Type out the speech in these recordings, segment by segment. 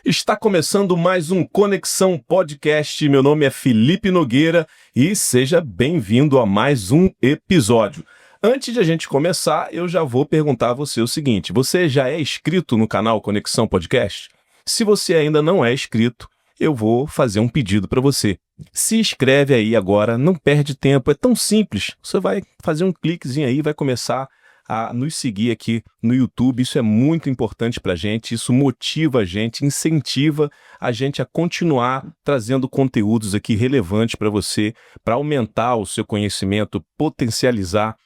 Está começando mais um Conexão Podcast. Meu nome é Felipe Nogueira e seja bem-vindo a mais um episódio. Antes de a gente começar, eu já vou perguntar a você o seguinte: você já é inscrito no canal Conexão Podcast? Se você ainda não é inscrito, eu vou fazer um pedido para você. Se inscreve aí agora, não perde tempo, é tão simples. Você vai fazer um cliquezinho aí, vai começar a nos seguir aqui no YouTube. Isso é muito importante para a gente, isso motiva a gente, incentiva a gente a continuar trazendo conteúdos aqui relevantes para você, para aumentar o seu conhecimento, potencializar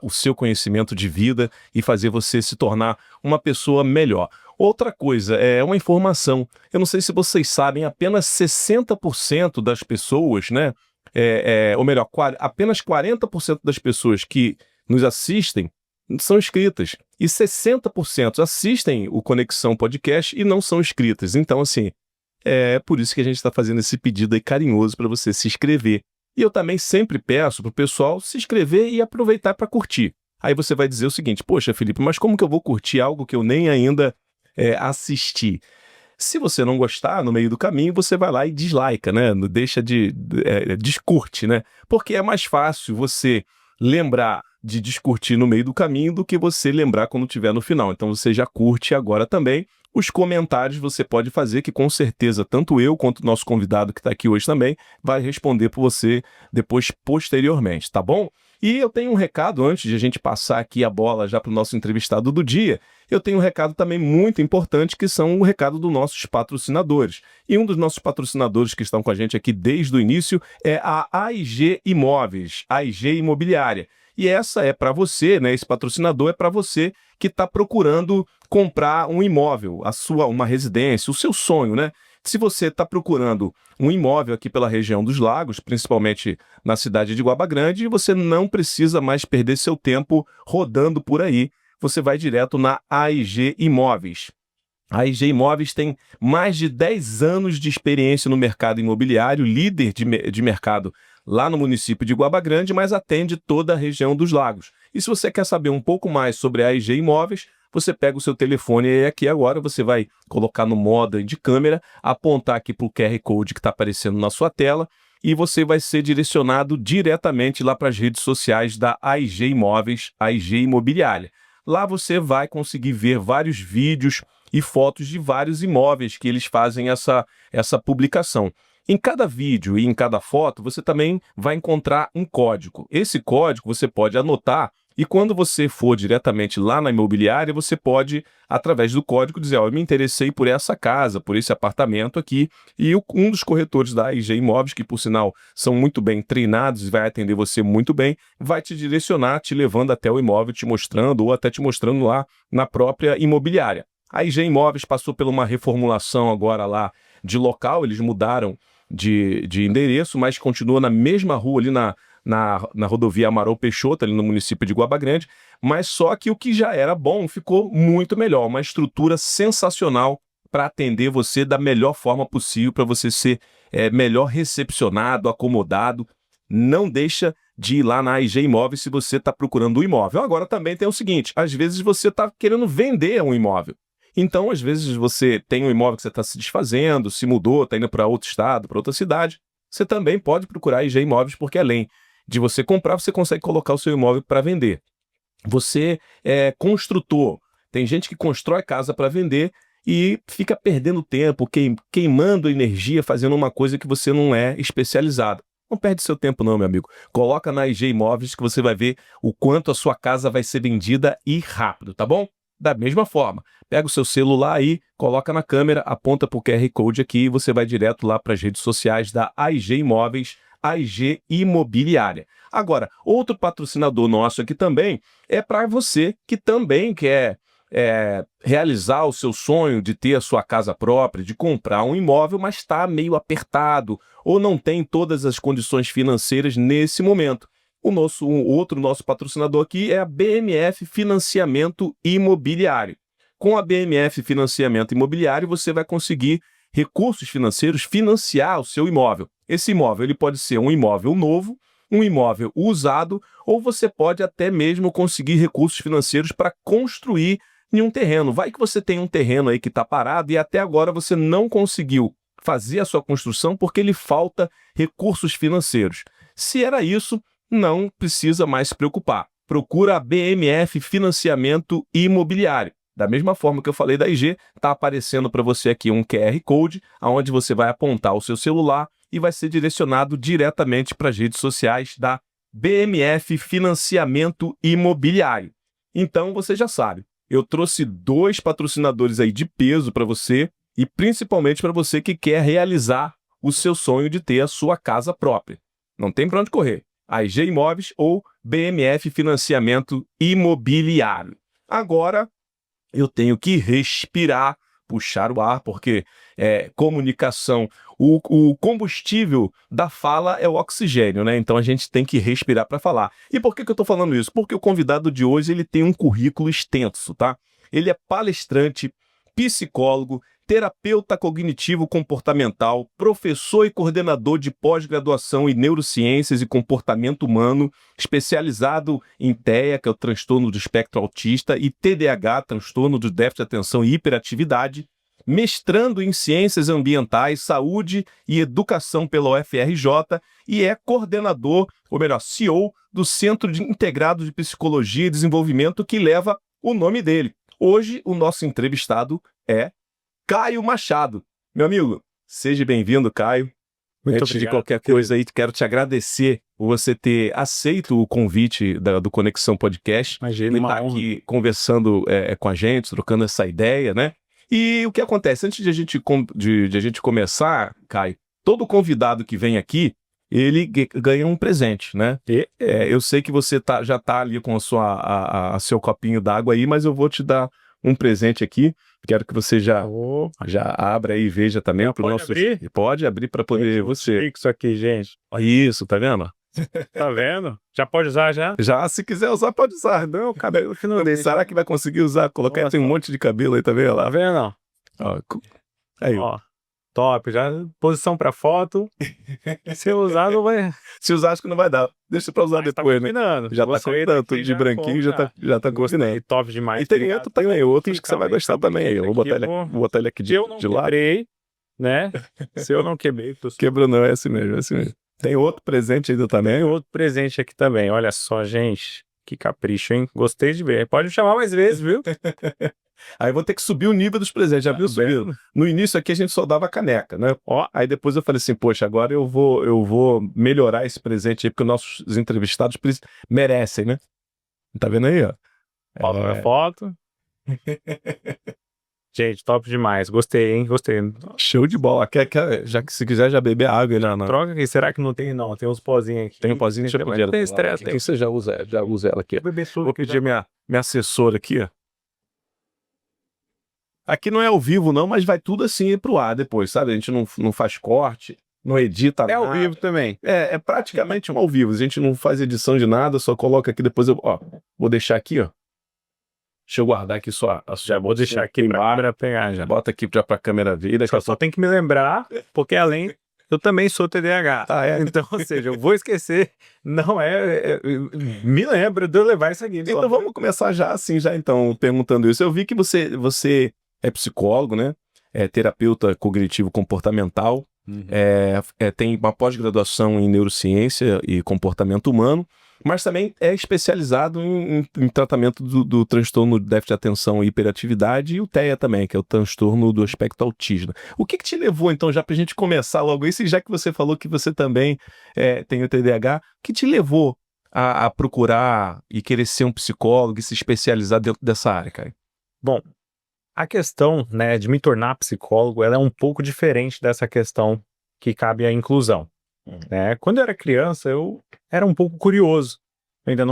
o seu conhecimento de vida e fazer você se tornar uma pessoa melhor. Outra coisa, é uma informação. Eu não sei se vocês sabem, apenas 60% das pessoas, né? Ou melhor, apenas 40% das pessoas que nos assistem são inscritas. E 60% assistem o Conexão Podcast e não são inscritas. Então, assim, é por isso que a gente está fazendo esse pedido aí carinhoso para você se inscrever. E eu também sempre peço para o pessoal se inscrever e aproveitar para curtir. Aí você vai dizer o seguinte: poxa, Felipe, mas como que eu vou curtir algo que eu nem ainda assisti? Se você não gostar, no meio do caminho, você vai lá e dislike, né? Não deixa descurte, né? Porque é mais fácil você lembrar de descurtir no meio do caminho do que você lembrar quando estiver no final. Então você já curte agora também. Os comentários você pode fazer, que com certeza tanto eu quanto o nosso convidado que está aqui hoje também vai responder por você depois, posteriormente, tá bom? E eu tenho um recado, antes de a gente passar aqui a bola já para o nosso entrevistado do dia, eu tenho um recado também muito importante, que são o recado dos nossos patrocinadores. E um dos nossos patrocinadores que estão com a gente aqui desde o início é a AIG Imóveis, AIG Imobiliária. E essa é para você, né? Esse patrocinador é para você que está procurando comprar um imóvel, uma residência, o seu sonho, né? Se você está procurando um imóvel aqui pela região dos Lagos, principalmente na cidade de Guaba Grande, você não precisa mais perder seu tempo rodando por aí. Você vai direto na AIG Imóveis. A AIG Imóveis tem mais de 10 anos de experiência no mercado imobiliário, líder de mercado lá no município de Guaba Grande, mas atende toda a região dos Lagos. E se você quer saber um pouco mais sobre a AIG Imóveis, você pega o seu telefone e aqui agora você vai colocar no modo de câmera, apontar aqui para o QR Code que está aparecendo na sua tela e você vai ser direcionado diretamente lá para as redes sociais da AIG Imóveis, AIG Imobiliária. Lá você vai conseguir ver vários vídeos e fotos de vários imóveis que eles fazem essa publicação. Em cada vídeo e em cada foto, você também vai encontrar um código. Esse código você pode anotar e quando você for diretamente lá na imobiliária, você pode, através do código, dizer: eu me interessei por essa casa, por esse apartamento aqui, e um dos corretores da AIG Imóveis, que por sinal são muito bem treinados e vai atender você muito bem, vai te direcionar, te levando até o imóvel, te mostrando ou até te mostrando lá na própria imobiliária. A AIG Imóveis passou por uma reformulação agora lá de local, eles mudaram de endereço, mas continua na mesma rua ali na rodovia Amaral Peixoto, ali no município de Guaba Grande, mas só que o que já era bom ficou muito melhor, uma estrutura sensacional para atender você da melhor forma possível, para você ser melhor recepcionado, acomodado. Não deixa de ir lá na AIG Imóveis se você está procurando um imóvel. Agora também tem o seguinte: às vezes você está querendo vender um imóvel. Então, às vezes você tem um imóvel que você está se desfazendo, se mudou, está indo para outro estado, para outra cidade. Você também pode procurar a AIG Imóveis, porque além de você comprar, você consegue colocar o seu imóvel para vender. Você é construtor. Tem gente que constrói casa para vender e fica perdendo tempo, queimando energia, fazendo uma coisa que você não é especializado. Não perde seu tempo não, meu amigo. Coloca na AIG Imóveis que você vai ver o quanto a sua casa vai ser vendida e rápido, tá bom? Da mesma forma, pega o seu celular aí, coloca na câmera, aponta para o QR Code aqui e você vai direto lá para as redes sociais da AIG Imóveis, AIG Imobiliária. Agora, outro patrocinador nosso aqui também é para você que também quer realizar o seu sonho de ter a sua casa própria, de comprar um imóvel, mas está meio apertado ou não tem todas as condições financeiras nesse momento. Outro nosso patrocinador aqui é a BMF Financiamento Imobiliário. Com a BMF Financiamento Imobiliário, você vai conseguir recursos financeiros, financiar o seu imóvel. Esse imóvel ele pode ser um imóvel novo, um imóvel usado, ou você pode até mesmo conseguir recursos financeiros para construir em um terreno. Vai que você tem um terreno aí que está parado e até agora você não conseguiu fazer a sua construção porque lhe falta recursos financeiros. Se era isso, não precisa mais se preocupar. Procura a BMF Financiamento Imobiliário. Da mesma forma que eu falei da IG, está aparecendo para você aqui um QR Code, onde você vai apontar o seu celular e vai ser direcionado diretamente para as redes sociais da BMF Financiamento Imobiliário. Então você já sabe, eu trouxe 2 patrocinadores aí de peso para você e principalmente para você que quer realizar o seu sonho de ter a sua casa própria. Não tem para onde correr. A IG Imóveis ou BMF Financiamento Imobiliário. Agora eu tenho que respirar, puxar o ar, porque comunicação, o combustível da fala é o oxigênio, né? Então a gente tem que respirar para falar. E por que eu estou falando isso? Porque o convidado de hoje ele tem um currículo extenso, tá? Ele é palestrante, psicólogo, terapeuta cognitivo-comportamental, professor e coordenador de pós-graduação em neurociências e comportamento humano, especializado em TEA, que é o transtorno do espectro autista, e TDAH, transtorno do déficit de atenção e hiperatividade, mestrando em ciências ambientais, saúde e educação pela UFRJ e é coordenador, ou melhor, CEO do Centro Integrado de Psicologia e Desenvolvimento que leva o nome dele. Hoje, o nosso entrevistado é Caio Machado. Meu amigo, seja bem-vindo, Caio. Muito Antes obrigado, de qualquer coisa aí, quero te agradecer por você ter aceito o convite do Conexão Podcast. Imagina, Ele uma está honra. aqui conversando com a gente, trocando essa ideia, né? E o que acontece? Antes de a gente começar, Caio, todo convidado que vem aqui, ele ganha um presente, né? Eu sei que você já está ali com seu copinho d'água aí, mas eu vou te dar um presente aqui. Quero que você já abra aí e veja também. Pode abrir para poder você. Isso aqui, gente. Isso, tá vendo? Tá vendo? Já pode usar já? Já, se quiser usar, pode usar. Não, o cabelo que não deixa. Será que vai conseguir usar? Colocar, tem um monte de cabelo aí, tá vendo? Tá vendo? Ó, aí, ó. Top, já posição pra foto. Se usar, não vai. Se usar, acho que não vai dar. Deixa pra usar depois, né? Já tá combinando, tudo de branquinho, já tá combinando. Top demais. E tem outros que você vai gostar também. Eu vou botar ele aqui de lado. Se eu não quebrei, né? Se eu não quebrei. Quebrou não, é assim mesmo, é assim mesmo. Tem outro presente ainda também. Tem outro presente aqui também. Olha só, gente. Que capricho, hein? Gostei de ver. Pode me chamar mais vezes, viu? Aí eu vou ter que subir o nível dos presentes. Já viu subindo? No início aqui a gente só dava caneca, né? Aí depois eu falei assim, poxa, agora eu vou melhorar esse presente aí, porque os nossos entrevistados merecem, né? Tá vendo aí, ó? Foto. Gente, top demais. Gostei, hein? Gostei. Show de bola. Já que se quiser já beber água aí, não. Troca aqui. Será que não tem? Não, tem uns pozinhos aqui. Tem um pozinho, deixa eu pedir. Tem estresse. Aqui você já usa ela aqui. Vou pedir minha assessora aqui, ó. Aqui não é ao vivo não, mas vai tudo assim pro ar depois, sabe? A gente não faz corte, não edita nada. É ao vivo também. É praticamente um ao vivo. A gente não faz edição de nada, só coloca aqui depois vou deixar aqui, ó. Deixa eu guardar aqui só. Já vou deixar aqui pra câmera pegar já. Bota aqui já pra câmera ver. Só tem que me lembrar, porque além... Eu também sou TDAH. Então, ou seja, eu vou esquecer. Não me lembra de eu levar isso aqui. Então vamos começar já então, perguntando isso. Eu vi que você é psicólogo, né? É terapeuta cognitivo-comportamental. Uhum. Tem uma pós-graduação em neurociência e comportamento humano, mas também é especializado em tratamento do transtorno de déficit de atenção e hiperatividade e o TEA também, que é o transtorno do espectro autista. O que te levou, então, já pra gente começar logo isso, e já que você falou que você também tem o TDAH, o que te levou a procurar e querer ser um psicólogo e se especializar dentro dessa área, Caio? Bom, a questão, né, de me tornar psicólogo, ela é um pouco diferente dessa questão que cabe à inclusão. Né? Quando eu era criança, eu era um pouco curioso. Eu ainda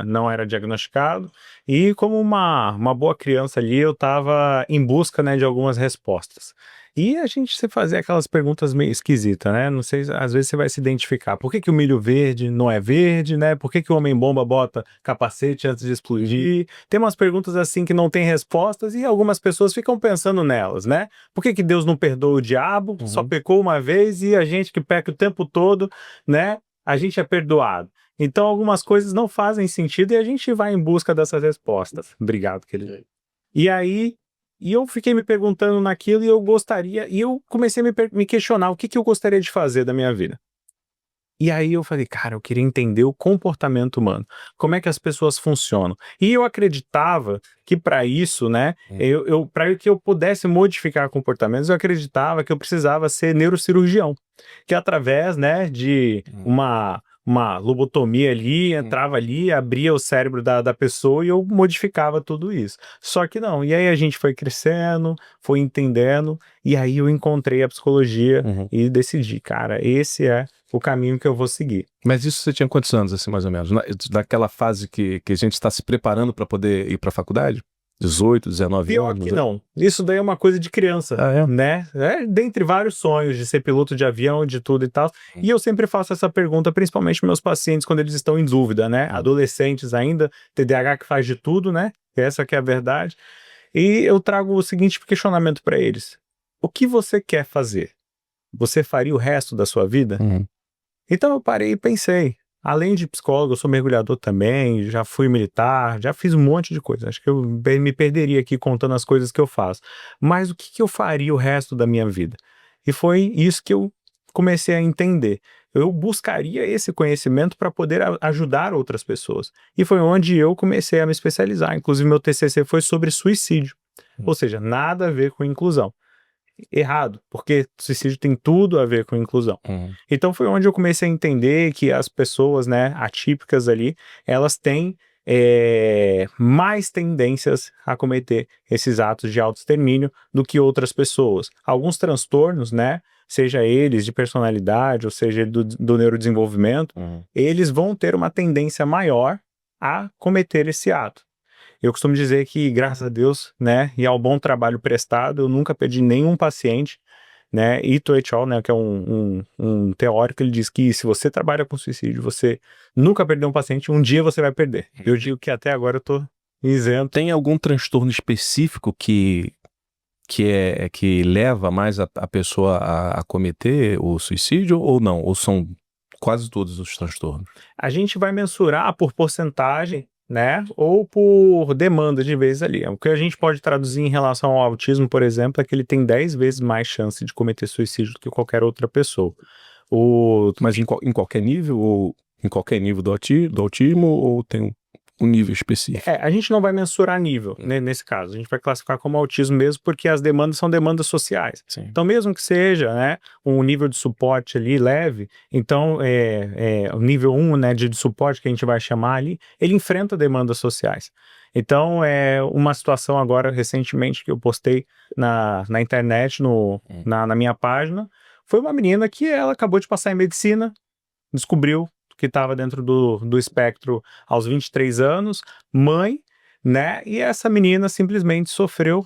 não era diagnosticado. E como uma boa criança ali, eu estava em busca, né, de algumas respostas. E a gente se fazia aquelas perguntas meio esquisitas, né? Não sei, às vezes você vai se identificar. Por que o milho verde não é verde, né? Por que o homem-bomba bota capacete antes de explodir? Tem umas perguntas assim que não tem respostas e algumas pessoas ficam pensando nelas, né? Por que Deus não perdoa o diabo? Só pecou uma vez e a gente que peca o tempo todo, né? A gente é perdoado. Então algumas coisas não fazem sentido e a gente vai em busca dessas respostas. Obrigado, querido. E aí, eu fiquei me perguntando naquilo e eu comecei a me questionar o que eu gostaria de fazer da minha vida. E aí eu falei, cara, eu queria entender o comportamento humano, como é que as pessoas funcionam. E eu acreditava que para isso, né, para que eu pudesse modificar comportamentos, eu acreditava que eu precisava ser neurocirurgião, que através, né, de uma lobotomia ali, entrava ali, abria o cérebro da pessoa e eu modificava tudo isso. Só que não, e aí a gente foi crescendo, foi entendendo, e aí eu encontrei a psicologia e decidi, cara, esse é o caminho que eu vou seguir. Mas isso você tinha quantos anos, assim, mais ou menos? Daquela fase que a gente está se preparando para poder ir para a faculdade? 18, 19 Pior anos? que não. Isso daí é uma coisa de criança, né? Dentre vários sonhos de ser piloto de avião, de tudo e tal. E eu sempre faço essa pergunta, principalmente para meus pacientes, quando eles estão em dúvida, né? Adolescentes ainda, TDAH que faz de tudo, né? Essa que é a verdade. E eu trago o seguinte questionamento para eles. O que você quer fazer? Você faria o resto da sua vida? Então eu parei e pensei, além de psicólogo, eu sou mergulhador também, já fui militar, já fiz um monte de coisa. Acho que eu me perderia aqui contando as coisas que eu faço. Mas o que eu faria o resto da minha vida? E foi isso que eu comecei a entender. Eu buscaria esse conhecimento para poder ajudar outras pessoas. E foi onde eu comecei a me especializar. Inclusive, meu TCC foi sobre suicídio. Ou seja, nada a ver com inclusão. Errado, porque suicídio tem tudo a ver com inclusão. Então foi onde eu comecei a entender que as pessoas, né, atípicas ali, elas têm mais tendências a cometer esses atos de autoextermínio do que outras pessoas. Alguns transtornos, né, seja eles de personalidade ou seja do neurodesenvolvimento, eles vão ter uma tendência maior a cometer esse ato. Eu costumo dizer que, graças a Deus, né, e ao bom trabalho prestado, eu nunca perdi nenhum paciente, né, Ito et al., né, que é um teórico, ele diz que se você trabalha com suicídio, você nunca perdeu um paciente, um dia você vai perder. Eu digo que até agora eu tô isento. Tem algum transtorno específico que leva mais a pessoa a cometer o suicídio ou não? Ou são quase todos os transtornos? A gente vai mensurar por porcentagem, né, ou por demanda de vezes ali. O que a gente pode traduzir em relação ao autismo, por exemplo, é que ele tem 10 vezes mais chance de cometer suicídio do que qualquer outra pessoa. Mas em qualquer nível, ou em qualquer nível do autismo, ou tem um nível específico? A gente não vai mensurar nível, né, nesse caso. A gente vai classificar como autismo mesmo porque as demandas são demandas sociais. Sim. Então, mesmo que seja, né, um nível de suporte ali leve, então o nível 1, né, de suporte que a gente vai chamar ali, ele enfrenta demandas sociais. Então, uma situação agora, recentemente, que eu postei na internet, na minha página, foi uma menina que ela acabou de passar em medicina, descobriu que estava dentro do espectro aos 23 anos, mãe, né? E essa menina simplesmente sofreu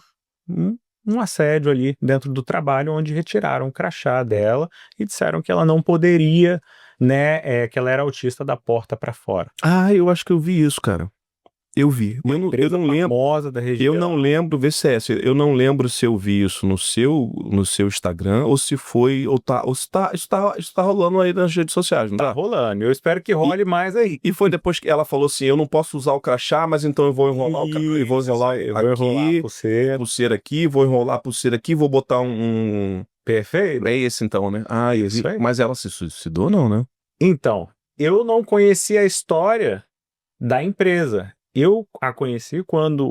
um assédio ali dentro do trabalho, onde retiraram o crachá dela e disseram que ela não poderia, né? Que ela era autista da porta para fora. Ah, eu acho que eu vi isso, cara. Eu vi. Eu não lembro. Famosa da região. Eu não lembro, vê se eu não lembro se eu vi isso no seu Instagram ou se foi, ou está rolando aí nas redes sociais, não tá? Tá rolando. Eu espero que role mais aí. E foi depois que ela falou assim, eu não posso usar o crachá, mas então eu vou enrolar eu vou enrolar a pulseira aqui, vou enrolar a pulseira aqui, vou botar Perfeito. É esse então, né? Ah, eu vi. Isso aí. Mas ela se suicidou não, né? Então, eu não conhecia a história da empresa. Eu a conheci quando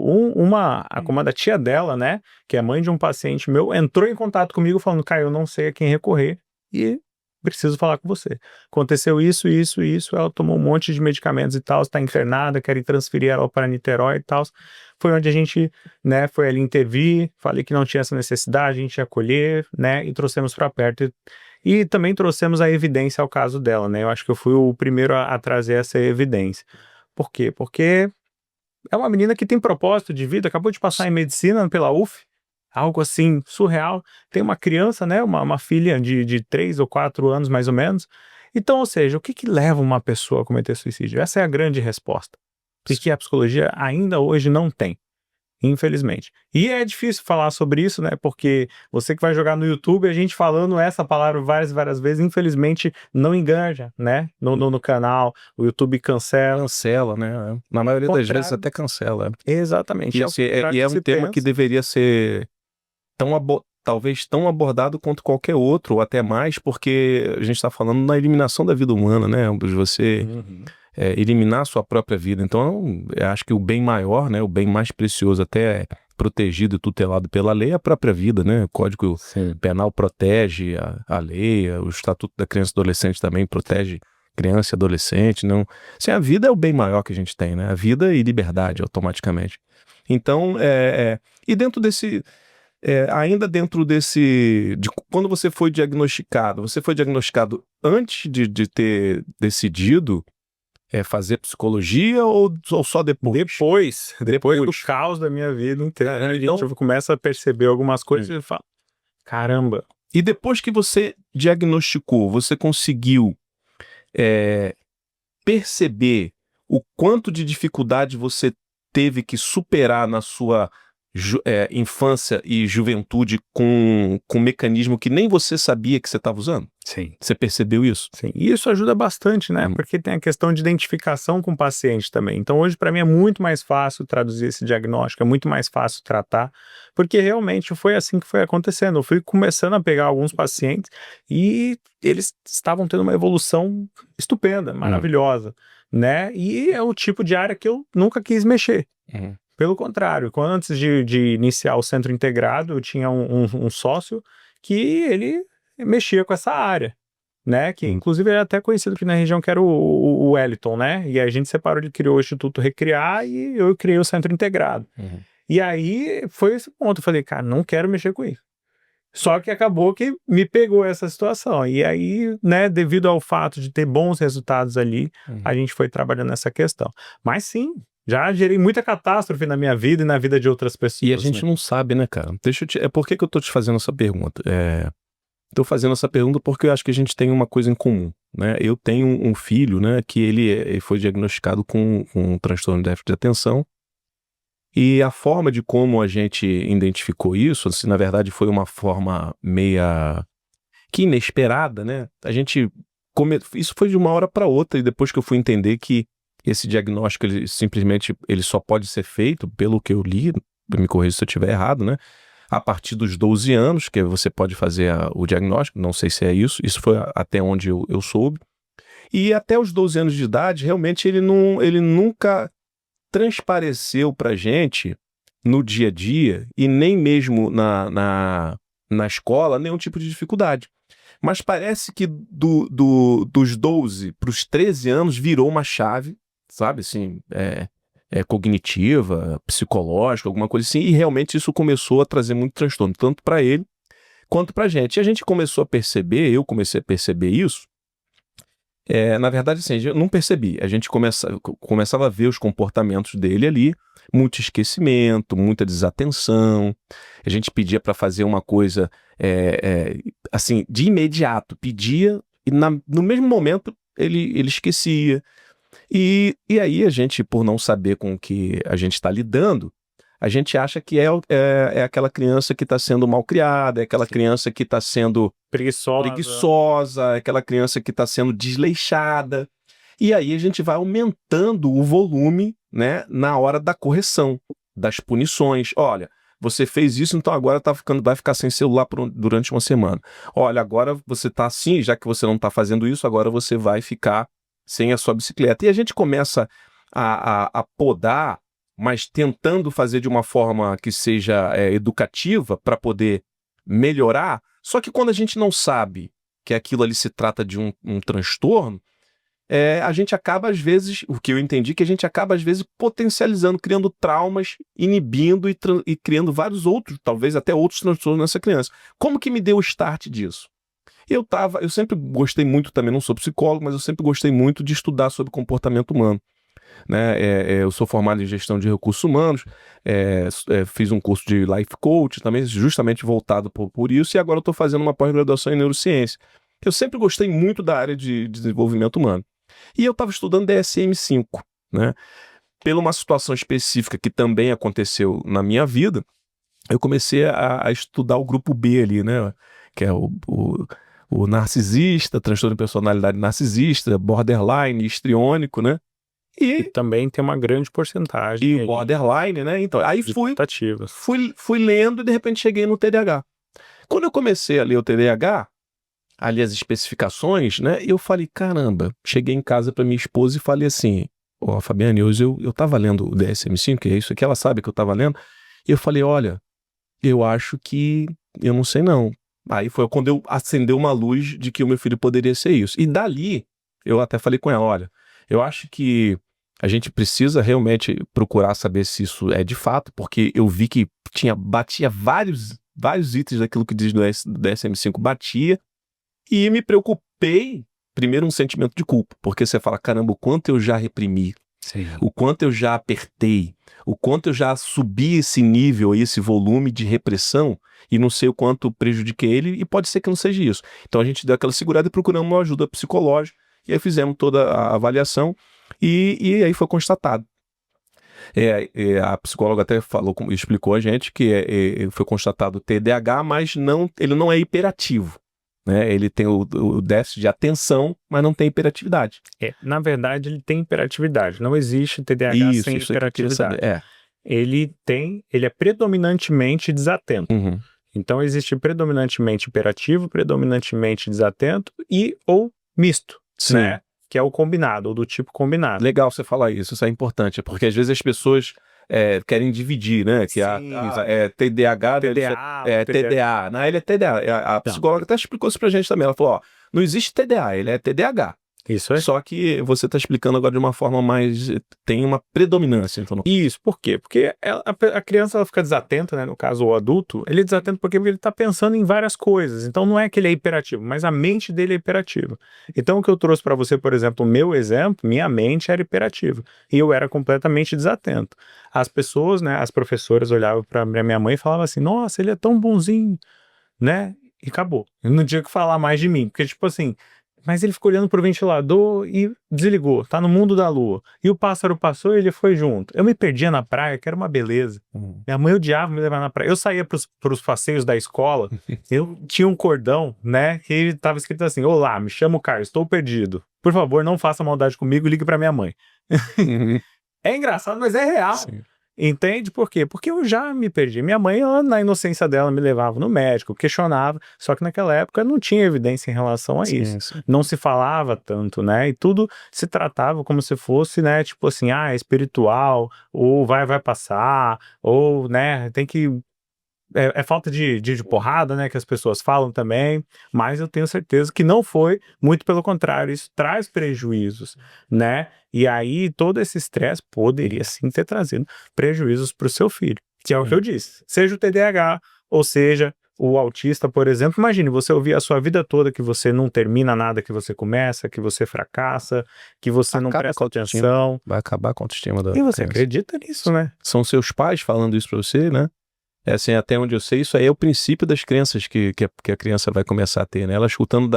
como a tia dela, né, que é mãe de um paciente meu, entrou em contato comigo falando, Caio, eu não sei a quem recorrer e preciso falar com você. Aconteceu isso, ela tomou um monte de medicamentos e tal, está internada, querem transferir ela para Niterói e tal. Foi onde a gente, né, foi ali intervir, falei que não tinha essa necessidade, a gente ia acolher, né, e trouxemos para perto. E também trouxemos a evidência ao caso dela, né, eu acho que eu fui o primeiro a trazer essa evidência. Por quê? Porque é uma menina que tem propósito de vida, acabou de passar em medicina pela UF, algo assim surreal. Tem uma criança, né, uma filha de 3 ou 4 anos mais ou menos. Então, ou seja, o que leva uma pessoa a cometer suicídio? Essa é a grande resposta. Porque a psicologia ainda hoje não tem. Infelizmente. E é difícil falar sobre isso, né? Porque você que vai jogar no YouTube, a gente falando essa palavra várias vezes, infelizmente não enganja, né? No canal, o YouTube cancela. Cancela, né? Na maioria das vezes até cancela. Exatamente. E, assim, é um tema que deveria ser talvez tão abordado quanto qualquer outro, ou até mais, porque a gente está falando na eliminação da vida humana, né? De você eliminar a sua própria vida. Então, eu acho que o bem maior, né? O bem mais precioso, até protegido e tutelado pela lei, é a própria vida, né? O Código Penal protege a lei, o Estatuto da Criança e Adolescente também protege criança e adolescente. Não. Assim, a vida é o bem maior que a gente tem, né? A vida e liberdade, automaticamente. Então, e dentro desse... ainda dentro quando você foi diagnosticado antes de ter decidido fazer psicologia ou só depois? Depois do caos da minha vida inteira, a gente começa a perceber algumas coisas e fala, caramba. E depois que você diagnosticou, você conseguiu perceber o quanto de dificuldade você teve que superar na sua infância e juventude com um mecanismo que nem você sabia que você estava usando? Sim. Você percebeu isso? Sim. E isso ajuda bastante, né? Porque tem a questão de identificação com o paciente também. Então hoje para mim é muito mais fácil traduzir esse diagnóstico, é muito mais fácil tratar, porque realmente foi assim que foi acontecendo. Eu fui começando a pegar alguns pacientes e eles estavam tendo uma evolução estupenda, maravilhosa, né? E é o tipo de área que eu nunca quis mexer. Pelo contrário, antes de iniciar o centro integrado, eu tinha um sócio que ele mexia com essa área, né? Que inclusive é até conhecido aqui na região, que era o Wellington, né? E aí a gente separou, ele criou o Instituto Recriar e eu criei o centro integrado. E aí foi esse ponto, eu falei, cara, não quero mexer com isso. Só que acabou que me pegou essa situação. E aí, né, devido ao fato de ter bons resultados ali, a gente foi trabalhando nessa questão. Mas sim, já gerei muita catástrofe na minha vida e na vida de outras pessoas. E a gente não sabe, né, cara? Por que eu tô te fazendo essa pergunta? Tô fazendo essa pergunta porque eu acho que a gente tem uma coisa em comum, né? Eu tenho um filho, né, que ele foi diagnosticado com um transtorno de déficit de atenção. E a forma de como a gente identificou isso, assim, na verdade foi uma forma meia que inesperada, né? Isso foi de uma hora para outra, e depois que eu fui entender que esse diagnóstico ele só pode ser feito, pelo que eu li, me corrija se eu estiver errado, né? A partir dos 12 anos, que você pode fazer o diagnóstico, não sei se é isso foi até onde eu soube. E até os 12 anos de idade, realmente ele nunca transpareceu pra gente no dia a dia, e nem mesmo na escola, nenhum tipo de dificuldade. Mas parece que dos 12 para os 13 anos virou uma chave, sabe, assim, cognitiva, psicológica, alguma coisa assim, e realmente isso começou a trazer muito transtorno, tanto para ele quanto pra gente. E a gente começou a perceber, eu comecei a perceber isso, na verdade, assim, eu não percebi. A gente começava a ver os comportamentos dele ali, muito esquecimento, muita desatenção. A gente pedia para fazer uma coisa, assim, de imediato. Pedia e no mesmo momento ele esquecia. E aí a gente, por não saber com o que a gente está lidando, a gente acha que é aquela criança que está sendo mal criada, é aquela criança que está sendo preguiçosa, é aquela criança que está sendo desleixada. E aí a gente vai aumentando o volume, né, na hora da correção, das punições. Olha, você fez isso, então agora vai ficar sem celular durante uma semana. Olha, agora você está assim, já que você não está fazendo isso, agora você vai ficar sem a sua bicicleta. E a gente começa a podar, mas tentando fazer de uma forma que seja educativa para poder melhorar. Só que quando a gente não sabe que aquilo ali se trata de um transtorno, a gente acaba, às vezes, o que eu entendi, que a gente acaba, às vezes, potencializando, criando traumas, inibindo e criando vários outros, talvez até outros transtornos nessa criança. Como que me deu o start disso? Eu sempre gostei muito, também não sou psicólogo, mas eu sempre gostei muito de estudar sobre comportamento humano. Né? Eu sou formado em gestão de recursos humanos, fiz um curso de life coach também, justamente voltado por isso, e agora eu estou fazendo uma pós-graduação em neurociência. Eu sempre gostei muito da área de desenvolvimento humano. E eu estava estudando DSM-5, né? por uma situação específica que também aconteceu na minha vida, eu comecei a estudar o grupo B ali, né? Que é o narcisista, transtorno de personalidade narcisista, borderline, histriônico, né? E E também tem uma grande porcentagem aí borderline, né? Então, aí de fui tentativas. lendo e de repente cheguei no TDAH. Quando eu comecei a ler o TDAH, ali as especificações, né? Eu falei, caramba, cheguei em casa para minha esposa e falei assim, ó, Fabiane, hoje eu tava lendo o DSM-5, que é isso aqui, ela sabe que eu tava lendo, e eu falei, olha, eu acho que, eu não sei não. Aí foi quando eu acendeu uma luz de que o meu filho poderia ser isso. E dali, eu até falei com ela, olha, eu acho que a gente precisa realmente procurar saber se isso é de fato, porque eu vi que batia vários itens daquilo que diz do DSM-5 batia, e me preocupei, primeiro um sentimento de culpa, porque você fala, caramba, o quanto eu já reprimi, Sim. o quanto eu já apertei, o quanto eu já subi esse nível, esse volume de repressão e não sei o quanto prejudiquei ele e pode ser que não seja isso. Então a gente deu aquela segurada e procuramos uma ajuda psicológica e aí fizemos toda a avaliação e aí foi constatado. A psicóloga até explicou a gente que foi constatado TDAH, mas ele não é hiperativo. Né? Ele tem o déficit de atenção, mas não tem hiperatividade. Na verdade, ele tem hiperatividade. Não existe TDAH sem Isso que eu queria hiperatividade. saber. Ele é predominantemente desatento. Uhum. Então, existe predominantemente hiperativo, predominantemente desatento ou misto, Sim. né? Que é o combinado, ou do tipo combinado. Legal você falar isso é importante, porque às vezes as pessoas querem dividir, né? Que TDAH, TDA. Não, ele é TDA. A psicóloga até explicou isso pra gente também. Ela falou, ó, não existe TDA, ele é TDAH. Isso é. Só que você está explicando agora de uma forma mais... Tem uma predominância. Então... Isso, por quê? Porque a criança ela fica desatenta, né? No caso, o adulto, ele é desatento porque ele está pensando em várias coisas. Então, não é que ele é hiperativo, mas a mente dele é hiperativa. Então, o que eu trouxe para você, por exemplo, o meu exemplo, minha mente era hiperativa. E eu era completamente desatento. As pessoas, né? As professoras olhavam para minha mãe e falavam assim, nossa, ele é tão bonzinho, né? E acabou. Eu não tinha que falar mais de mim. Porque, tipo assim... Mas ele ficou olhando pro ventilador e desligou, tá no mundo da lua. E o pássaro passou e ele foi junto. Eu me perdia na praia, que era uma beleza. Minha mãe odiava me levar na praia. Eu saía pros passeios da escola, eu tinha um cordão, né, que tava escrito assim, olá, me chamo Carlos, estou perdido. Por favor, não faça maldade comigo e ligue pra minha mãe. É engraçado, mas é real. Sim. Entende por quê? Porque eu já me perdi. Minha mãe, ela, na inocência dela, me levava no médico, questionava, só que naquela época não tinha evidência em relação a isso. Sim. Não se falava tanto, né? E tudo se tratava como se fosse, né? Tipo assim, é espiritual, ou vai passar, ou, né, tem que... É falta de porrada, né, que as pessoas falam também, mas eu tenho certeza que não foi, muito pelo contrário, isso traz prejuízos, né, e aí todo esse estresse poderia sim ter trazido prejuízos para o seu filho, que é o que eu disse, seja o TDAH, ou seja, o autista, por exemplo. Imagine você ouvir a sua vida toda que você não termina nada que você começa, que você fracassa, que você não presta atenção. Vai acabar com a autoestima da criança. E você criança. acredita nisso, né? São seus pais falando isso para você, né? Assim, até onde eu sei, isso aí é o princípio das crenças que a criança vai começar a ter, né? Ela escutando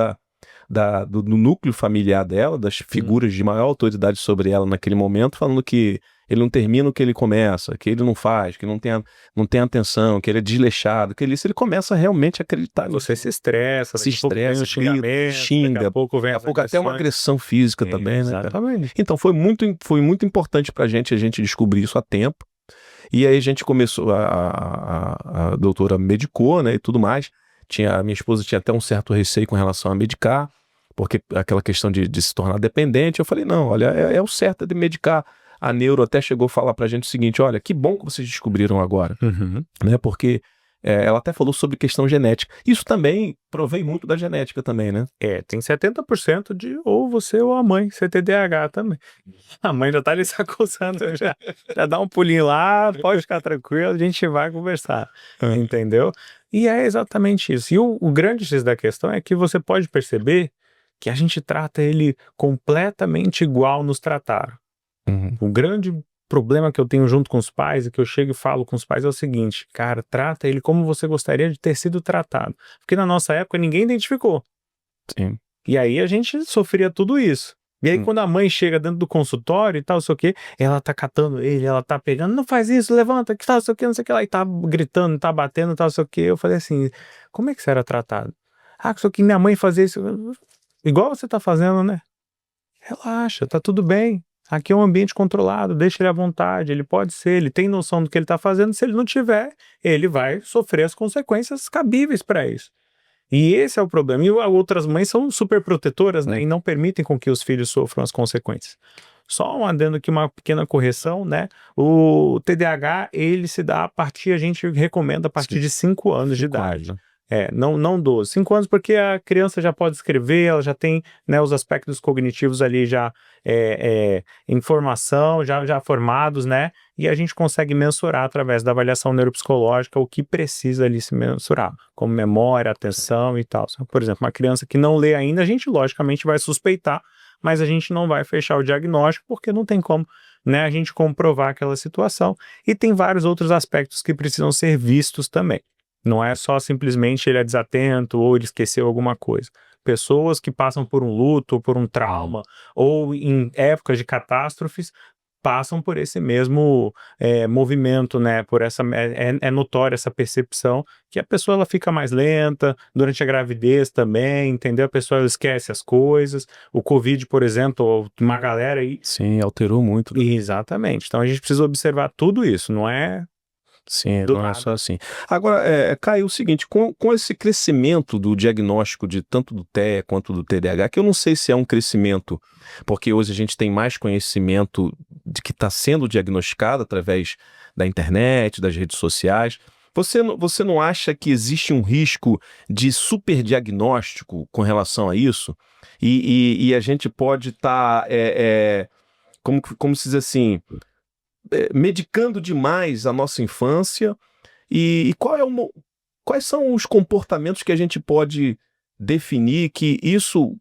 do núcleo familiar dela, das figuras de maior autoridade sobre ela naquele momento, falando que ele não termina o que ele começa, que ele não faz, que não tem atenção, que ele é desleixado, que ele começa realmente a acreditar. Você se estressa, xinga, daqui a pouco vem até uma agressão física também, né? Exatamente. Então foi muito importante pra gente a gente descobrir isso a tempo. E aí a gente começou, a doutora medicou, né, e tudo mais. A minha esposa tinha até um certo receio com relação a medicar, porque aquela questão de se tornar dependente. Eu falei, não, olha, é o certo de medicar. A neuro até chegou a falar pra gente o seguinte, olha, que bom que vocês descobriram agora, né, porque ela até falou sobre questão genética. Isso também provém muito da genética também, né? Tem 70% de ou você ou a mãe ser TDAH também. A mãe já tá ali se acusando, já dá um pulinho lá, pode ficar tranquilo, a gente vai conversar, entendeu? E é exatamente isso. E o grande X da questão é que você pode perceber que a gente trata ele completamente igual nos trataram. O grande problema que eu tenho junto com os pais, e que eu chego e falo com os pais, é o seguinte, cara, trata ele como você gostaria de ter sido tratado. Porque na nossa época ninguém identificou. Sim. E aí a gente sofria tudo isso, E aí, quando a mãe chega dentro do consultório e tal, sei o quê, ela tá catando ele, ela tá pegando, não faz isso, levanta, que tal, sei o quê, não sei o que lá, e tá gritando, tá batendo, tal, sei o quê. Eu falei assim, como é que você era tratado? Ah, sei o que minha mãe fazia isso, igual você tá fazendo, né? Relaxa, tá tudo bem. Aqui é um ambiente controlado, deixa ele à vontade, ele pode ser, ele tem noção do que ele tá fazendo, se ele não tiver, ele vai sofrer as consequências cabíveis para isso. E esse é o problema. E outras mães são super protetoras, né? E não permitem com que os filhos sofram as consequências. Só um adendo aqui, uma pequena correção, né? O TDAH, ele se dá a partir, a gente recomenda a partir de 5 anos de idade. Não 12. 5 anos porque a criança já pode escrever, ela já tem, né, os aspectos cognitivos ali já em formação, já formados, né? E a gente consegue mensurar através da avaliação neuropsicológica o que precisa ali se mensurar, como memória, atenção e tal. Por exemplo, uma criança que não lê ainda, a gente logicamente vai suspeitar, mas a gente não vai fechar o diagnóstico porque não tem como, né, a gente comprovar aquela situação. E tem vários outros aspectos que precisam ser vistos também. Não é só simplesmente ele é desatento ou ele esqueceu alguma coisa. Pessoas que passam por um luto, ou por um trauma, ou em épocas de catástrofes, passam por esse mesmo movimento, né? Por essa é notória essa percepção que a pessoa ela fica mais lenta durante a gravidez também, entendeu? A pessoa ela esquece as coisas. O Covid, por exemplo, uma galera aí. Sim, alterou muito. Exatamente. Então a gente precisa observar tudo isso, não é? Sim, não é só assim. Agora, Caio, o seguinte, com esse crescimento do diagnóstico de tanto do TEA quanto do TDAH, que eu não sei se é um crescimento, porque hoje a gente tem mais conhecimento de que está sendo diagnosticado através da internet, das redes sociais. Você não acha que existe um risco de superdiagnóstico com relação a isso? E a gente pode estar, como se diz assim, medicando demais a nossa infância e quais são os comportamentos que a gente pode definir que isso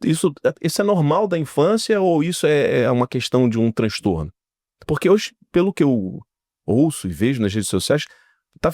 é normal da infância ou isso é uma questão de um transtorno? Porque hoje, pelo que eu ouço e vejo nas redes sociais, tá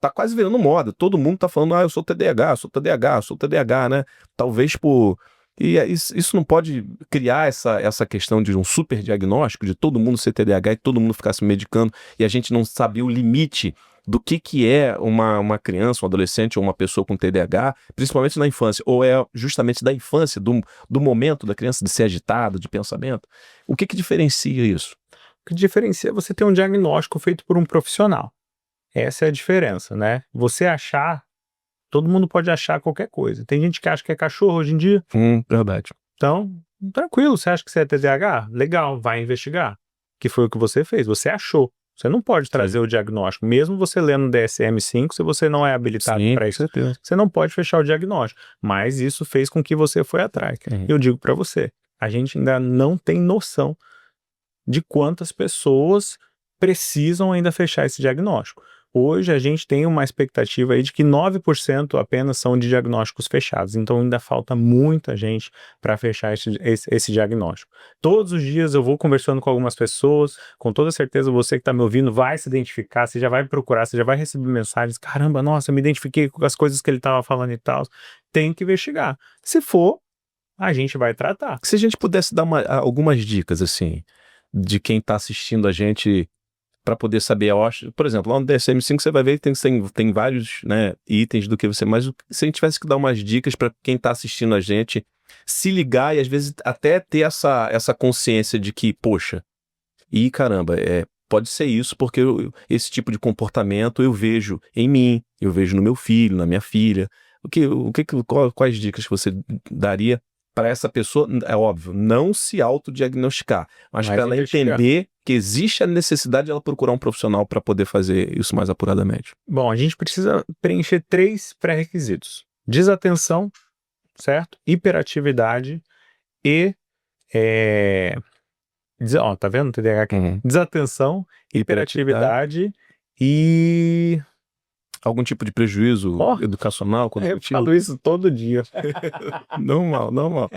quase virando moda. Todo mundo tá falando, eu sou TDAH, sou TDAH, sou TDAH, né? Talvez por... E isso não pode criar essa questão de um super diagnóstico, de todo mundo ser TDAH e todo mundo ficar se medicando e a gente não saber o limite do que é uma criança, um adolescente ou uma pessoa com TDAH, principalmente na infância, ou é justamente da infância, do momento da criança de ser agitada, de pensamento. O que diferencia isso? O que diferencia é você ter um diagnóstico feito por um profissional. Essa é a diferença, né? Você achar, todo mundo pode achar qualquer coisa. Tem gente que acha que é cachorro hoje em dia. Verdade. Então, tranquilo, você acha que você é TDAH? Legal, vai investigar. Que foi o que você fez, você achou. Você não pode trazer o diagnóstico, mesmo você lendo o DSM-5, se você não é habilitado para isso, você não pode fechar o diagnóstico. Mas isso fez com que você foi atrás. Eu digo para você, a gente ainda não tem noção de quantas pessoas precisam ainda fechar esse diagnóstico. Hoje a gente tem uma expectativa aí de que 9% apenas são de diagnósticos fechados, então ainda falta muita gente para fechar esse diagnóstico. Todos os dias eu vou conversando com algumas pessoas, com toda certeza você que está me ouvindo vai se identificar, você já vai procurar, você já vai receber mensagens, caramba, nossa, eu me identifiquei com as coisas que ele estava falando e tal, tem que investigar. Se for, a gente vai tratar. Se a gente pudesse dar algumas dicas, assim, de quem está assistindo a gente para poder saber, por exemplo, lá no DSM-5 você vai ver que tem vários, né, itens do que você... Mas se a gente tivesse que dar umas dicas para quem está assistindo a gente se ligar e às vezes até ter essa consciência de que, poxa, caramba, pode ser isso porque esse tipo de comportamento eu vejo em mim, eu vejo no meu filho, na minha filha. Quais dicas que você daria para essa pessoa? É óbvio, não se autodiagnosticar, mas para ela entender que existe a necessidade de ela procurar um profissional para poder fazer isso mais apuradamente. Bom, a gente precisa preencher 3 pré-requisitos: desatenção, certo? Hiperatividade e... tá vendo? TDAH aqui. Desatenção, hiperatividade e... algum tipo de prejuízo educacional? Eu falo isso todo dia. Normal.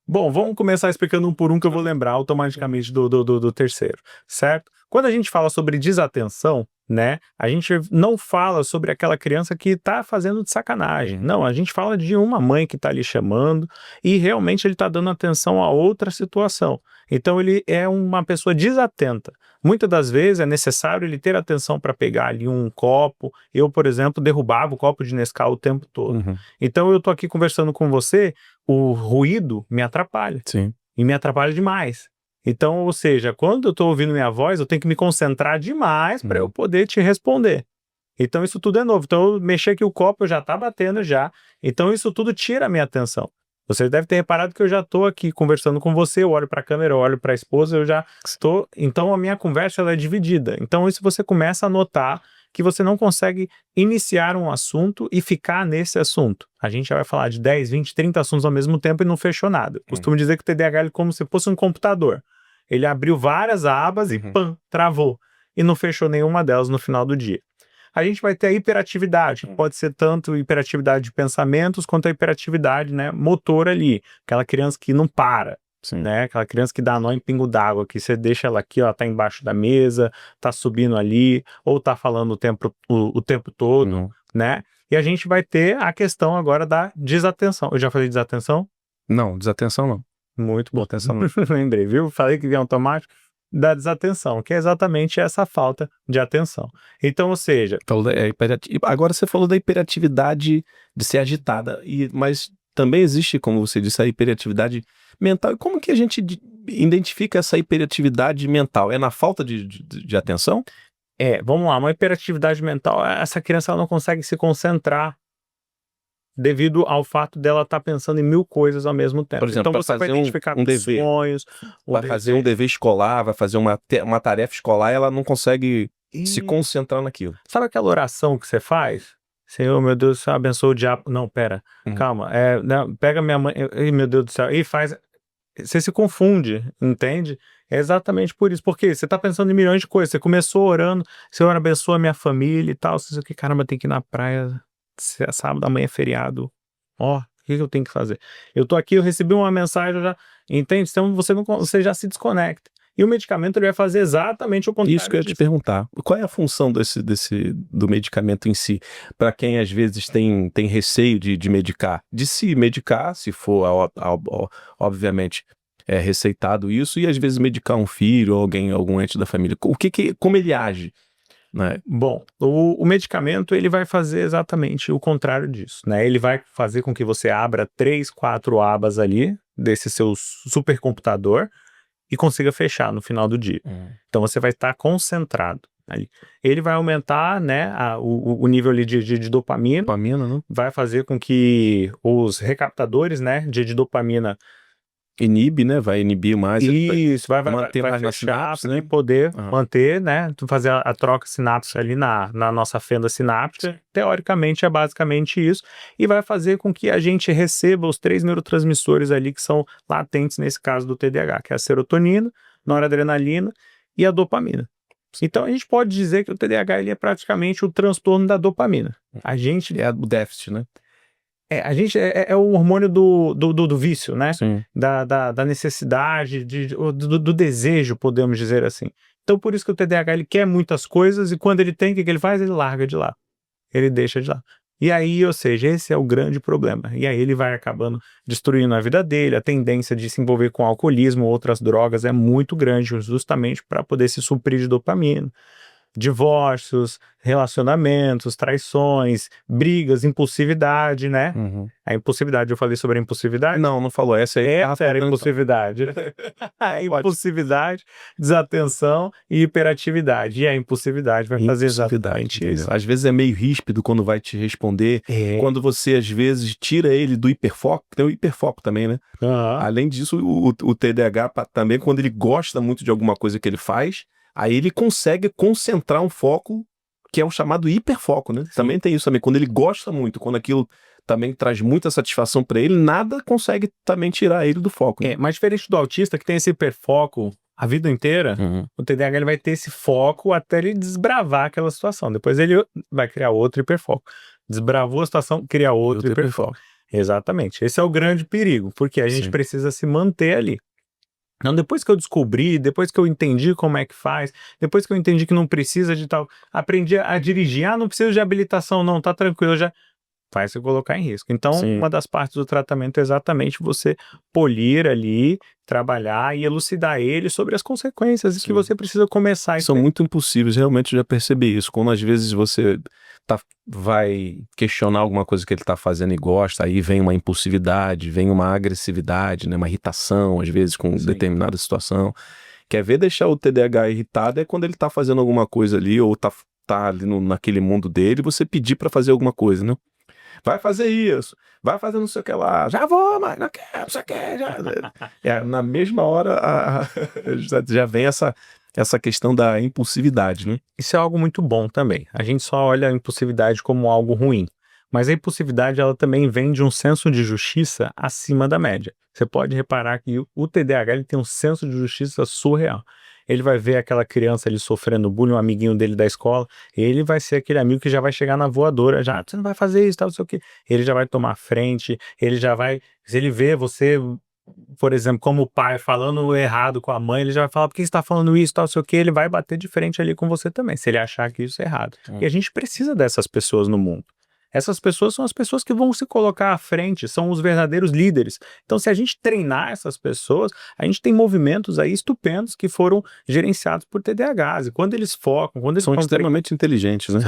Bom, vamos começar explicando um por um que eu vou lembrar automaticamente do terceiro, certo? Quando a gente fala sobre desatenção, né, a gente não fala sobre aquela criança que está fazendo de sacanagem. Não, a gente fala de uma mãe que está ali chamando e realmente ele está dando atenção a outra situação. Então ele é uma pessoa desatenta. Muitas das vezes é necessário ele ter atenção para pegar ali um copo. Eu, por exemplo, derrubava o copo de Nescau o tempo todo. Uhum. Então eu estou aqui conversando com você, o ruído me atrapalha. Sim. E me atrapalha demais. Então, ou seja, quando eu estou ouvindo minha voz, eu tenho que me concentrar demais para eu poder te responder. Então, isso tudo é novo. Então, eu mexer aqui o copo, eu já está batendo já. Então, isso tudo tira a minha atenção. Você deve ter reparado que eu já estou aqui conversando com você, eu olho para a câmera, eu olho para a esposa, eu já estou... Então, a minha conversa ela é dividida. Então, isso você começa a notar que você não consegue iniciar um assunto e ficar nesse assunto. A gente já vai falar de 10, 20, 30 assuntos ao mesmo tempo e não fechou nada. Eu costumo dizer que o TDAH é como se fosse um computador. Ele abriu várias abas e pam, travou. E não fechou nenhuma delas no final do dia. A gente vai ter a hiperatividade, que pode ser tanto hiperatividade de pensamentos quanto a hiperatividade, né, motor ali. Aquela criança que não para. Né? Aquela criança que dá nó em pingo d'água, que você deixa ela aqui, ó, tá embaixo da mesa, tá subindo ali, ou tá falando o tempo todo, né? E a gente vai ter a questão agora da desatenção. Eu já falei desatenção? Não, desatenção não. Muito bom, atenção. Lembrei, viu? Falei que vinha automático. Da desatenção, que é exatamente essa falta de atenção. Então, ou seja... Agora você falou da hiperatividade de ser agitada, mas também existe, como você disse, a hiperatividade mental. E como que a gente identifica essa hiperatividade mental? É na falta de atenção? Vamos lá, uma hiperatividade mental, essa criança ela não consegue se concentrar devido ao fato dela estar pensando em 1000 coisas ao mesmo tempo. Por exemplo, então você vai identificar um dever, sonhos, vai fazer um dever escolar, vai fazer uma tarefa escolar, ela não consegue se concentrar naquilo. Sabe aquela oração que você faz? Senhor, meu Deus do céu, abençoa o diabo. Não, pera, calma. Não, pega minha mãe, meu Deus do céu, e faz... Você se confunde, entende? É exatamente por isso. Porque você tá pensando em milhões de coisas. Você começou orando, Senhor, abençoa minha família e tal. Você diz, que caramba, tem que ir na praia. Sábado, amanhã é feriado. Ó, o que eu tenho que fazer? Eu tô aqui, eu recebi uma mensagem, eu já... Entende? Então você já se desconecta. E o medicamento ele vai fazer exatamente o contrário. Isso que eu ia te perguntar. Qual é a função do medicamento em si? Para quem às vezes tem receio de medicar. De se medicar, se for, obviamente, receitado isso, e às vezes medicar um filho ou algum ente da família. Como ele age? Né? Bom, o medicamento ele vai fazer exatamente o contrário disso, né? Ele vai fazer com que você abra 3, 4 abas ali desse seu supercomputador e consiga fechar no final do dia. Então você vai estar concentrado ali. Ele vai aumentar, né, o nível ali de dopamina, né? vai fazer com que os recaptadores, né, de dopamina inibe, né? Vai inibir mais. Isso, vai manter mais na fechar sinapse, para né? poder manter, né? Fazer a troca sinapse ali na nossa fenda sináptica. Teoricamente é basicamente isso. E vai fazer com que a gente receba os 3 neurotransmissores ali que são latentes nesse caso do TDAH, que é a serotonina, noradrenalina e a dopamina. Então a gente pode dizer que o TDAH ele é praticamente o transtorno da dopamina. A gente... É o déficit, né? A gente é o hormônio do vício, né? Sim. Da necessidade, do desejo, podemos dizer assim. Então, por isso que o TDAH ele quer muitas coisas e quando ele tem, o que ele faz? Ele larga de lá. Ele deixa de lá. E aí, ou seja, esse é o grande problema. E aí ele vai acabando destruindo a vida dele, a tendência de se envolver com alcoolismo ou outras drogas é muito grande, justamente para poder se suprir de dopamina. Divórcios, relacionamentos, traições, brigas, impulsividade, né? A impulsividade, eu falei sobre a impulsividade? Não falou. Essa aí era a impulsividade. A impulsividade, desatenção e hiperatividade. E a impulsividade vai fazer exatamente isso. Às vezes é meio ríspido quando vai te responder. Quando você, às vezes, tira ele do hiperfoco, tem o hiperfoco também, né? Além disso, o TDAH também, quando ele gosta muito de alguma coisa que ele faz, aí ele consegue concentrar um foco que é o chamado hiperfoco, né? Sim. Também tem isso também. Quando ele gosta muito, quando aquilo também traz muita satisfação para ele, nada consegue também tirar ele do foco. Né? Mas diferente do autista, que tem esse hiperfoco a vida inteira, o TDAH ele vai ter esse foco até ele desbravar aquela situação. Depois ele vai criar outro hiperfoco. Desbravou a situação, cria outro hiperfoco. Exatamente. Esse é o grande perigo, porque a gente precisa se manter ali. Não, depois que eu descobri, depois que eu entendi como é que faz, depois que eu entendi que não precisa de tal, aprendi a dirigir, não precisa de habilitação não, tá tranquilo, já vai se colocar em risco. Então, Sim. uma das partes do tratamento é exatamente você polir ali, trabalhar e elucidar ele sobre as consequências e que você precisa começar a São muito impossíveis, realmente eu já percebi isso. Quando às vezes você vai questionar alguma coisa que ele está fazendo e gosta, aí vem uma impulsividade, vem uma agressividade, né, uma irritação, às vezes, com determinada situação. Quer ver deixar o TDAH irritado é quando ele está fazendo alguma coisa ali, ou tá ali naquele mundo dele, você pedir para fazer alguma coisa, né? Vai fazer isso, vai fazer não sei o que lá, já vou, mas não quero, você quer, já. Na mesma hora já vem essa questão da impulsividade, né? Isso é algo muito bom também. A gente só olha a impulsividade como algo ruim. Mas a impulsividade ela também vem de um senso de justiça acima da média. Você pode reparar que o TDAH ele tem um senso de justiça surreal. Ele vai ver aquela criança ali sofrendo bullying, um amiguinho dele da escola, ele vai ser aquele amigo que já vai chegar na voadora, já, você não vai fazer isso, tal, não sei o quê. Ele já vai tomar a frente, ele já vai, se ele vê você, por exemplo, como pai falando errado com a mãe, ele já vai falar, por que você está falando isso, tal, não sei o quê, ele vai bater de frente ali com você também, se ele achar que isso é errado. E a gente precisa dessas pessoas no mundo. Essas pessoas são as pessoas que vão se colocar à frente, são os verdadeiros líderes. Então, se a gente treinar essas pessoas, a gente tem movimentos aí estupendos que foram gerenciados por TDAHs. E quando eles focam, quando eles São extremamente inteligentes, né?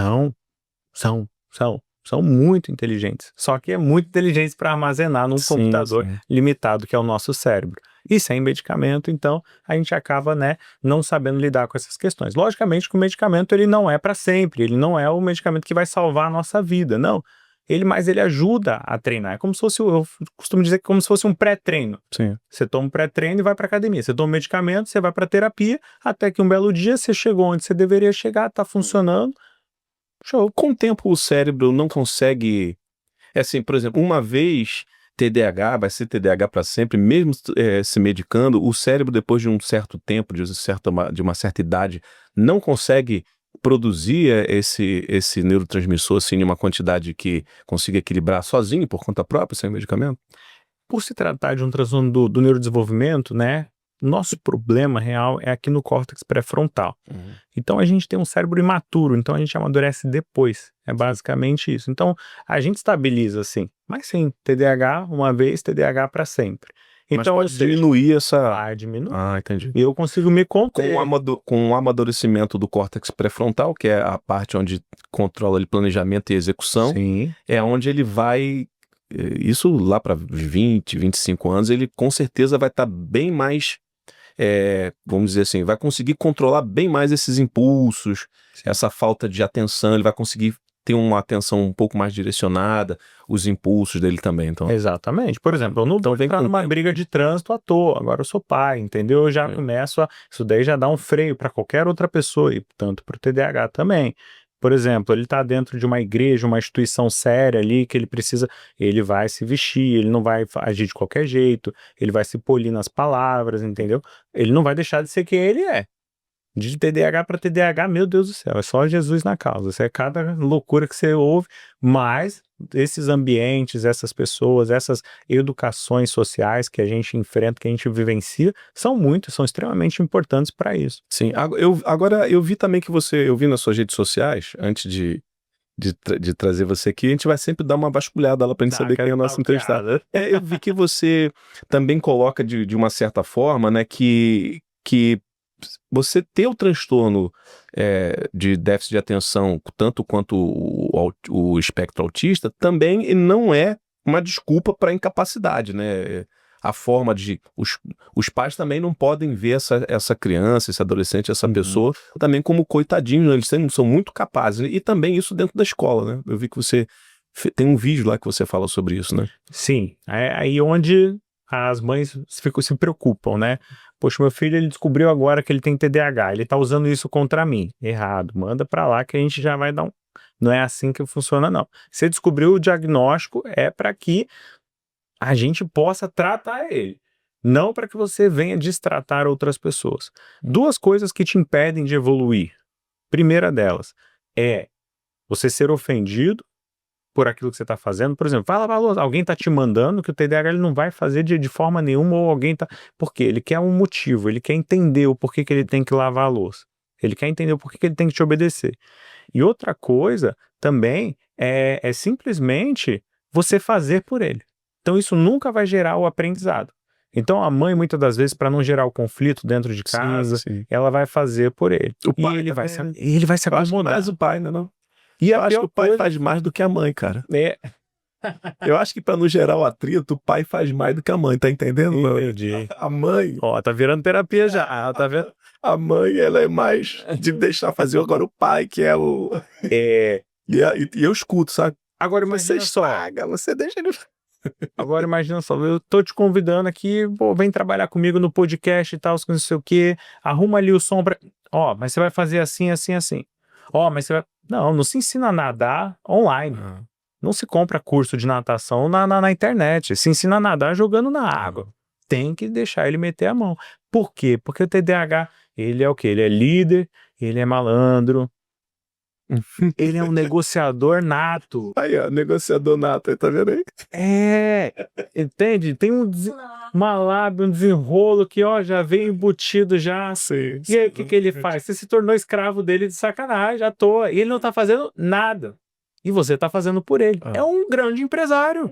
São muito inteligentes. Só que é muito inteligentes para armazenar num computador limitado, que é o nosso cérebro. E sem medicamento, então, a gente acaba, né, não sabendo lidar com essas questões. Logicamente que o medicamento ele não é para sempre, ele não é o medicamento que vai salvar a nossa vida, não. Mas ele ajuda a treinar. É como se fosse, eu costumo dizer que é como se fosse um pré-treino. Sim. Você toma um pré-treino e vai para academia. Você toma um medicamento, você vai para terapia, até que um belo dia você chegou onde você deveria chegar, está funcionando. Show. Com o tempo o cérebro não consegue, assim, por exemplo, uma vez TDAH, vai ser TDAH para sempre, mesmo se medicando, o cérebro depois de um certo tempo, de uma certa idade, não consegue produzir esse neurotransmissor assim, em uma quantidade que consiga equilibrar sozinho, por conta própria, sem medicamento? Por se tratar de um transtorno do neurodesenvolvimento, né? Nosso problema real é aqui no córtex pré-frontal. Então a gente tem um cérebro imaturo, então a gente amadurece depois. É basicamente isso. Então a gente estabiliza assim, mas sim, TDAH uma vez, TDAH para sempre. Então mas pode diminuir essa. Vai diminuir. Ah, entendi. E eu consigo me conter. Com o amadurecimento do córtex pré-frontal, que é a parte onde controla o planejamento e execução, Sim. é onde ele vai. Isso lá para 20, 25 anos, ele com certeza vai estar bem mais. Vamos dizer assim, vai conseguir controlar bem mais esses impulsos, essa falta de atenção, ele vai conseguir ter uma atenção um pouco mais direcionada, os impulsos dele também. Então. Exatamente. Por exemplo, eu não vou entrar numa briga de trânsito à toa, agora eu sou pai, entendeu? Eu já começo isso daí já dá um freio para qualquer outra pessoa, e tanto para o TDAH também. Por exemplo, ele está dentro de uma igreja, uma instituição séria ali, que ele vai se vestir, ele não vai agir de qualquer jeito, ele vai se polir nas palavras, entendeu? Ele não vai deixar de ser quem ele é. De TDAH para TDAH, meu Deus do céu, é só Jesus na causa. Isso é cada loucura que você ouve, mas esses ambientes, essas pessoas, essas educações sociais que a gente enfrenta, que a gente vivencia, são extremamente importantes para isso. Sim, agora eu vi também que eu vi nas suas redes sociais, antes de trazer você aqui, a gente vai sempre dar uma vasculhada lá pra gente saber quem é o nosso entrevistado. Eu vi que você também coloca de uma certa forma, né, que você ter o transtorno de déficit de atenção, tanto quanto o espectro autista, também não é uma desculpa para incapacidade, né? A forma de... Os pais também não podem ver essa criança, esse adolescente, essa pessoa, também como coitadinho, eles são muito capazes. E também isso dentro da escola, né? Eu vi que você tem um vídeo lá que você fala sobre isso, né? Sim, é aí onde as mães se preocupam, né? Poxa, meu filho, ele descobriu agora que ele tem TDAH, ele tá usando isso contra mim. Errado, manda pra lá que a gente já vai dar Não é assim que funciona, não. Você descobriu o diagnóstico, é para que a gente possa tratar ele, não para que você venha destratar outras pessoas. Duas coisas que te impedem de evoluir. Primeira delas é você ser ofendido por aquilo que você está fazendo. Por exemplo, vai lavar a louça. Alguém está te mandando que o TDAH ele não vai fazer de forma nenhuma, ou alguém tá... Por quê? Ele quer um motivo, ele quer entender o porquê que ele tem que lavar a louça. Ele quer entender o porquê que ele tem que te obedecer. E outra coisa também é simplesmente você fazer por ele. Então isso nunca vai gerar o aprendizado. Então a mãe, muitas das vezes, para não gerar o conflito dentro de casa, ela vai fazer por ele. O pai ele vai se Eu acho acomodar. mais o pai, não? E eu acho que o pai faz mais do que a mãe, cara. Eu acho que pra não gerar o atrito, o pai faz mais do que a mãe, tá entendendo? Entendi. A mãe... Ó, tá virando terapia já, tá vendo? A mãe, ela é mais de deixar fazer. Agora o pai, que é o... E eu escuto, sabe? Agora Você imagina só. paga, você deixa ele... Agora imagina só, eu tô te convidando aqui, pô, vem trabalhar comigo no podcast e tal, não sei o quê, arruma ali o som pra... Ó, mas você vai fazer assim, assim, assim. Ó, mas você vai... Não se ensina a nadar online. Não se compra curso de natação na internet. Se ensina a nadar jogando na água. Tem que deixar ele meter a mão. Por quê? Porque o TDAH, ele é o quê? Ele é líder, ele é malandro, ele é um negociador nato. Aí, ó, negociador nato, aí, tá vendo aí? Entende? Tem uma lábia, um desenrolo que, ó, já veio embutido já. Sim, E aí, o que ele faz? Você se tornou escravo dele de sacanagem, à toa. E ele não tá fazendo nada. E você tá fazendo por ele. É um grande empresário.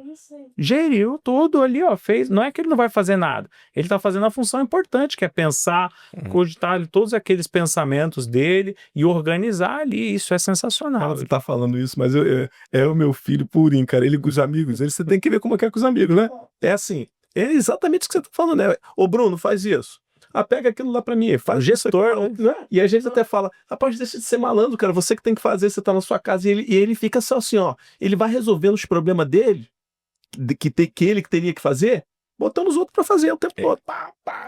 Geriu tudo ali, ó, fez. Não é que ele não vai fazer nada. Ele tá fazendo a função importante, que é pensar, cogitar ali todos aqueles pensamentos dele e organizar ali. Isso é sensacional. Você tá falando isso, mas é o meu filho purinho, cara. Ele com os amigos, você tem que ver como é que é com os amigos, né? É assim, é exatamente o que você tá falando, né? Ô, Bruno, faz isso. Pega aquilo lá pra mim, faz o gestor, né? E a gente até fala, rapaz, deixa de ser malandro, cara, você que tem que fazer, você tá na sua casa, e ele fica só assim, ó, ele vai resolvendo os problemas dele, que ele que teria que fazer, botando os outros pra fazer o tempo todo.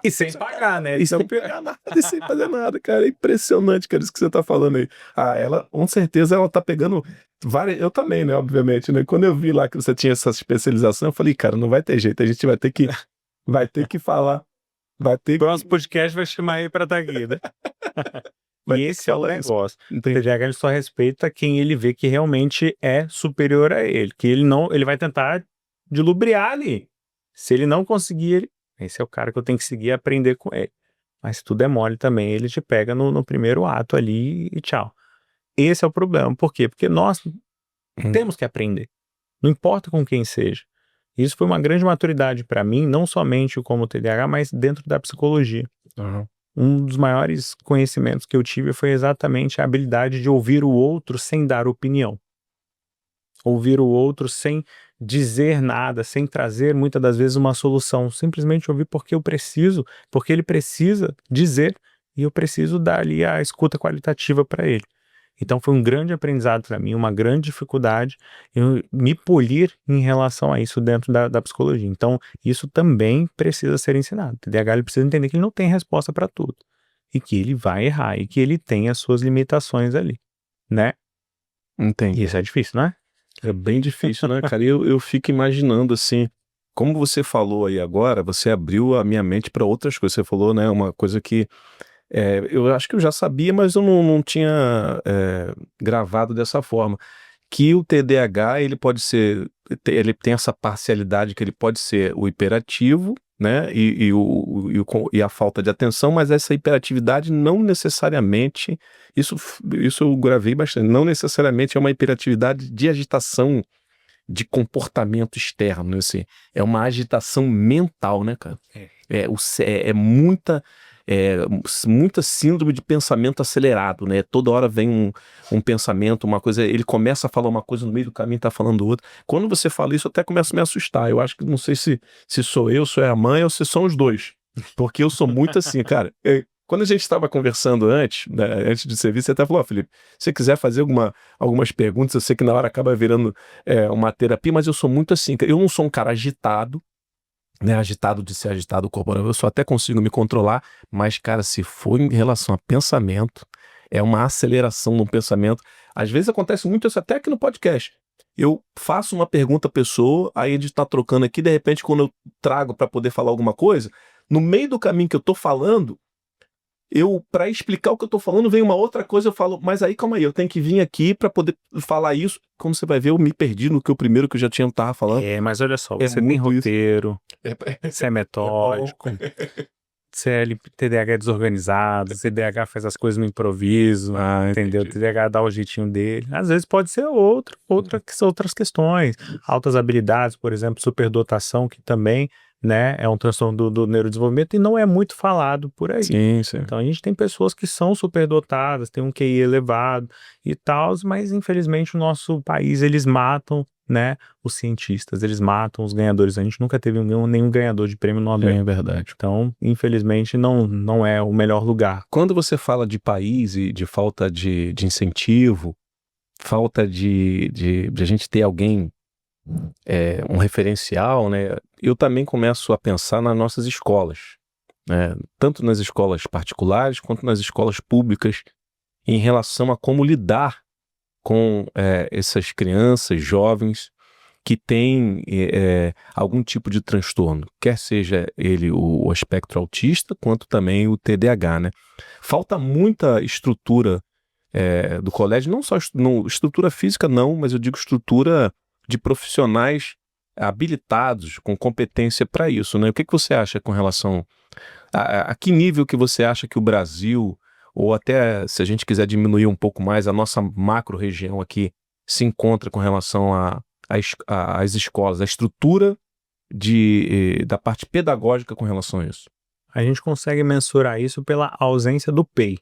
E sem pagar, né? E sem pagar nada, e sem fazer nada, cara, é impressionante, cara, isso que você tá falando aí. Ela, com certeza, ela tá pegando várias, eu também, né, obviamente, né, quando eu vi lá que você tinha essa especialização, eu falei, cara, não vai ter jeito, a gente vai ter que falar. O próximo podcast vai chamar ele pra estar aqui, né? E esse é o negócio. O TDAH só respeita quem ele vê que realmente é superior a ele. Que ele vai tentar dilubriar ali. Se ele não conseguir, esse é o cara que eu tenho que seguir e aprender com ele. Mas se tudo é mole também, ele te pega no primeiro ato ali e tchau. Esse é o problema. Por quê? Porque nós temos que aprender. Não importa com quem seja. Isso foi uma grande maturidade para mim, não somente como TDAH, mas dentro da psicologia. Um dos maiores conhecimentos que eu tive foi exatamente a habilidade de ouvir o outro sem dar opinião. Ouvir o outro sem dizer nada, sem trazer muitas das vezes uma solução. Simplesmente ouvir porque porque ele precisa dizer e eu preciso dar ali a escuta qualitativa para ele. Então foi um grande aprendizado para mim, uma grande dificuldade eu me polir em relação a isso dentro da psicologia. Então isso também precisa ser ensinado. O TDAH ele precisa entender que ele não tem resposta para tudo e que ele vai errar e que ele tem as suas limitações ali, né? Entendi. E isso é difícil, não é? É bem difícil, né, cara? Eu fico imaginando assim, como você falou aí agora, você abriu a minha mente para outras coisas. Você falou, né, uma coisa que eu acho que eu já sabia, mas eu não tinha gravado dessa forma. Que o TDAH, ele pode ser, ele tem essa parcialidade que ele pode ser o hiperativo, né, e a falta de atenção, mas essa hiperatividade não necessariamente, isso eu gravei bastante, não necessariamente é uma hiperatividade de agitação, de comportamento externo, assim, é uma agitação mental, né, cara? É muita síndrome de pensamento acelerado, né? Toda hora vem um pensamento, uma coisa, ele começa a falar uma coisa no meio do caminho, tá falando outra. Quando você fala isso, eu até começo a me assustar. Eu acho que não sei se sou eu, se é a mãe ou se são os dois. Porque eu sou muito assim, cara. Quando a gente estava conversando antes, né, antes do serviço, você até falou, Felipe, se você quiser fazer algumas perguntas, eu sei que na hora acaba virando uma terapia, mas eu sou muito assim, eu não sou um cara agitado, né, agitado de ser agitado corporal, eu só até consigo me controlar, mas, cara, se for em relação a pensamento, é uma aceleração no pensamento. Às vezes acontece muito isso até aqui no podcast. Eu faço uma pergunta à pessoa, aí a gente tá trocando aqui, de repente, quando eu trago para poder falar alguma coisa, no meio do caminho que eu tô falando, para explicar o que eu tô falando, vem uma outra coisa, eu falo, mas aí, calma aí, eu tenho que vir aqui para poder falar isso. Como você vai ver, eu me perdi no que o primeiro que eu já tava falando. Mas olha só, É você tem muito isso. roteiro, você é metódico, você é TDAH desorganizado, TDAH faz as coisas no improviso, entendeu? Entendi. TDAH dá o jeitinho dele. Às vezes pode ser outras questões. Altas habilidades, por exemplo, superdotação, que também, né, é um transtorno do neurodesenvolvimento e não é muito falado por aí. Sim. Então a gente tem pessoas que são superdotadas, têm um QI elevado e tal, mas infelizmente o nosso país, eles matam, né, os cientistas, eles matam os ganhadores. A gente nunca teve nenhum ganhador de prêmio Nobel. É verdade. Então, infelizmente, não é o melhor lugar. Quando você fala de país e de falta de incentivo, falta de a gente ter alguém, um referencial, né? Eu também começo a pensar nas nossas escolas, né? Tanto nas escolas particulares quanto nas escolas públicas, em relação a como lidar com essas crianças, jovens que têm algum tipo de transtorno, quer seja ele o espectro autista, quanto também o TDAH, né? Falta muita estrutura do colégio, não só estrutura física não, mas eu digo estrutura de profissionais habilitados, com competência para isso, né? O que você acha com relação a que nível que você acha que o Brasil, ou até se a gente quiser diminuir um pouco mais, a nossa macro-região aqui se encontra com relação às escolas, a estrutura da parte pedagógica com relação a isso? A gente consegue mensurar isso pela ausência do PEI,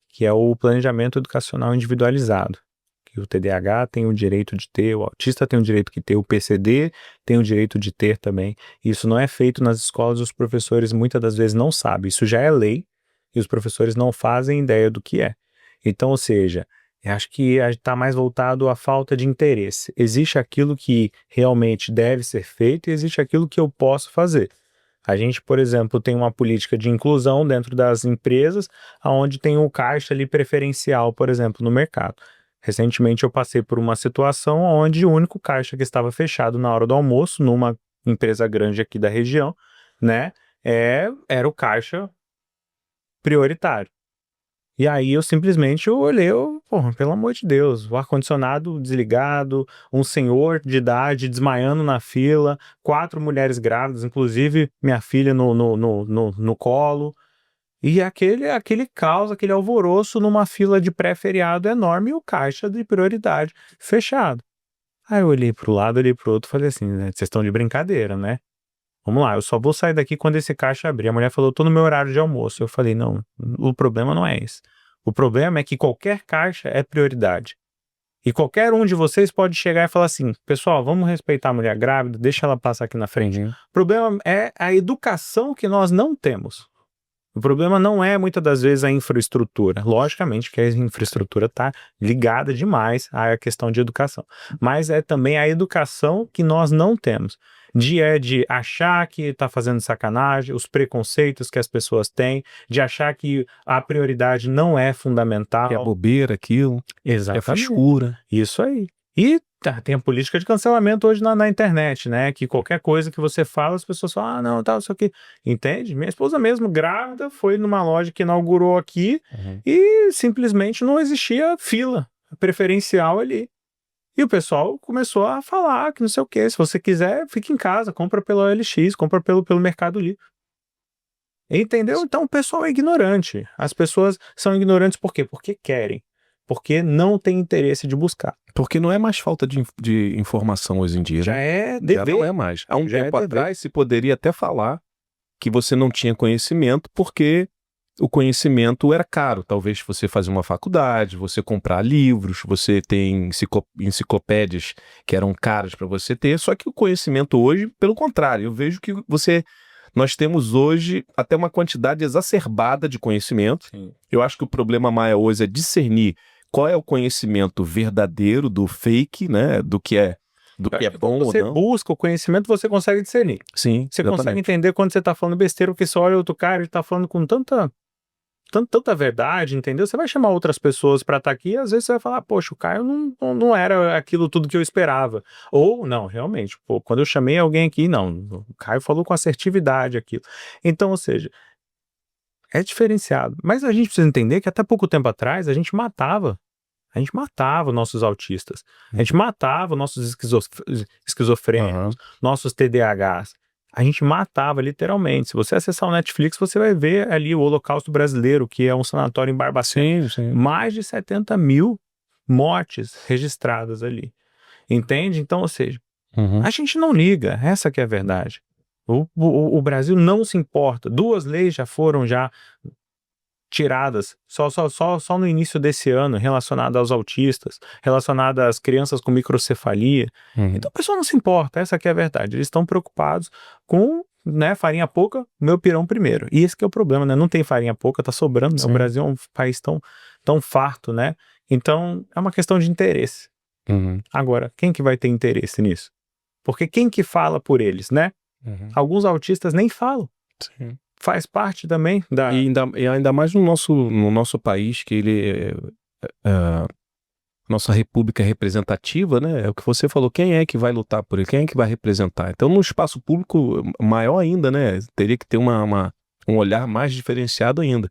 que é o Planejamento Educacional Individualizado, que o TDAH tem o direito de ter, o autista tem o direito de ter, o PCD tem o direito de ter também. Isso não é feito nas escolas, os professores muitas das vezes não sabem. Isso já é lei e os professores não fazem ideia do que é. Então, ou seja, eu acho que está mais voltado à falta de interesse. Existe aquilo que realmente deve ser feito e existe aquilo que eu posso fazer. A gente, por exemplo, tem uma política de inclusão dentro das empresas, onde tem o caixa ali preferencial, por exemplo, no mercado. Recentemente eu passei por uma situação onde o único caixa que estava fechado na hora do almoço, numa empresa grande aqui da região, né, era o caixa prioritário. E aí eu simplesmente olhei, porra, pelo amor de Deus, o ar-condicionado desligado, um senhor de idade desmaiando na fila, 4 mulheres grávidas, inclusive minha filha no colo, e aquele caos, aquele alvoroço numa fila de pré-feriado enorme e o caixa de prioridade fechado. Aí eu olhei pro lado, olhei pro outro, falei assim, né, vocês estão de brincadeira, né? Vamos lá, eu só vou sair daqui quando esse caixa abrir. A mulher falou, eu tô no meu horário de almoço. Eu falei, não, o problema não é esse. O problema é que qualquer caixa é prioridade. E qualquer um de vocês pode chegar e falar assim, pessoal, vamos respeitar a mulher grávida, deixa ela passar aqui na frente. O problema é a educação que nós não temos. O problema não é, muitas das vezes, a infraestrutura. Logicamente que a infraestrutura está ligada demais à questão de educação. Mas é também a educação que nós não temos. De achar que está fazendo sacanagem, os preconceitos que as pessoas têm, de achar que a prioridade não é fundamental. Que é bobeira aquilo, Exatamente. é frescura. Isso aí. E tem a política de cancelamento hoje na internet, né? Que qualquer coisa que você fala, as pessoas falam, ah, não, tal, isso aqui. Entende? Minha esposa mesmo, grávida, foi numa loja que inaugurou aqui e simplesmente não existia fila preferencial ali. E o pessoal começou a falar que não sei o quê. Se você quiser, fique em casa, compra pelo OLX, compra pelo Mercado Livre. Entendeu? Então o pessoal é ignorante. As pessoas são ignorantes por quê? Porque querem. Porque não tem interesse de buscar. Porque não é mais falta de informação hoje em dia, Já né? é dever. Já não é mais. Há um Já tempo é dever. atrás se poderia até falar que você não tinha conhecimento porque o conhecimento era caro. Talvez você fazer uma faculdade, você comprar livros, você tem enciclopédias que eram caras para você ter. Só que o conhecimento hoje, pelo contrário, eu vejo que nós temos hoje até uma quantidade exacerbada de conhecimento. Sim. Eu acho que o problema maior hoje é discernir qual é o conhecimento verdadeiro do fake, né? Do que é bom ou não. Você busca o conhecimento, você consegue discernir. Sim, você consegue entender quando você está falando besteira, porque você olha outro cara, ele está falando com tanta verdade, entendeu? Você vai chamar outras pessoas para estar aqui e às vezes você vai falar, poxa, o Caio não era aquilo tudo que eu esperava. Ou, não, realmente, pô, quando eu chamei alguém aqui, não, o Caio falou com assertividade aquilo. Então, ou seja, É diferenciado. Mas a gente precisa entender que até pouco tempo atrás a gente matava nossos autistas. A gente matava nossos esquizofrênicos, nossos TDAHs. A gente matava literalmente. Se você acessar o Netflix, você vai ver ali o Holocausto Brasileiro, que é um sanatório em Barbacena. Sim. Mais de 70 mil mortes registradas ali. Entende? Então, ou seja, a gente não liga. Essa que é a verdade. O Brasil não se importa. 2 leis já foram tiradas só no início desse ano, relacionada aos autistas, relacionada às crianças com microcefalia. Então a pessoa não se importa, essa que é a verdade. Eles estão preocupados com, né, farinha pouca, meu pirão primeiro. E esse que é o problema, né? Não tem farinha pouca, tá sobrando, né? O Brasil é um país tão farto, né? Então é uma questão de interesse. Agora, quem que vai ter interesse nisso? Porque quem que fala por eles, né? Alguns autistas nem falam. Sim. Faz parte também da... E ainda mais no nosso país, que ele nossa república é representativa, né? É o que você falou, quem é que vai lutar por ele? Quem é que vai representar? Então, no espaço público, maior ainda, né? Teria que ter um olhar mais diferenciado ainda.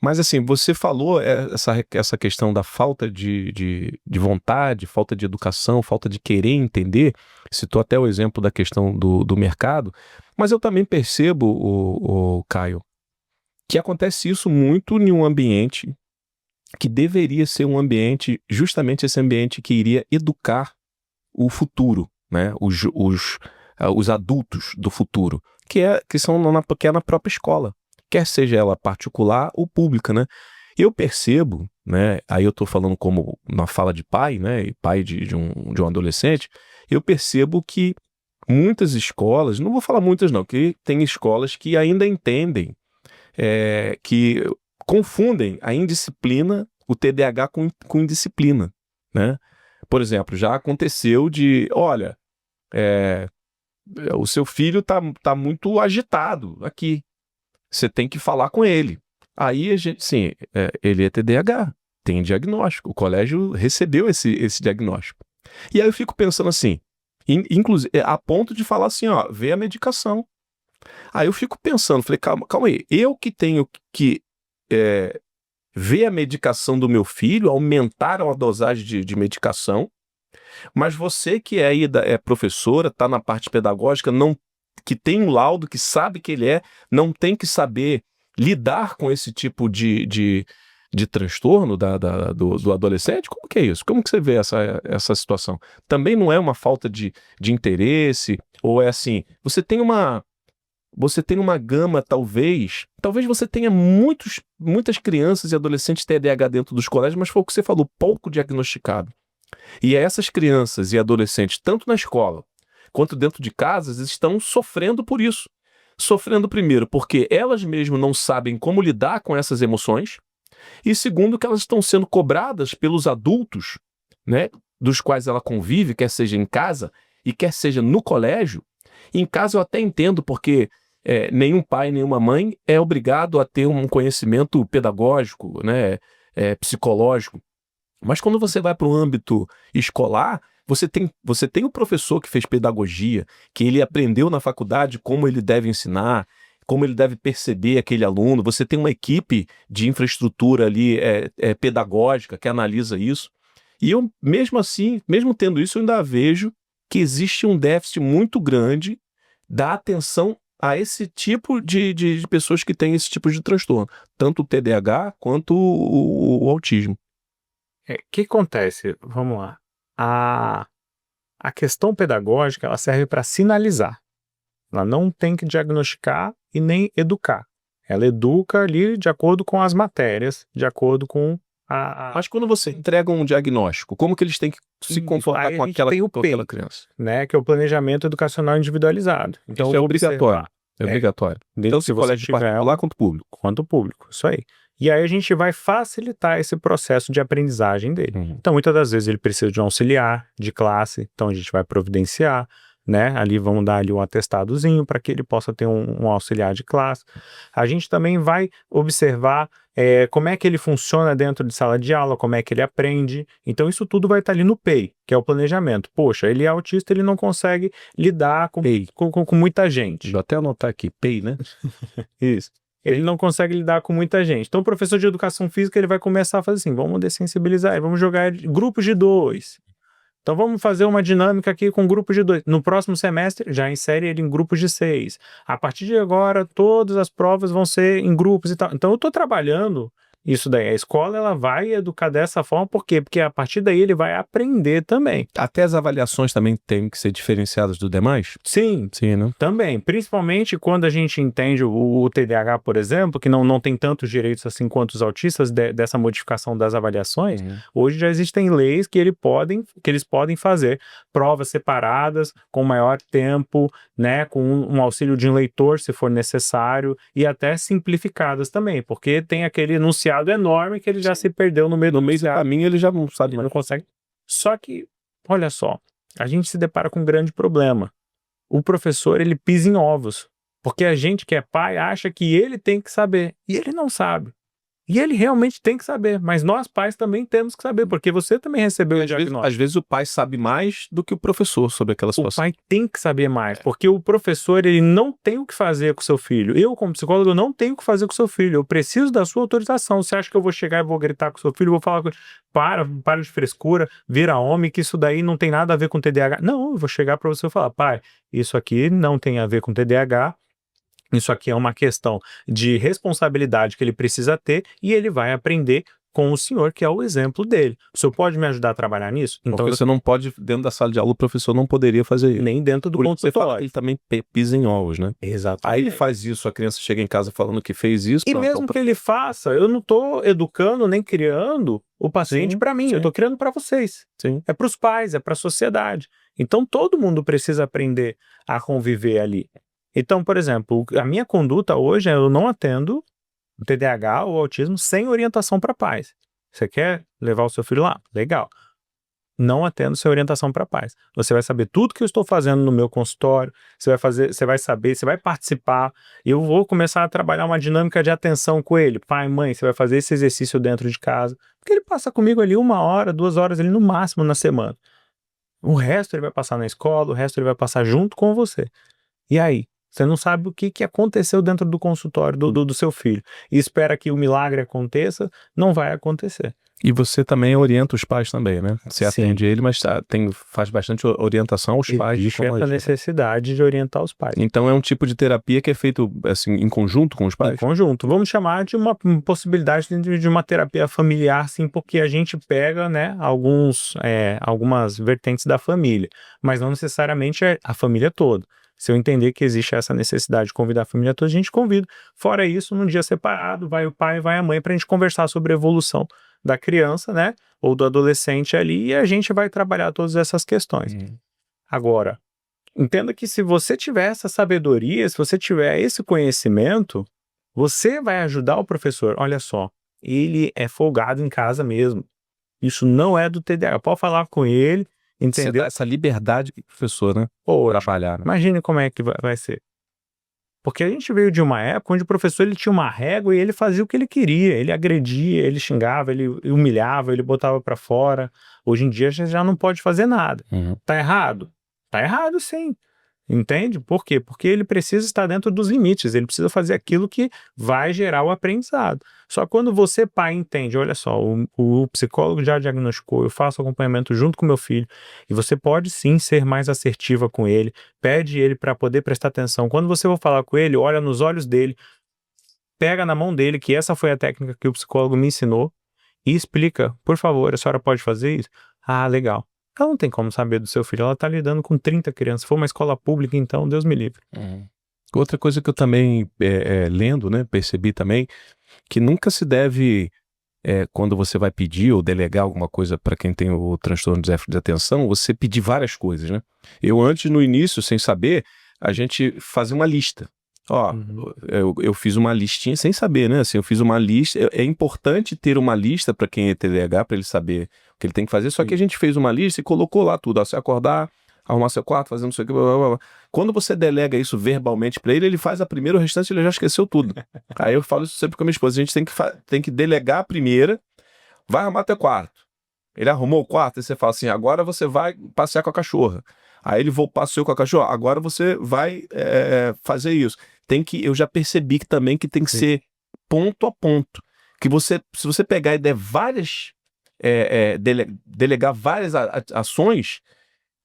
Mas assim, você falou essa questão da falta de vontade, falta de educação, falta de querer entender, citou até o exemplo da questão do mercado, mas eu também percebo, o Caio, que acontece isso muito em um ambiente que deveria ser um ambiente, justamente esse ambiente que iria educar o futuro, né? Os adultos do futuro, que é na própria escola, quer seja ela particular ou pública, né? Eu percebo, né? Aí eu tô falando como na fala de pai, né? E pai de um adolescente, eu percebo que muitas escolas, não vou falar muitas não, que tem escolas que ainda entendem, que confundem a indisciplina, o TDAH com indisciplina, né? Por exemplo, já aconteceu olha, o seu filho tá muito agitado aqui, você tem que falar com ele. Aí a gente, sim, ele é TDAH, tem diagnóstico, o colégio recebeu esse diagnóstico. E aí eu fico pensando assim, inclusive, a ponto de falar assim, ó, vê a medicação. Aí eu fico pensando, falei, calma aí, eu que tenho que ver a medicação do meu filho, aumentar a dosagem de medicação, mas você que é professora, está na parte pedagógica, que tem um laudo, que sabe que ele não tem que saber lidar com esse tipo de transtorno do adolescente? Como que é isso? Como que você vê essa situação? Também não é uma falta de interesse? Ou é assim, você tem uma gama, talvez você tenha muitas crianças e adolescentes TDAH dentro dos colégios, mas foi o que você falou, pouco diagnosticado. E essas crianças e adolescentes, tanto na escola quanto dentro de casas, estão sofrendo por isso. Sofrendo primeiro porque elas mesmas não sabem como lidar com essas emoções, e segundo que elas estão sendo cobradas pelos adultos, né, dos quais ela convive, quer seja em casa e quer seja no colégio. Em casa eu até entendo, porque nenhum pai, nenhuma mãe é obrigado a ter um conhecimento pedagógico, né, psicológico. Mas quando você vai para o âmbito escolar, você tem o professor que fez pedagogia, que ele aprendeu na faculdade como ele deve ensinar, como ele deve perceber aquele aluno. Você tem uma equipe de infraestrutura ali pedagógica que analisa isso. E eu, mesmo assim, mesmo tendo isso, eu ainda vejo que existe um déficit muito grande da atenção a esse tipo de pessoas que têm esse tipo de transtorno, tanto o TDAH quanto o autismo. O que acontece? Vamos lá. A questão pedagógica, ela serve para sinalizar. Ela não tem que diagnosticar e nem educar. Ela educa ali de acordo com as matérias, de acordo com Mas quando você entrega um diagnóstico, como que eles têm que se comportar com aquela criança? Né, que é o planejamento educacional individualizado. Então, isso é obrigatório. É obrigatório. Então, se colégio particular quanto público. Quanto público, isso aí. E aí a gente vai facilitar esse processo de aprendizagem dele. Então, muitas das vezes ele precisa de um auxiliar de classe, então a gente vai providenciar, né? Ali vamos dar ali um atestadozinho para que ele possa ter um auxiliar de classe. A gente também vai observar como é que ele funciona dentro de sala de aula, como é que ele aprende. Então isso tudo vai estar ali no PEI, que é o planejamento. Poxa, ele é autista, ele não consegue lidar com muita gente. Vou até anotar aqui, PEI, né? Isso. ele não consegue lidar com muita gente. Então o professor de educação física ele vai começar a fazer assim, vamos dessensibilizar ele, vamos jogar grupos de 2. Então vamos fazer uma dinâmica aqui com grupos de 2. No próximo semestre, já insere ele em grupos de 6. A partir de agora, todas as provas vão ser em grupos e tal. Então eu estou trabalhando isso daí. A escola ela vai educar dessa forma, por quê? Porque a partir daí ele vai aprender também. Até as avaliações também têm que ser diferenciadas dos demais? Sim, né? Também. Principalmente quando a gente entende o TDAH, por exemplo, que não tem tantos direitos assim quanto os autistas dessa modificação das avaliações. Hoje já existem leis que eles podem fazer provas separadas, com maior tempo, né, com um auxílio de um leitor, se for necessário, e até simplificadas também, porque tem aquele enunciado enorme que ele já se perdeu no meio do caminho, ele já não sabe mais. Não consegue. Só que, olha só, a gente se depara com um grande problema. O professor, ele pisa em ovos, porque a gente que é pai acha que ele tem que saber, e ele não sabe. E ele realmente tem que saber, mas nós pais também temos que saber, porque você também recebeu o diagnóstico. Às vezes o pai sabe mais do que o professor sobre aquela situação. O pai tem que saber mais, porque o professor ele não tem o que fazer com o seu filho. Eu, como psicólogo, não tenho o que fazer com o seu filho. Eu preciso da sua autorização. Você acha que eu vou chegar e vou gritar com o seu filho? Vou falar com ele, para de frescura, vira homem, que isso daí não tem nada a ver com TDAH. Não, eu vou chegar para você e falar, pai, isso aqui não tem a ver com TDAH. Isso aqui é uma questão de responsabilidade que ele precisa ter e ele vai aprender com o senhor, que é o exemplo dele. O senhor pode me ajudar a trabalhar nisso? Então você não pode, dentro da sala de aula, o professor não poderia fazer isso. Nem dentro do consultório. Ele também pisa em ovos, né? Exato. Aí ele faz isso, a criança chega em casa falando que fez isso. E mesmo que ele faça, eu não estou educando nem criando o paciente para mim, eu estou criando para vocês. Sim. É para os pais, é para a sociedade. Então todo mundo precisa aprender a conviver ali. Então, por exemplo, a minha conduta hoje é eu não atendo o TDAH ou autismo sem orientação para pais. Você quer levar o seu filho lá? Legal. Não atendo sem orientação para pais. Você vai saber tudo que eu estou fazendo no meu consultório, você vai saber, você vai participar. Eu vou começar a trabalhar uma dinâmica de atenção com ele. Pai, mãe, você vai fazer esse exercício dentro de casa. Porque ele passa comigo ali 1 hora, 2 horas, ali no máximo na semana. O resto ele vai passar na escola, o resto ele vai passar junto com você. E aí? Você não sabe o que aconteceu dentro do consultório do seu filho. E espera que o milagre aconteça, não vai acontecer. E você também orienta os pais também, né? Você atende ele, mas faz bastante orientação aos pais. Existe essa necessidade de orientar os pais. Então é um tipo de terapia que é feito assim, em conjunto com os pais? Em conjunto. Vamos chamar de uma possibilidade de uma terapia familiar, sim, porque a gente pega, né, algumas vertentes da família, mas não necessariamente a família toda. Se eu entender que existe essa necessidade de convidar a família toda, a gente convida. Fora isso, num dia separado, vai o pai e vai a mãe para a gente conversar sobre a evolução da criança, né? Ou do adolescente ali, e a gente vai trabalhar todas essas questões. Agora, entenda que se você tiver essa sabedoria, se você tiver esse conhecimento, você vai ajudar o professor. Olha só, ele é folgado em casa mesmo. Isso não é do TDAH. Pode falar com ele. Entendeu? Você dá essa liberdade pro professor, né? Trabalhar, né? Imagine como é que vai ser. Porque a gente veio de uma época onde o professor ele tinha uma régua e ele fazia o que ele queria. Ele agredia, ele xingava, ele humilhava, ele botava pra fora. Hoje em dia já não pode fazer nada. Tá errado? Tá errado, sim. Entende? Por quê? Porque ele precisa estar dentro dos limites, ele precisa fazer aquilo que vai gerar o aprendizado. Só quando você, pai, entende, olha só, o psicólogo já diagnosticou, eu faço acompanhamento junto com meu filho, e você pode sim ser mais assertiva com ele, pede ele para poder prestar atenção. Quando você for falar com ele, olha nos olhos dele, pega na mão dele, que essa foi a técnica que o psicólogo me ensinou, e explica, por favor, a senhora pode fazer isso? Ah, legal. Ela não tem como saber do seu filho, ela está lidando com 30 crianças. Se for uma escola pública, então, Deus me livre. Outra coisa que eu também, lendo, né, percebi também, que nunca se deve, quando você vai pedir ou delegar alguma coisa para quem tem o transtorno de déficit de atenção, você pedir várias coisas, né? Eu antes, no início, sem saber, a gente fazia uma lista. Eu fiz uma listinha sem saber, né? Assim, eu fiz uma lista. É importante ter uma lista para quem é TDAH, para ele saber o que ele tem que fazer. Só que a gente fez uma lista e colocou lá tudo. Ó, se acordar, arrumar seu quarto, fazer não sei o que, blá, blá, blá. Quando você delega isso verbalmente para ele, ele faz a primeira, o restante ele já esqueceu tudo. Aí eu falo isso sempre com a minha esposa. A gente tem que delegar a primeira, vai arrumar teu quarto. Ele arrumou o quarto e você fala assim, agora você vai passear com a cachorra. Aí ele passeou com a cachorra, agora você vai fazer isso. eu já percebi que também que tem que ser ponto a ponto. Que se você pegar e der várias, delegar várias ações,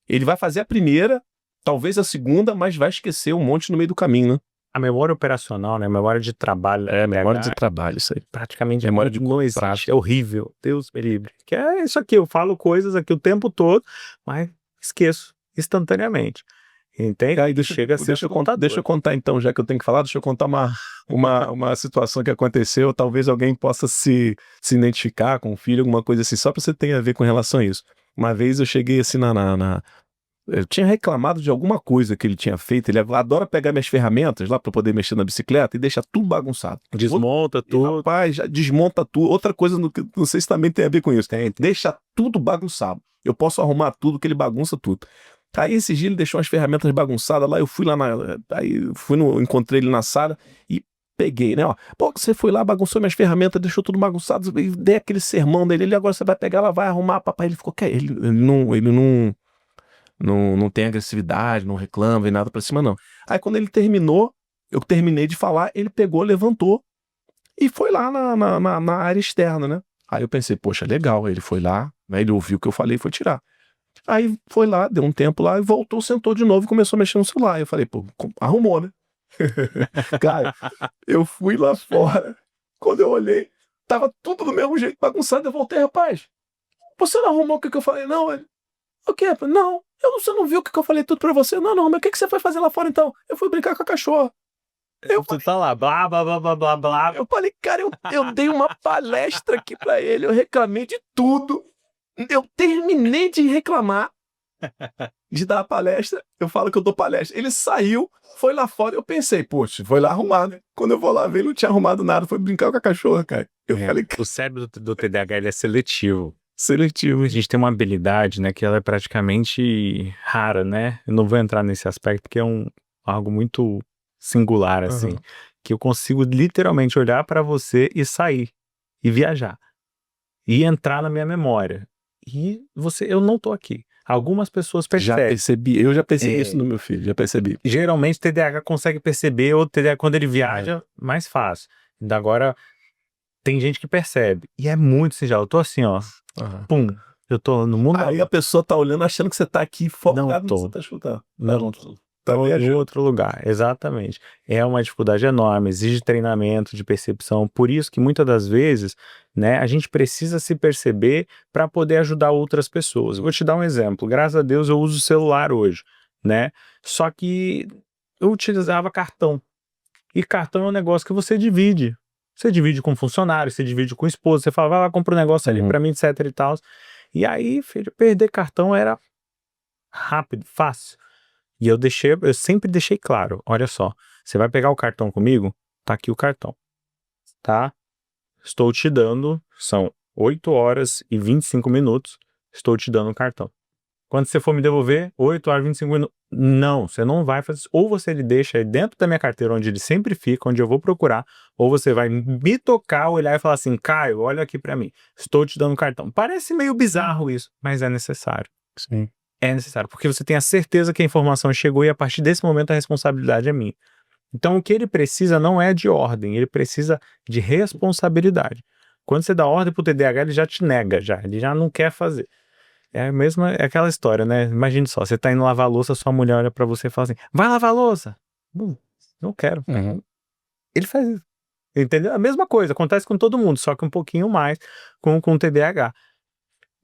ele vai fazer a primeira, talvez a segunda, mas vai esquecer um monte no meio do caminho, né? A memória operacional, né? A memória de trabalho. Memória de trabalho, isso aí. Praticamente Memória de não existe. É horrível. Deus me livre. Que é isso aqui, eu falo coisas aqui o tempo todo, mas esqueço instantaneamente. Entende? Aí Chega a ser deixa eu contar então, já que eu tenho que falar, deixa eu contar uma situação que aconteceu, talvez alguém possa se identificar com o filho, alguma coisa assim, só para você ter a ver com relação a isso. Uma vez eu cheguei assim eu tinha reclamado de alguma coisa que ele tinha feito. Ele adora pegar minhas ferramentas lá para poder mexer na bicicleta e deixa tudo bagunçado. Desmonta tudo. Rapaz, já desmonta tudo. Outra coisa, não sei se também tem a ver com isso. Deixa tudo bagunçado. Eu posso arrumar tudo, que ele bagunça tudo. Aí esse dia ele deixou as ferramentas bagunçadas lá. Eu fui lá encontrei ele na sala e peguei, né? Ó, pô, você foi lá, bagunçou minhas ferramentas, deixou tudo bagunçado. E dei aquele sermão dele. Ele agora você vai pegar, ela vai arrumar. Papai, ele ficou quieto. Ele não tem agressividade, não reclama e nada pra cima, não. Aí quando ele terminou, eu terminei de falar, ele pegou, levantou e foi lá na área externa, né? Aí eu pensei, poxa, legal. Ele foi lá, né? Ele ouviu o que eu falei e foi tirar. Aí foi lá, deu um tempo lá e voltou, sentou de novo e começou a mexer no celular. Eu falei, pô, arrumou, né? Cara, eu fui lá fora. Quando eu olhei, tava tudo do mesmo jeito, bagunçado. Eu voltei, rapaz, você não arrumou o que eu falei? Não, ele... O quê? Não, você não viu o que eu falei tudo pra você? Não, mas o que você foi fazer lá fora então? Eu fui brincar com a cachorra. Tu tá lá, blá, blá, blá, blá, blá, blá. Eu falei, cara, eu dei uma palestra aqui pra ele, eu reclamei de tudo. Eu terminei de reclamar, de dar a palestra, eu falo que eu dou palestra. Ele saiu, foi lá fora, eu pensei, poxa, foi lá arrumar, né? Quando eu vou lá ver, ele não tinha arrumado nada, foi brincar com a cachorra, cara. Eu falei, O cérebro do TDAH ele é seletivo. seletivo. A gente tem uma habilidade, né, que ela é praticamente rara, né? Eu não vou entrar nesse aspecto porque é algo muito singular, assim, que eu consigo literalmente olhar pra você e sair, e viajar, e entrar na minha memória. E eu não tô aqui. Algumas pessoas percebem. Eu já percebi isso no meu filho, já percebi. Geralmente o TDAH consegue perceber, ou o TDAH quando ele viaja, mais fácil. Ainda agora, tem gente que percebe. E é muito singelo. Eu tô assim, ó. Pum. Eu tô no mundo. Aí a pessoa tá olhando achando que você tá aqui focado Não no que tô. você tá chutando. Não tô. Tá Tô em viajando. outro lugar, exatamente. É uma dificuldade enorme, exige treinamento de percepção. Por isso que muitas das vezes, né, a gente precisa se perceber para poder ajudar outras pessoas. Vou te dar um exemplo. Graças a Deus eu uso o celular hoje, né? Só que eu utilizava cartão. E cartão é um negócio que você divide. Você divide com funcionário, você divide com esposa, você fala, vai lá, compra um negócio ali pra mim, etc e tal. E aí, filho, perder cartão era rápido, fácil. E eu sempre deixei claro, olha só, você vai pegar o cartão comigo? Tá aqui o cartão, tá? Estou te dando, são 8 horas e 25 minutos, estou te dando o cartão. Quando você for me devolver, 8 horas e 25 minutos, não, você não vai fazer isso. Ou você ele deixa aí dentro da minha carteira, onde ele sempre fica, onde eu vou procurar, ou você vai me tocar, olhar e falar assim, Caio, olha aqui pra mim, estou te dando o cartão. Parece meio bizarro isso, mas é necessário. Sim. É necessário, porque você tem a certeza que a informação chegou e a partir desse momento a responsabilidade é minha. Então o que ele precisa não é de ordem, ele precisa de responsabilidade. Quando você dá ordem pro TDAH, ele já te nega, ele já não quer fazer. É aquela história, né? Imagine só, você tá indo lavar a louça, sua mulher olha pra você e fala assim, vai lavar a louça! Não quero. Ele faz isso. Entendeu? A mesma coisa, acontece com todo mundo, só que um pouquinho mais com o TDAH.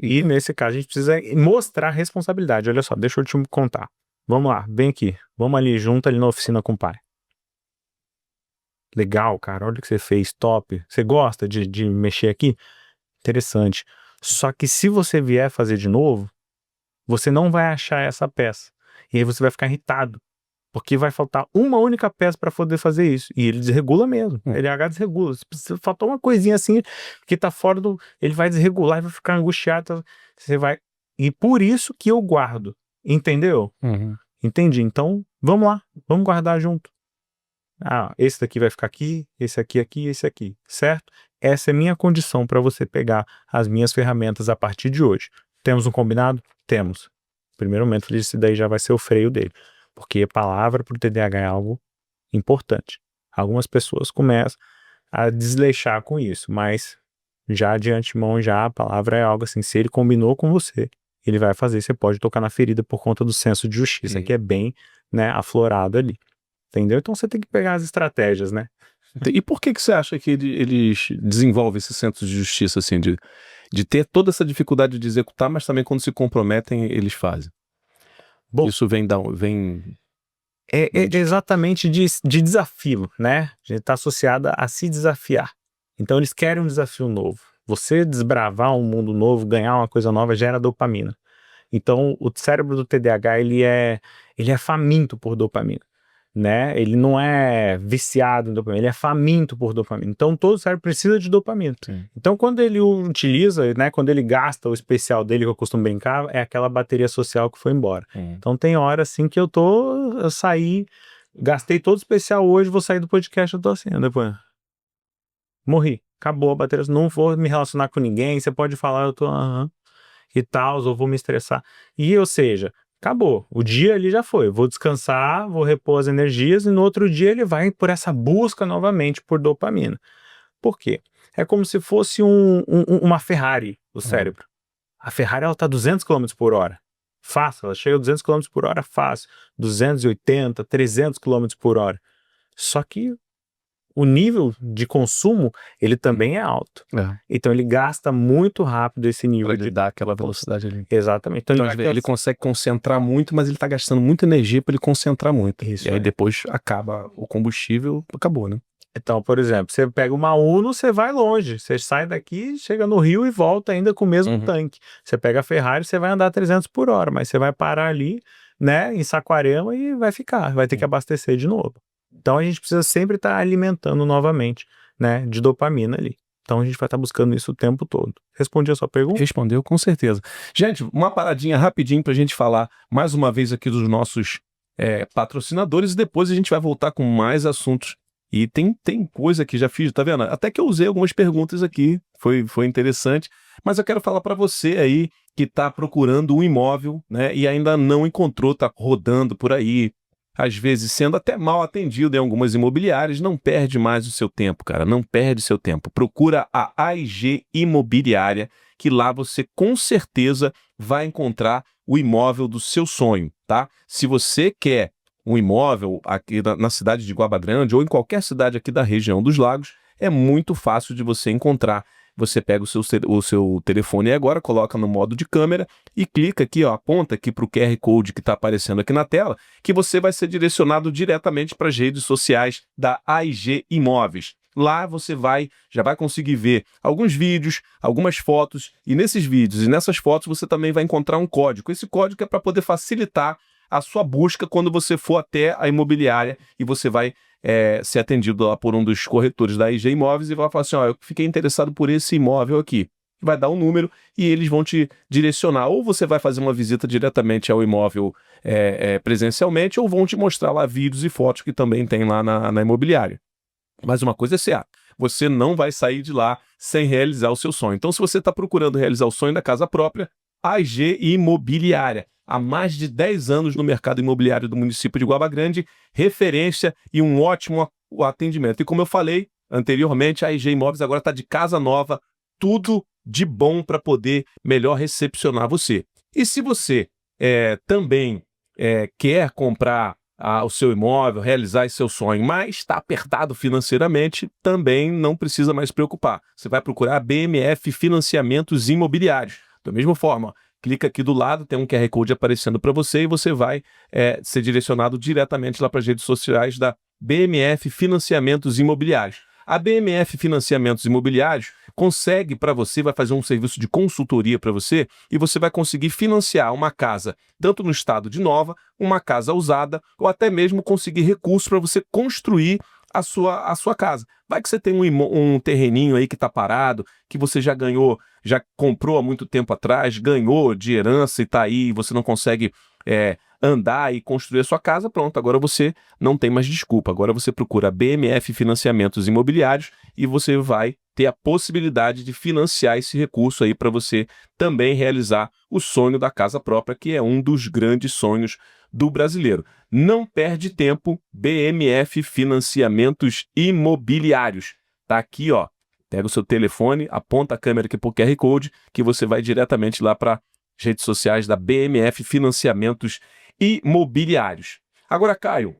E nesse caso a gente precisa mostrar responsabilidade. Olha só, deixa eu te contar. Vamos lá, vem aqui. Vamos ali junto ali na oficina com o pai. Legal, cara, olha o que você fez, top. Você gosta de mexer aqui? Interessante. Só que se você vier fazer de novo, você não vai achar essa peça. E aí você vai ficar irritado. Porque vai faltar uma única peça para poder fazer isso. E ele desregula mesmo. Ele desregula. Se faltar uma coisinha assim que tá fora do... Ele vai desregular e vai ficar angustiado. Você vai... E por isso que eu guardo. Entendeu? Entendi. Então, vamos lá. Vamos guardar junto. Ah, esse daqui vai ficar aqui, esse aqui, esse aqui. Certo? Essa é minha condição para você pegar as minhas ferramentas a partir de hoje. Temos um combinado? Temos. No primeiro momento, esse daí já vai ser o freio dele. Porque a palavra para o TDAH é algo importante. Algumas pessoas começam a desleixar com isso, mas já de antemão, já a palavra é algo assim, se ele combinou com você, ele vai fazer, você pode tocar na ferida por conta do senso de justiça, que é bem, né, aflorado ali, entendeu? Então você tem que pegar as estratégias, né? E por que você acha que eles desenvolvem esse senso de justiça, assim, de ter toda essa dificuldade de executar, mas também quando se comprometem, eles fazem? Bom, isso vem... É exatamente de desafio, né? A gente está associada a se desafiar. Então eles querem um desafio novo. Você desbravar um mundo novo, ganhar uma coisa nova, gera dopamina. Então o cérebro do TDAH ele é faminto por dopamina, né? Ele não é viciado em dopamina, ele é faminto por dopamina. Então todo o cérebro precisa de dopamina. Sim. Então quando ele o utiliza, né? Quando ele gasta o especial dele, que eu costumo brincar, é aquela bateria social que foi embora. Então tem hora assim que eu saí, gastei todo o especial hoje, vou sair do podcast, eu tô assim, depois morri, acabou a bateria, não vou me relacionar com ninguém, você pode falar, eu tô e tal, ou vou me estressar. E, ou seja, acabou. O dia ali já foi. Eu vou descansar, vou repor as energias e no outro dia ele vai por essa busca novamente por dopamina. Por quê? É como se fosse uma Ferrari, o cérebro. A Ferrari, ela tá 200 km por hora. Fácil, ela chega a 200 km por hora fácil. 280, 300 km por hora. Só que o nível de consumo, ele também é alto. Então ele gasta muito rápido esse nível de dar aquela velocidade ali. Exatamente. Então ele consegue concentrar muito, mas ele está gastando muita energia para ele concentrar muito. Isso, e aí depois acaba o combustível, acabou, né? Então, por exemplo, você pega uma Uno, você vai longe. Você sai daqui, chega no Rio e volta ainda com o mesmo tanque. Você pega a Ferrari, você vai andar 300 por hora, mas você vai parar ali, né, em Saquarema e vai ter que abastecer de novo. Então a gente precisa sempre estar alimentando novamente, né, de dopamina ali. Então a gente vai estar buscando isso o tempo todo. Respondi a sua pergunta? Respondeu, com certeza. Gente, uma paradinha rapidinho para a gente falar mais uma vez aqui dos nossos patrocinadores e depois a gente vai voltar com mais assuntos. E tem coisa que já fiz, tá vendo? Até que eu usei algumas perguntas aqui, foi interessante. Mas eu quero falar para você aí que está procurando um imóvel, né, e ainda não encontrou, tá rodando por aí, às vezes sendo até mal atendido em algumas imobiliárias, não perde mais o seu tempo, cara, não perde seu tempo. Procura a AIG Imobiliária, que lá você com certeza vai encontrar o imóvel do seu sonho, tá? Se você quer um imóvel aqui na cidade de Guaba Grande ou em qualquer cidade aqui da região dos Lagos, é muito fácil de você encontrar. Você pega o seu telefone agora, coloca no modo de câmera e clica aqui, ó, aponta aqui para o QR Code que está aparecendo aqui na tela, que você vai ser direcionado diretamente para as redes sociais da AIG Imóveis. Lá você já vai conseguir ver alguns vídeos, algumas fotos, e nesses vídeos e nessas fotos você também vai encontrar um código. Esse código é para poder facilitar a sua busca quando você for até a imobiliária e você vai ser atendido lá por um dos corretores da AIG Imóveis e vai falar assim, ó, eu fiquei interessado por esse imóvel aqui. Vai dar um número e eles vão te direcionar. Ou você vai fazer uma visita diretamente ao imóvel presencialmente, ou vão te mostrar lá vídeos e fotos que também tem lá na imobiliária. Mas uma coisa é certa, você não vai sair de lá sem realizar o seu sonho. Então, se você está procurando realizar o sonho da casa própria, AIG Imobiliária. Há mais de 10 anos no mercado imobiliário do município de Guaba Grande, referência e um ótimo atendimento. E como eu falei anteriormente, a AIG Imóveis agora está de casa nova, tudo de bom para poder melhor recepcionar você. E se você também quer comprar o seu imóvel, realizar esse seu sonho, mas está apertado financeiramente, também não precisa mais se preocupar. Você vai procurar a BMF Financiamentos Imobiliários. Da mesma forma, clica aqui do lado, tem um QR Code aparecendo para você e você vai ser direcionado diretamente lá para as redes sociais da BMF Financiamentos Imobiliários. A BMF Financiamentos Imobiliários consegue para você, vai fazer um serviço de consultoria para você e você vai conseguir financiar uma casa, tanto no estado de Nova, uma casa usada, ou até mesmo conseguir recursos para você construir a sua casa. Vai que você tem um terreninho aí que está parado, que você já ganhou, já comprou há muito tempo atrás, ganhou de herança e está aí, e você não consegue andar e construir a sua casa, pronto, agora você não tem mais desculpa. Agora você procura a BMF Financiamentos Imobiliários e você vai ter a possibilidade de financiar esse recurso aí para você também realizar o sonho da casa própria, que é um dos grandes sonhos do brasileiro. Não perde tempo, BMF Financiamentos Imobiliários. Tá aqui, ó. Pega o seu telefone, aponta a câmera aqui pro QR Code, que você vai diretamente lá para as redes sociais da BMF Financiamentos Imobiliários. Agora, Caio,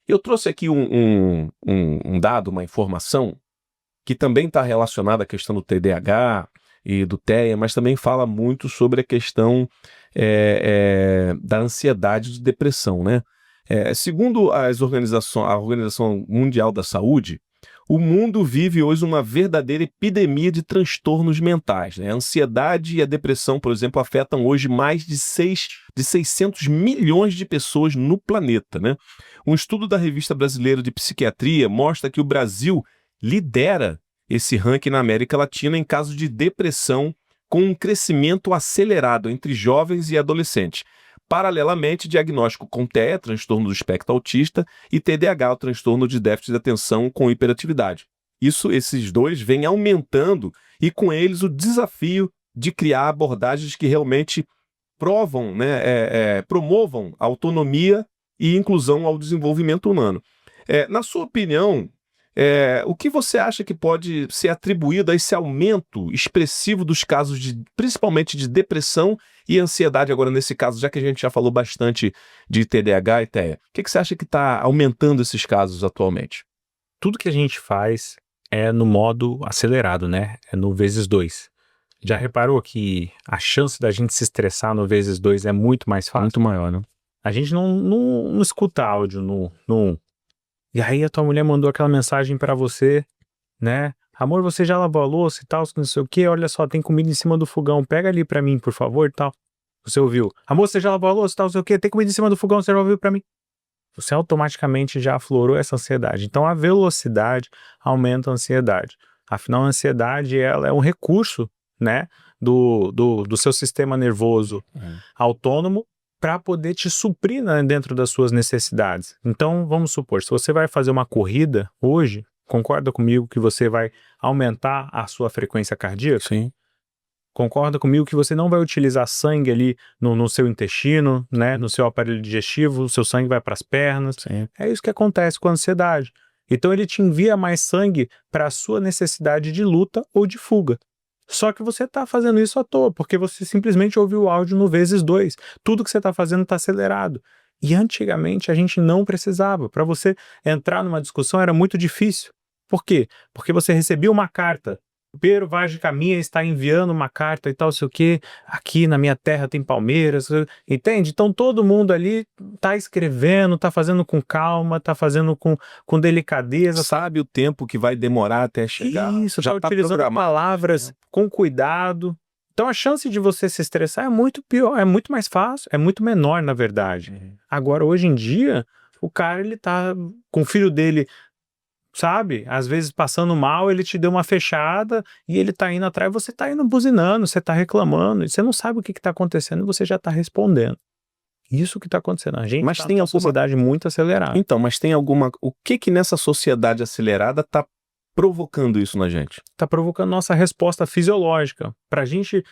eu trouxe aqui um dado, uma informação, que também está relacionada à questão do TDAH e do TEA, mas também fala muito sobre a questão da ansiedade e de depressão, né? Segundo a Organização Mundial da Saúde, o mundo vive hoje uma verdadeira epidemia de transtornos mentais, né? A ansiedade e a depressão, por exemplo, afetam hoje mais de 600 milhões de pessoas no planeta, né? Um estudo da Revista Brasileira de Psiquiatria mostra que o Brasil lidera esse ranking na América Latina em casos de depressão, com um crescimento acelerado entre jovens e adolescentes. Paralelamente, diagnóstico com TEA, transtorno do espectro autista, e TDAH, o transtorno de déficit de atenção com hiperatividade. Esses dois vêm aumentando e com eles o desafio de criar abordagens que realmente promovam a autonomia e inclusão ao desenvolvimento humano. Na sua opinião, o que você acha que pode ser atribuído a esse aumento expressivo dos casos, principalmente de depressão e ansiedade, agora nesse caso, já que a gente já falou bastante de TDAH e TEA? O que você acha que está aumentando esses casos atualmente? Tudo que a gente faz é no modo acelerado, né? É no vezes 2. Já reparou que a chance da gente se estressar no vezes 2 é muito mais fácil? Muito maior, né? A gente não escuta áudio no. E aí a tua mulher mandou aquela mensagem pra você, né? Amor, você já lavou a louça e tal, não sei o quê, olha só, tem comida em cima do fogão, pega ali pra mim, por favor, e tal. Você ouviu, amor, você já lavou a louça e tal, não sei o quê, tem comida em cima do fogão, você já ouviu pra mim. Você automaticamente já aflorou essa ansiedade. Então a velocidade aumenta a ansiedade. Afinal, a ansiedade, ela é um recurso, né, do seu sistema nervoso autônomo, para poder te suprir, né, dentro das suas necessidades. Então, vamos supor, se você vai fazer uma corrida hoje, concorda comigo que você vai aumentar a sua frequência cardíaca? Sim. Concorda comigo que você não vai utilizar sangue ali no seu intestino, né, no seu aparelho digestivo, o seu sangue vai para as pernas. Sim. É isso que acontece com a ansiedade. Então, ele te envia mais sangue para a sua necessidade de luta ou de fuga. Só que você está fazendo isso à toa, porque você simplesmente ouviu o áudio no vezes 2. Tudo que você está fazendo está acelerado. E antigamente a gente não precisava. Para você entrar numa discussão era muito difícil. Por quê? Porque você recebia uma carta. O Pedro Vaz de Caminha está enviando uma carta e tal, sei o quê. Aqui na minha terra tem palmeiras, entende? Então todo mundo ali está escrevendo, está fazendo com calma, está fazendo com delicadeza. Sabe o tempo que vai demorar até chegar. Isso, já está utilizando palavras com cuidado. Então a chance de você se estressar é muito pior, é muito mais fácil, é muito menor, na verdade. Agora, hoje em dia, o cara, ele tá com o filho dele, sabe? Às vezes passando mal, ele te deu uma fechada e ele tá indo atrás, você tá indo buzinando, você tá reclamando, e você não sabe o que tá acontecendo e você já tá respondendo. Isso que tá acontecendo. A gente tá numa sociedade muito acelerada. Então, mas tem alguma... O que nessa sociedade acelerada tá provocando isso na gente? Tá provocando nossa resposta fisiológica. Pra gente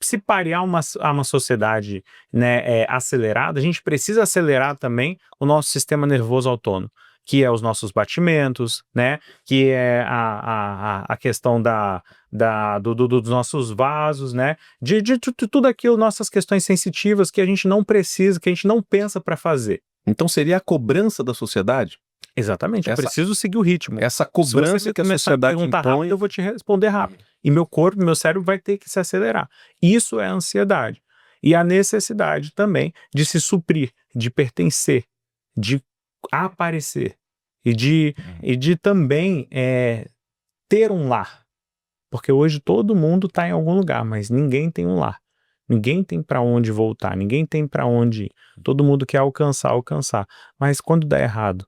se parear a uma sociedade, né, acelerada, a gente precisa acelerar também o nosso sistema nervoso autônomo, que é os nossos batimentos, né, que é a questão dos nossos vasos, né, de tudo aquilo, nossas questões sensitivas que a gente não precisa, que a gente não pensa para fazer. Então seria a cobrança da sociedade? Exatamente, eu preciso seguir o ritmo. Essa cobrança que a sociedade impõe... rápido, eu vou te responder rápido. E meu corpo, meu cérebro vai ter que se acelerar. Isso é a ansiedade. E a necessidade também de se suprir, de pertencer, de aparecer e de também ter um lar. Porque hoje todo mundo está em algum lugar, mas ninguém tem um lar. Ninguém tem para onde voltar, ninguém tem para onde ir. Todo mundo quer alcançar. Mas quando dá errado,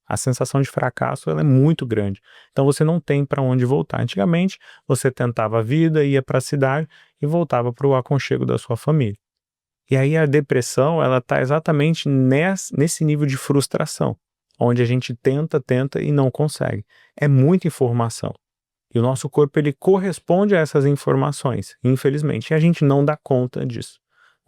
a sensação de fracasso ela é muito grande. Então você não tem para onde voltar. Antigamente, você tentava a vida, ia para a cidade e voltava para o aconchego da sua família. E aí a depressão, ela está exatamente nesse nível de frustração, onde a gente tenta e não consegue. É muita informação. E o nosso corpo, ele corresponde a essas informações, infelizmente. E a gente não dá conta disso.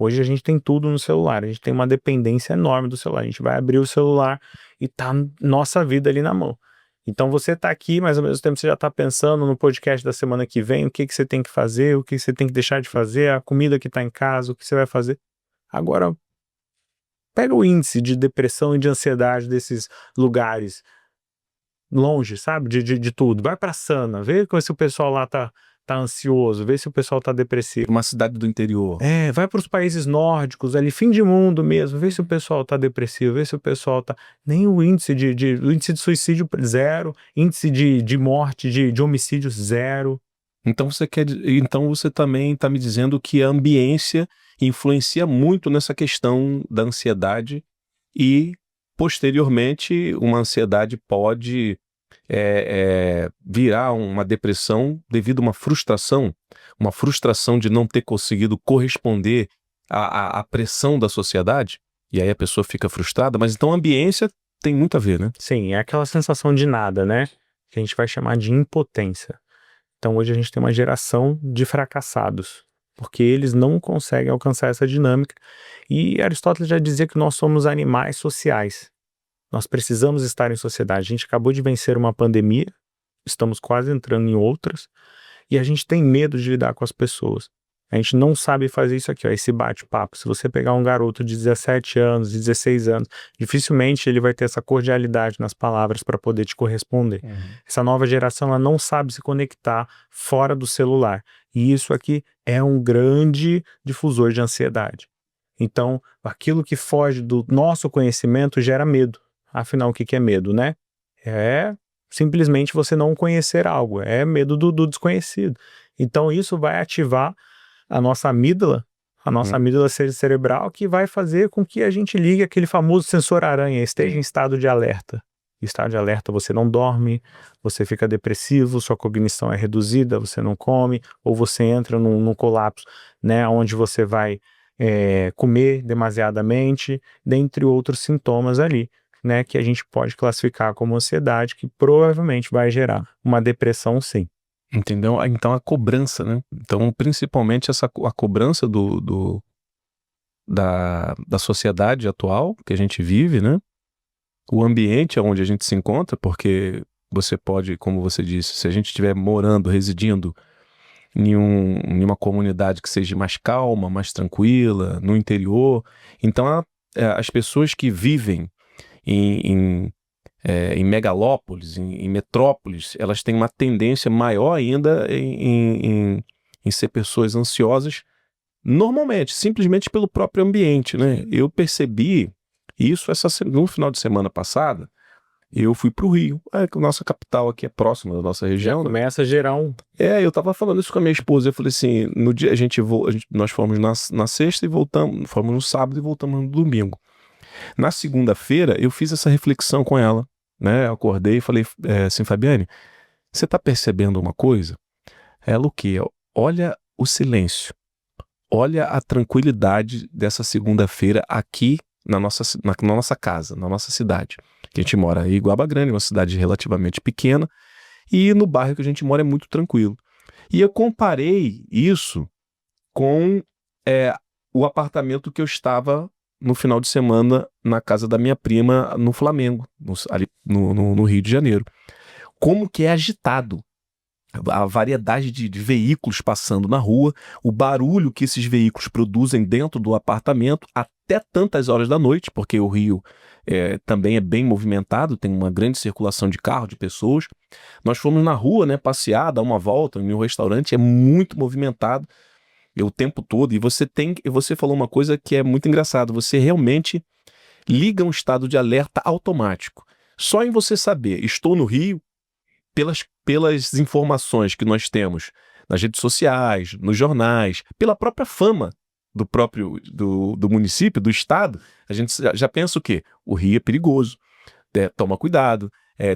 Hoje a gente tem tudo no celular, a gente tem uma dependência enorme do celular. A gente vai abrir o celular e tá nossa vida ali na mão. Então você tá aqui, mas ao mesmo tempo você já tá pensando no podcast da semana que vem, o que que você tem que fazer, o que você tem que deixar de fazer, a comida que tá em casa, o que você vai fazer. Agora, pega o índice de depressão e de ansiedade desses lugares longe, sabe? De tudo. Vai pra Sana, vê se o pessoal lá tá ansioso, vê se o pessoal tá depressivo. Uma cidade do interior. Vai para os países nórdicos, ali, fim de mundo mesmo, vê se o pessoal tá depressivo, vê se o pessoal tá... Nem o índice o índice de suicídio zero, índice de morte, de homicídio zero. Então você também está me dizendo que a ambiência influencia muito nessa questão da ansiedade e, posteriormente, uma ansiedade pode virar uma depressão devido a uma frustração de não ter conseguido corresponder à pressão da sociedade, e aí a pessoa fica frustrada, mas então a ambiência tem muito a ver, né? Sim, é aquela sensação de nada, né? Que a gente vai chamar de impotência. Então hoje a gente tem uma geração de fracassados, porque eles não conseguem alcançar essa dinâmica. E Aristóteles já dizia que nós somos animais sociais. Nós precisamos estar em sociedade. A gente acabou de vencer uma pandemia, estamos quase entrando em outras, e a gente tem medo de lidar com as pessoas. A gente não sabe fazer isso aqui, ó, esse bate-papo. Se você pegar um garoto de 17 anos, 16 anos, dificilmente ele vai ter essa cordialidade nas palavras para poder te corresponder. Essa nova geração, ela não sabe se conectar fora do celular. E isso aqui é um grande difusor de ansiedade. Então, aquilo que foge do nosso conhecimento gera medo. Afinal, o que é medo, né? É simplesmente você não conhecer algo, é medo do desconhecido. Então, isso vai ativar a nossa amígdala cerebral, que vai fazer com que a gente ligue aquele famoso sensor aranha, esteja em estado de alerta. Em estado de alerta você não dorme, você fica depressivo, sua cognição é reduzida, você não come, ou você entra num colapso, né, onde você vai comer demasiadamente, dentre outros sintomas ali, né, que a gente pode classificar como ansiedade, que provavelmente vai gerar uma depressão, sim. Entendeu? Então a cobrança, né? Então, principalmente a cobrança da sociedade atual que a gente vive, né? O ambiente onde a gente se encontra, porque você pode, como você disse, se a gente estiver morando, residindo em uma comunidade que seja mais calma, mais tranquila, no interior, então as pessoas que vivem em megalópolis, em metrópoles, elas têm uma tendência maior ainda em ser pessoas ansiosas, normalmente, simplesmente pelo próprio ambiente, né? Eu percebi isso no final de semana passada. Eu fui para o Rio, a nossa capital aqui é próxima da nossa região. Já começa a gerar eu tava falando isso com a minha esposa, eu falei assim, no dia nós fomos na sexta e fomos no sábado e voltamos no domingo. Na segunda-feira, eu fiz essa reflexão com ela, né? Eu acordei e falei assim, Fabiane, você tá percebendo uma coisa? Ela o quê? Olha o silêncio, olha a tranquilidade dessa segunda-feira aqui na nossa casa, na nossa cidade. Que a gente mora em Iguaba Grande, uma cidade relativamente pequena, e no bairro que a gente mora é muito tranquilo. E eu comparei isso com o apartamento que eu estava no final de semana na casa da minha prima no Flamengo, ali no Rio de Janeiro. Como que é agitado. A variedade de veículos passando na rua, o barulho que esses veículos produzem dentro do apartamento até tantas horas da noite, porque o Rio também é bem movimentado, tem uma grande circulação de carro, de pessoas. Nós fomos na rua, né, passear, dar uma volta em um restaurante, é muito movimentado o tempo todo, e você falou uma coisa que é muito engraçado, você realmente liga um estado de alerta automático. Só em você saber, estou no Rio, pelas informações que nós temos nas redes sociais, nos jornais, pela própria fama do município, do estado, a gente já pensa o quê? O Rio é perigoso, toma cuidado,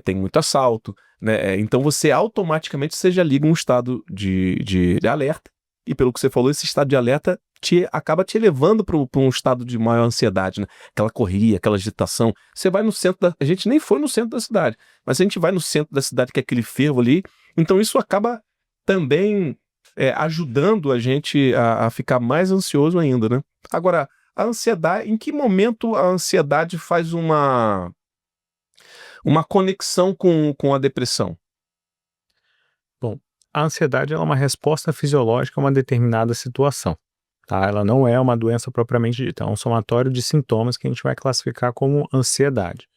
tem muito assalto, né? Então você automaticamente já liga um estado de alerta, e pelo que você falou, esse estado de alerta acaba te levando para um estado de maior ansiedade, né? Aquela correria, aquela agitação. Você vai no centro a gente nem foi no centro da cidade, mas a gente vai no centro da cidade, que é aquele fervo ali. Então isso acaba também ajudando a gente a ficar mais ansioso ainda, né? Agora, a ansiedade, em que momento a ansiedade faz uma conexão com a depressão? Bom, a ansiedade ela é uma resposta fisiológica a uma determinada situação, tá? Ela não é uma doença propriamente dita, é um somatório de sintomas que a gente vai classificar como ansiedade.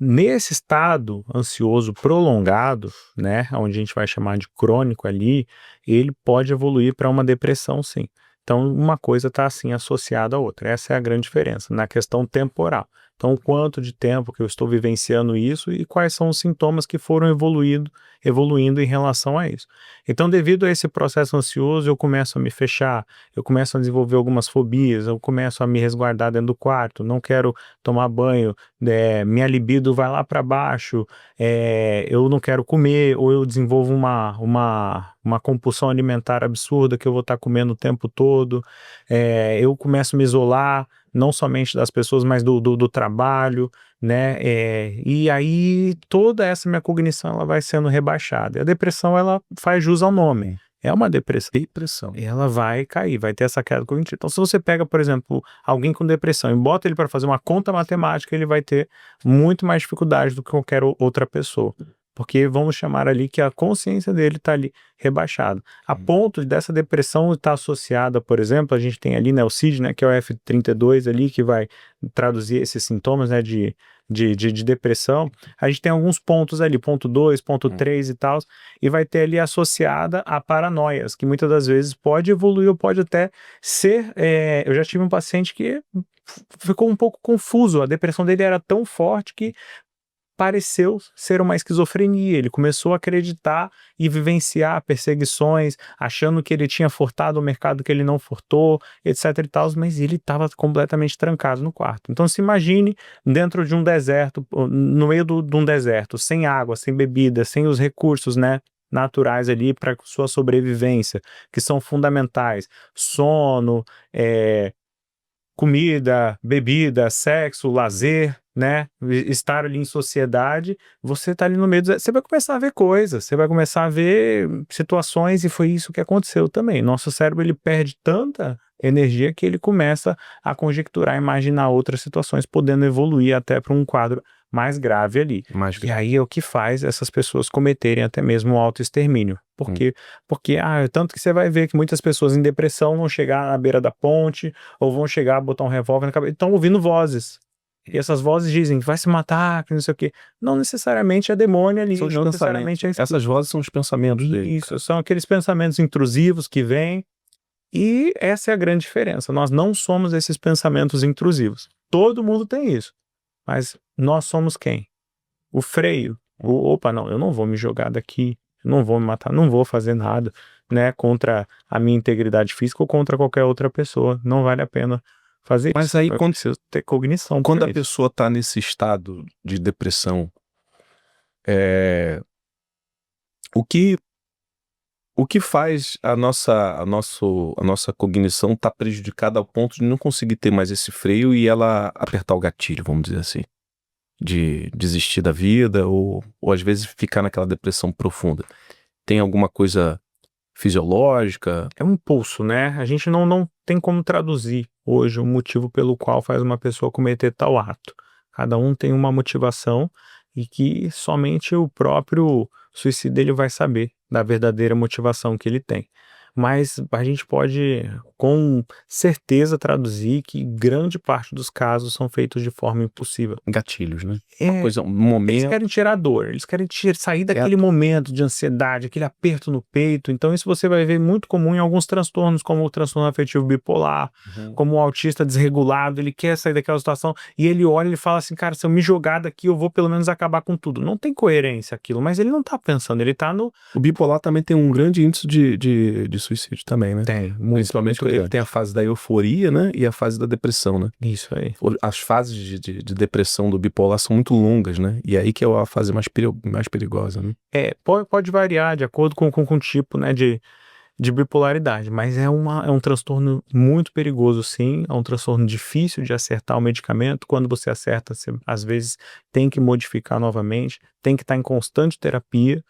Nesse estado ansioso prolongado, né, onde a gente vai chamar de crônico ali, ele pode evoluir para uma depressão, sim. Então, uma coisa está assim associada à outra. Essa é a grande diferença na questão temporal. Então, o quanto de tempo que eu estou vivenciando isso e quais são os sintomas que foram evoluindo em relação a isso. Então, devido a esse processo ansioso, eu começo a me fechar, eu começo a desenvolver algumas fobias, eu começo a me resguardar dentro do quarto, não quero tomar banho, minha libido vai lá para baixo, eu não quero comer, ou eu desenvolvo uma compulsão alimentar absurda que eu vou estar comendo o tempo todo, eu começo a me isolar, não somente das pessoas, mas do trabalho, né? E aí toda essa minha cognição ela vai sendo rebaixada. E a depressão ela faz jus ao nome. É uma depressão. Depressão. Ela vai cair, vai ter essa queda cognitiva. Então, se você pega, por exemplo, alguém com depressão e bota ele para fazer uma conta matemática, ele vai ter muito mais dificuldade do que qualquer outra pessoa. Porque vamos chamar ali que a consciência dele está ali rebaixada. A ponto dessa depressão estar associada, por exemplo, a gente tem ali, né, o CID, né, que é o F32 ali, que vai traduzir esses sintomas, né, de depressão. A gente tem alguns pontos ali, ponto 2, ponto 3 e tal, e vai ter ali associada a paranoias, que muitas das vezes pode evoluir ou pode até ser... eu já tive um paciente que ficou um pouco confuso, a depressão dele era tão forte que pareceu ser uma esquizofrenia. Ele começou a acreditar e vivenciar perseguições, achando que ele tinha furtado o mercado que ele não furtou, etc e tal, mas ele estava completamente trancado no quarto. Então se imagine dentro de um deserto, no meio de um deserto, sem água, sem bebida, sem os recursos, né, naturais ali para sua sobrevivência, que são fundamentais: sono, comida, bebida, sexo, lazer, né? Estar ali em sociedade, você tá ali no meio você vai começar a ver coisas, você vai começar a ver situações, e foi isso que aconteceu também. Nosso cérebro ele perde tanta energia que ele começa a conjecturar, imaginar outras situações, podendo evoluir até para um quadro mais grave ali. E aí é o que faz essas pessoas cometerem até mesmo o autoextermínio. Por quê? Porque, tanto que você vai ver que muitas pessoas em depressão vão chegar na beira da ponte, ou vão chegar a botar um revólver na cabeça, estão ouvindo vozes. E essas vozes dizem, vai se matar, que não sei o quê. Não necessariamente é demônio ali, não necessariamente é... Essas vozes são os pensamentos dele. Isso, são aqueles pensamentos intrusivos que vêm, e essa é a grande diferença. Nós não somos esses pensamentos intrusivos. Todo mundo tem isso. Mas nós somos quem? O freio. Opa, não, eu não vou me jogar daqui, eu não vou me matar, não vou fazer nada, né, contra a minha integridade física ou contra qualquer outra pessoa. Não vale a pena fazer Mas isso. aí, Eu quando preciso ter cognição. a pessoa está nesse estado de depressão, o que faz a nossa cognição estar prejudicada ao ponto de não conseguir ter mais esse freio e ela apertar o gatilho, vamos dizer assim, de desistir da vida ou às vezes ficar naquela depressão profunda? Tem alguma coisa fisiológica? É um impulso, né? A gente não tem como traduzir hoje o motivo pelo qual faz uma pessoa cometer tal ato. Cada um tem uma motivação, e que somente o próprio suicida ele vai saber da verdadeira motivação que ele tem. Mas a gente pode com certeza traduzir que grande parte dos casos são feitos de forma impulsiva. Gatilhos, né? É, Coisa, um eles momento. querem tirar a dor, eles querem sair daquele momento de ansiedade, aquele aperto no peito. Então isso você vai ver muito comum em alguns transtornos, como o transtorno afetivo bipolar, como o autista desregulado. Ele quer sair daquela situação e ele olha e ele fala assim, cara, se eu me jogar daqui eu vou pelo menos acabar com tudo. Não tem coerência aquilo, mas ele não tá pensando, ele tá no... O bipolar também tem um grande índice de suicídio também, né? Tem, Principalmente porque ele tem a fase da euforia, né? E a fase da depressão, né? Isso aí. As fases de depressão do bipolar são muito longas, né? E aí que é a fase mais perigosa, né? Pode variar de acordo com o tipo, né, de de bipolaridade, mas é um transtorno muito perigoso, sim, é um transtorno difícil de acertar o medicamento. Quando você acerta, você às vezes tem que modificar novamente, tem que estar em constante terapia,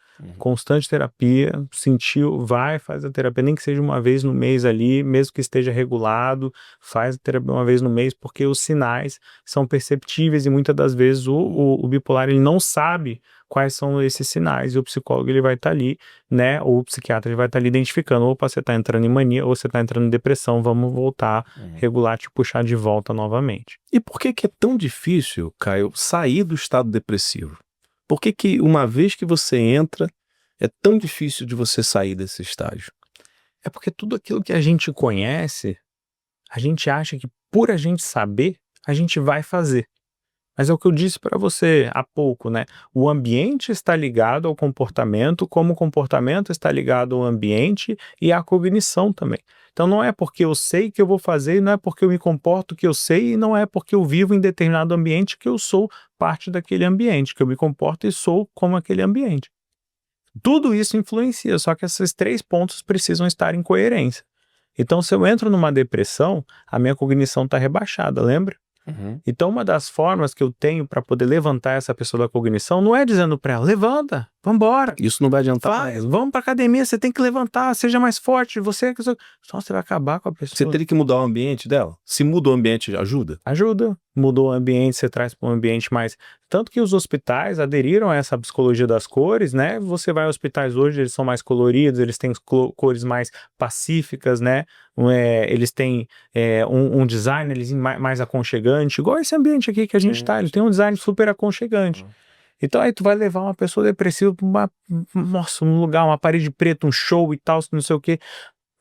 sentiu, vai, faz a terapia, nem que seja uma vez no mês ali, mesmo que esteja regulado, faz a terapia uma vez no mês, porque os sinais são perceptíveis e muitas das vezes o bipolar ele não sabe quais são esses sinais, e o psicólogo ele vai estar ali, né, ou o psiquiatra ele vai estar ali identificando, opa, você está entrando em mania, ou você está entrando em depressão, vamos voltar, regular, te puxar de volta novamente. E por que é tão difícil, Caio, sair do estado depressivo? Por que uma vez que você entra, é tão difícil de você sair desse estágio? É porque tudo aquilo que a gente conhece, a gente acha que por a gente saber, a gente vai fazer. Mas é o que eu disse para você há pouco, né? O ambiente está ligado ao comportamento, como o comportamento está ligado ao ambiente e à cognição também. Então não é porque eu sei que eu vou fazer, e não é porque eu me comporto que eu sei, e não é porque eu vivo em determinado ambiente que eu sou parte daquele ambiente, que eu me comporto e sou como aquele ambiente. Tudo isso influencia, só que esses 3 pontos precisam estar em coerência. Então, se eu entro numa depressão, a minha cognição está rebaixada, lembra? Então, uma das formas que eu tenho para poder levantar essa pessoa da cognição não é dizendo para ela, levanta, vambora, Isso não vai adiantar. faz, vamos para academia, você tem que levantar, seja mais forte, só você vai acabar com a pessoa. Você teria que mudar o ambiente dela? Se muda o ambiente, ajuda? Ajuda, mudou o ambiente, você traz para um ambiente mais... Tanto que os hospitais aderiram a essa psicologia das cores, né? Você vai a hospitais hoje, eles são mais coloridos, eles têm cores mais pacíficas, né? Eles têm um design mais aconchegante, igual esse ambiente aqui que a gente tá, ele tem um design super aconchegante. Então aí tu vai levar uma pessoa depressiva para um lugar, uma parede preta, um show e tal, não sei o quê.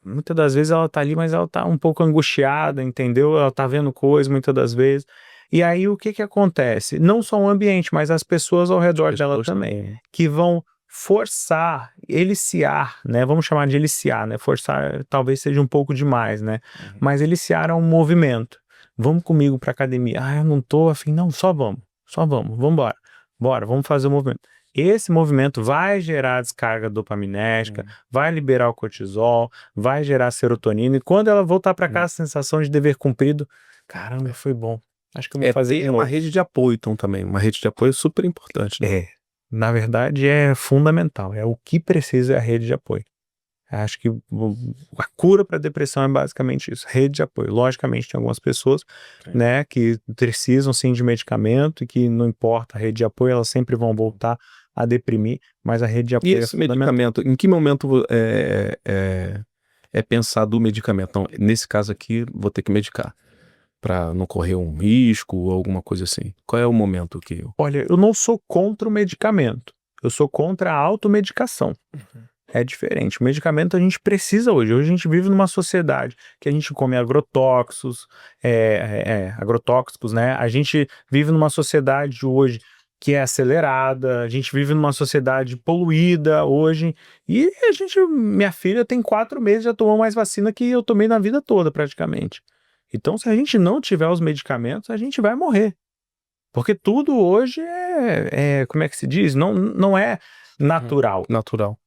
Muitas das vezes ela tá ali, mas ela tá um pouco angustiada, entendeu? Ela tá vendo coisas muitas das vezes. E aí o que acontece? Não só o ambiente, mas as pessoas ao redor dela também, que vão forçar, eliciar, né? Vamos chamar de eliciar, né? Forçar talvez seja um pouco demais, né? Mas eliciar é um movimento. Vamos comigo pra academia. Ah, eu não tô afim. Não, vamos embora. Bora, vamos fazer o movimento. Esse movimento vai gerar descarga dopaminérgica, vai liberar o cortisol, vai gerar serotonina, e quando ela voltar para cá, a sensação de dever cumprido, caramba, foi bom. Acho que eu vou fazer uma rede de apoio, então, também. Uma rede de apoio super importante, né? Na verdade, é fundamental. É o que precisa é a rede de apoio. Acho que a cura para a depressão é basicamente isso, rede de apoio. Logicamente, tem algumas pessoas, né, que precisam sim de medicamento e que não importa a rede de apoio, elas sempre vão voltar a deprimir, mas a rede de apoio E esse medicamento, em que momento é pensar do medicamento? Então, nesse caso aqui, vou ter que medicar para não correr um risco ou alguma coisa assim. Qual é o momento que Olha, eu não sou contra o medicamento, eu sou contra a automedicação. É diferente. O medicamento a gente precisa hoje. Hoje a gente vive numa sociedade que a gente come agrotóxicos, agrotóxicos, né? A gente vive numa sociedade hoje que é acelerada, a gente vive numa sociedade poluída hoje, e minha filha tem 4 meses, já tomou mais vacina que eu tomei na vida toda praticamente. Então, se a gente não tiver os medicamentos, a gente vai morrer. Porque tudo hoje como é que se diz? Não é natural. natural?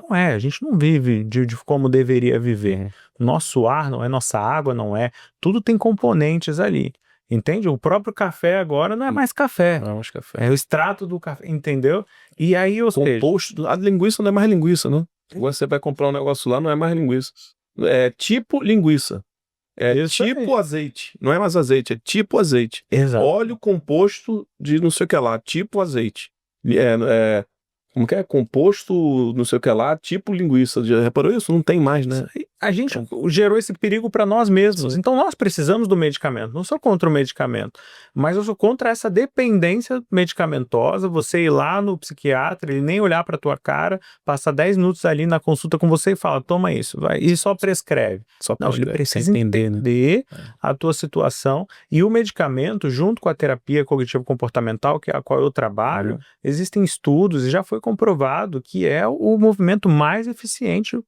Não é, a gente não vive de como deveria viver. Nosso ar não é, nossa água não é, tudo tem componentes ali. Entende? O próprio café agora não é mais café. Não é mais café. É o extrato do café, entendeu? E aí, ou seja... Composto, a linguiça não é mais linguiça, né? Você vai comprar um negócio lá, não é mais linguiça. É tipo linguiça. É Isso tipo azeite. Não é mais azeite, é tipo azeite. Exato. Óleo composto de não sei o que lá, tipo azeite. Como que é? Composto não sei o que lá, tipo linguiça. Já reparou isso? Não tem mais, né? A gente gerou esse perigo para nós mesmos. Então nós precisamos do medicamento. Não sou contra o medicamento, mas eu sou contra essa dependência medicamentosa. Você ir lá no psiquiatra, ele nem olhar para tua cara, passar 10 minutos ali na consulta com você e fala, toma isso, vai, e só prescreve. Não, ele precisa entender a tua situação, e o medicamento, junto com a terapia cognitivo-comportamental, que é a qual eu trabalho, existem estudos e já foi comprovado que é o movimento mais eficiente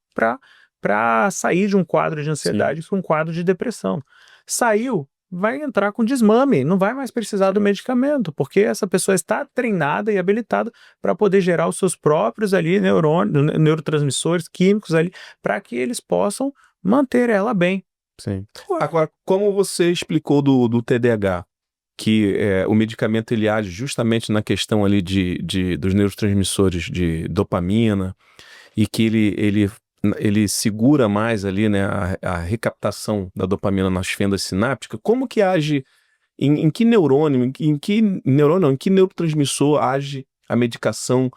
para sair de um quadro de ansiedade para um quadro de depressão. Saiu, vai entrar com desmame, não vai mais precisar do medicamento, porque essa pessoa está treinada e habilitada para poder gerar os seus próprios ali neurônios, neurotransmissores químicos ali, para que eles possam manter ela bem. Sim. Agora, como você explicou do TDAH, que o medicamento ele age justamente na questão ali dos neurotransmissores de dopamina e que ele segura mais ali, né, a recaptação da dopamina nas fendas sinápticas, como que age, em que neurônio, em que neurotransmissor age a medicação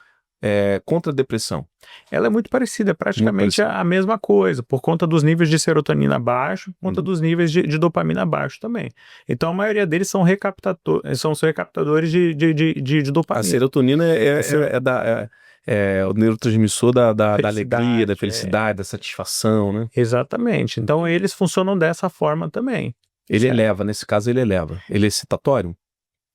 contra a depressão? Ela é muito parecida, é praticamente a mesma coisa, por conta dos níveis de serotonina baixo, por conta dos níveis de dopamina baixo também. Então a maioria deles são recaptadores de dopamina. A serotonina é o neurotransmissor da alegria, da felicidade, da satisfação, né? Exatamente. Então eles funcionam dessa forma também. Ele eleva, nesse caso ele eleva. Ele é excitatório?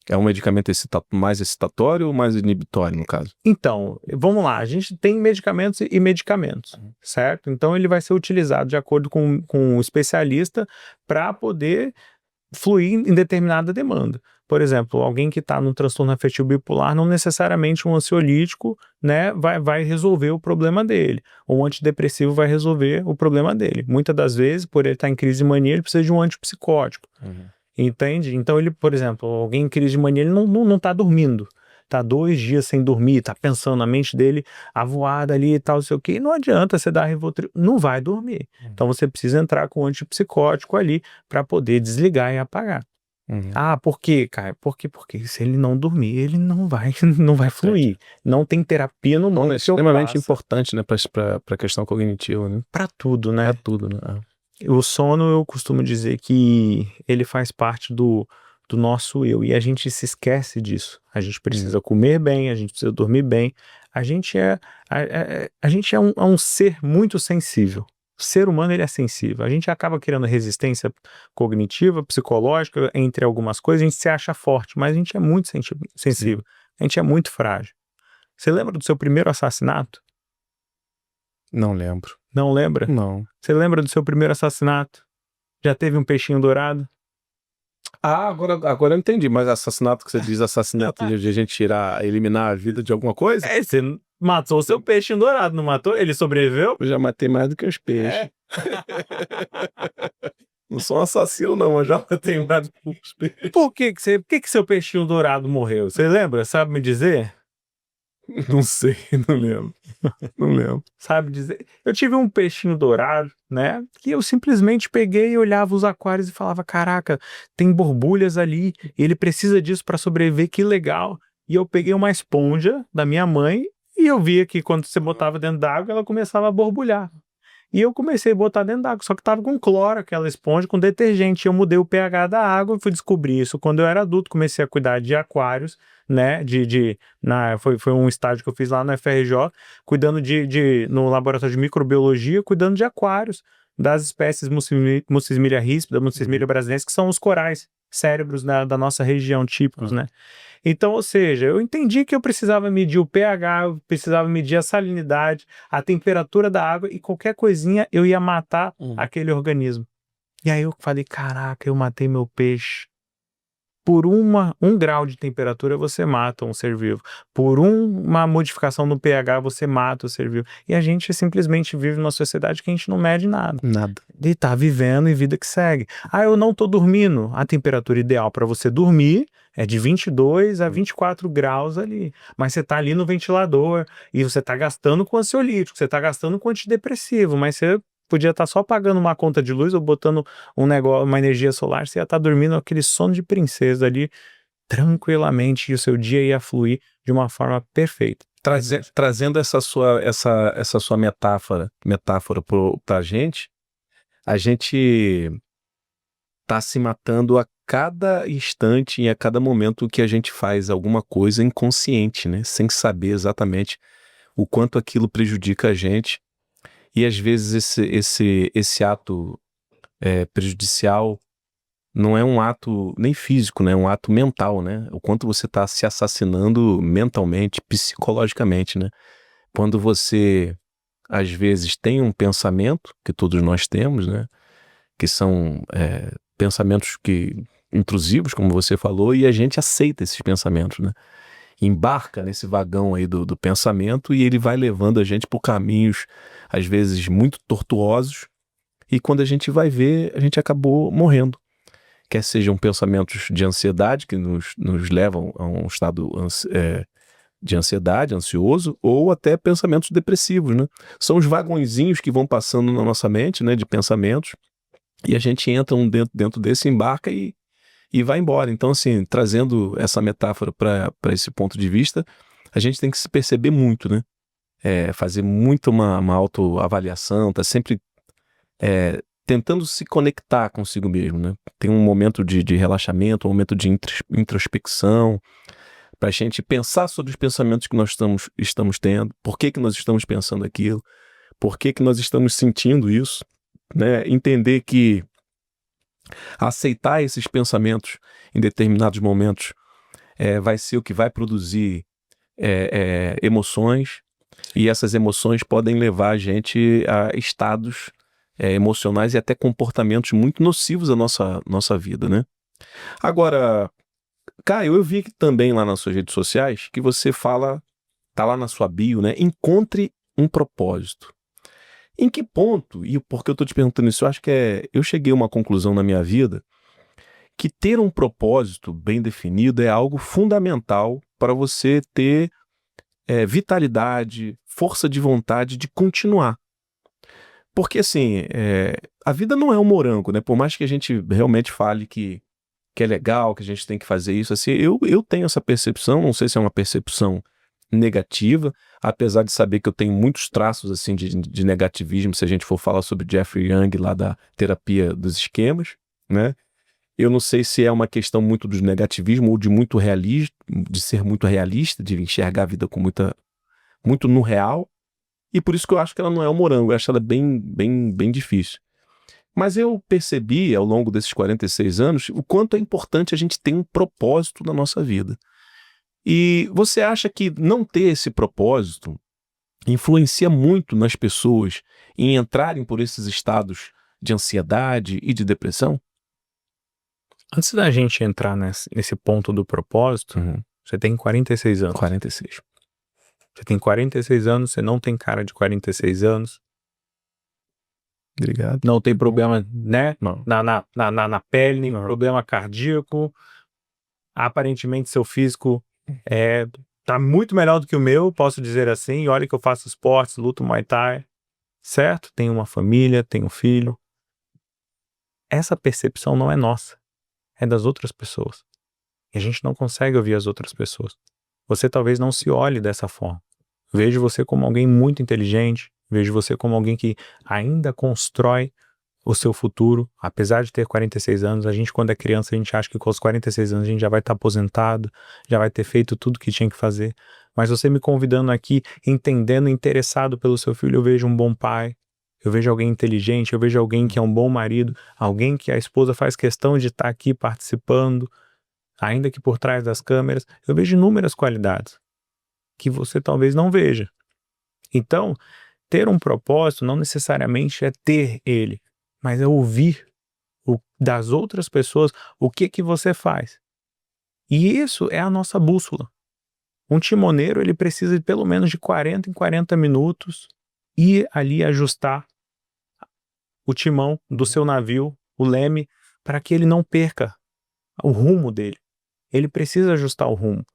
É um medicamento mais excitatório ou mais inibitório, no caso? Então, vamos lá, a gente tem medicamentos e medicamentos, certo? Então ele vai ser utilizado de acordo com um especialista para poder fluir em determinada demanda. Por exemplo, alguém que está no transtorno afetivo bipolar, não necessariamente um ansiolítico, né, vai resolver o problema dele. Ou um antidepressivo vai resolver o problema dele. Muitas das vezes, por ele estar em crise de mania, ele precisa de um antipsicótico. Entende? Então ele, por exemplo, alguém em crise de mania, ele não tá dormindo. Tá 2 dias sem dormir, tá pensando na mente dele, avoada ali e tal, não sei o quê. Não adianta você dar Rivotril, não vai dormir. Então você precisa entrar com um antipsicótico ali para poder desligar e apagar. Ah, por quê, cara? Porque se ele não dormir, ele não vai fluir. Não tem terapia no mundo. É extremamente importante, né, para a questão cognitiva, né? Para tudo, né? Para tudo, né? O sono, eu costumo dizer que ele faz parte do nosso eu, e a gente se esquece disso. A gente precisa comer bem, a gente precisa dormir bem. A gente é um ser muito sensível. O ser humano, ele é sensível. A gente acaba criando resistência cognitiva, psicológica, entre algumas coisas, a gente se acha forte, mas a gente é muito sensível. A gente é muito frágil. Você lembra do seu primeiro assassinato? Não lembro. Não lembra? Não. Você lembra do seu primeiro assassinato? Já teve um peixinho dourado? Ah, agora eu entendi. Mas assassinato que você diz, assassinato de a gente eliminar a vida de alguma coisa? Você matou o seu peixinho dourado, não matou? Ele sobreviveu? Eu já matei mais do que os peixes. Não sou um assassino, não, mas já matei mais do que os peixes. Por que seu peixinho dourado morreu? Você lembra? Sabe me dizer? Não sei, não lembro. Não lembro. Sabe dizer? Eu tive um peixinho dourado, né? Que eu simplesmente peguei e olhava os aquários e falava: caraca, tem borbulhas ali, e ele precisa disso para sobreviver, que legal. E eu peguei uma esponja da minha mãe e eu via que quando você botava dentro d'água, ela começava a borbulhar. E eu comecei a botar dentro d'água, só que tava com cloro aquela esponja, com detergente. Eu mudei o pH da água e fui descobrir isso quando eu era adulto. Comecei a cuidar de aquários, né? Foi um estágio que eu fiz lá no FRJ, cuidando no laboratório de microbiologia, cuidando de aquários, das espécies Mucismilia ríspida, Mucismilia brasilensis, que são os corais, cérebros da nossa região típicos, né? Então, ou seja, eu entendi que eu precisava medir o pH, eu precisava medir a salinidade, a temperatura da água, e qualquer coisinha eu ia matar aquele organismo. E aí eu falei: caraca, eu matei meu peixe. Por um grau de temperatura você mata um ser vivo. Por uma modificação no pH você mata o ser vivo. E a gente simplesmente vive numa sociedade que a gente não mede nada. Nada. E tá vivendo e vida que segue. Ah, eu não tô dormindo. A temperatura ideal para você dormir é de 22 a 24 graus ali. Mas você tá ali no ventilador e você tá gastando com ansiolítico, você tá gastando com antidepressivo, mas você podia estar só pagando uma conta de luz ou botando uma energia solar, você ia estar dormindo aquele sono de princesa ali tranquilamente, e o seu dia ia fluir de uma forma perfeita. Trazendo essa sua metáfora pra gente, a gente tá se matando a cada instante e a cada momento que a gente faz alguma coisa inconsciente, né? Sem saber exatamente o quanto aquilo prejudica a gente. E às vezes esse ato prejudicial não é um ato nem físico, né? É um ato mental, né? O quanto você está se assassinando mentalmente, psicologicamente, né? Quando você, às vezes, tem um pensamento, que todos nós temos, né? que são pensamentos intrusivos, como você falou, e a gente aceita esses pensamentos, né? Embarca nesse vagão aí do pensamento e ele vai levando a gente por caminhos, às vezes, muito tortuosos, e quando a gente vai ver, a gente acabou morrendo. Quer sejam pensamentos de ansiedade, que nos levam a um estado de ansiedade, ansioso, ou até pensamentos depressivos, né? São os vagõezinhos que vão passando na nossa mente, né, de pensamentos, e a gente entra dentro desse, embarca e vai embora. Então, assim, trazendo essa metáfora para esse ponto de vista, a gente tem que se perceber muito, né? Fazer muito uma autoavaliação, tá sempre tentando se conectar consigo mesmo, né? Tem um momento de relaxamento, um momento de introspecção, para a gente pensar sobre os pensamentos que nós estamos tendo, por que nós estamos pensando aquilo, por que nós estamos sentindo isso, né? Entender que aceitar esses pensamentos em determinados momentos vai ser o que vai produzir emoções, e essas emoções podem levar a gente a estados emocionais e até comportamentos muito nocivos à nossa vida, né? Agora, Caio, eu vi que também lá nas suas redes sociais que você fala, tá lá na sua bio, né? Encontre um propósito. Em que ponto, e por que eu tô te perguntando isso, eu acho que eu cheguei a uma conclusão na minha vida que ter um propósito bem definido é algo fundamental para você ter vitalidade, força de vontade de continuar. Porque assim, a vida não é um morango, né? Por mais que a gente realmente fale que é legal, que a gente tem que fazer isso, assim, eu tenho essa percepção, não sei se é uma percepção negativa, apesar de saber que eu tenho muitos traços assim de negativismo, se a gente for falar sobre Jeffrey Young lá da terapia dos esquemas, né? Eu não sei se é uma questão muito do negativismo ou de muito realismo, de ser muito realista, de enxergar a vida com muito no real, e por isso que eu acho que ela não é um morango, eu acho ela bem, bem, bem difícil. Mas eu percebi ao longo desses 46 anos o quanto é importante a gente ter um propósito na nossa vida. E você acha que não ter esse propósito influencia muito nas pessoas em entrarem por esses estados de ansiedade e de depressão? Antes da gente entrar nesse ponto do propósito, você tem 46 anos. 46. Você tem 46 anos, você não tem cara de 46 anos. Obrigado. Não tem problema, né? Não. Na pele, nem problema cardíaco. Aparentemente, seu físico tá muito melhor do que o meu, posso dizer assim. E olha que eu faço esportes, luto Muay Thai, certo? Tenho uma família, tenho um filho. Essa percepção não é nossa, é das outras pessoas. E a gente não consegue ouvir as outras pessoas. Você talvez não se olhe dessa forma. Vejo você como alguém muito inteligente, vejo você como alguém que ainda constrói o seu futuro, apesar de ter 46 anos, a gente quando é criança, a gente acha que com os 46 anos a gente já vai estar aposentado, já vai ter feito tudo que tinha que fazer, mas você me convidando aqui, entendendo, interessado pelo seu filho, eu vejo um bom pai, eu vejo alguém inteligente, eu vejo alguém que é um bom marido, alguém que a esposa faz questão de estar aqui participando, ainda que por trás das câmeras, eu vejo inúmeras qualidades que você talvez não veja. Então, ter um propósito não necessariamente é ter ele, mas é ouvir das outras pessoas o que você faz. E isso é a nossa bússola. Um timoneiro, ele precisa de pelo menos de 40 em 40 minutos ir ali ajustar o timão do seu navio, o leme, para que ele não perca o rumo dele. Ele precisa ajustar o rumo.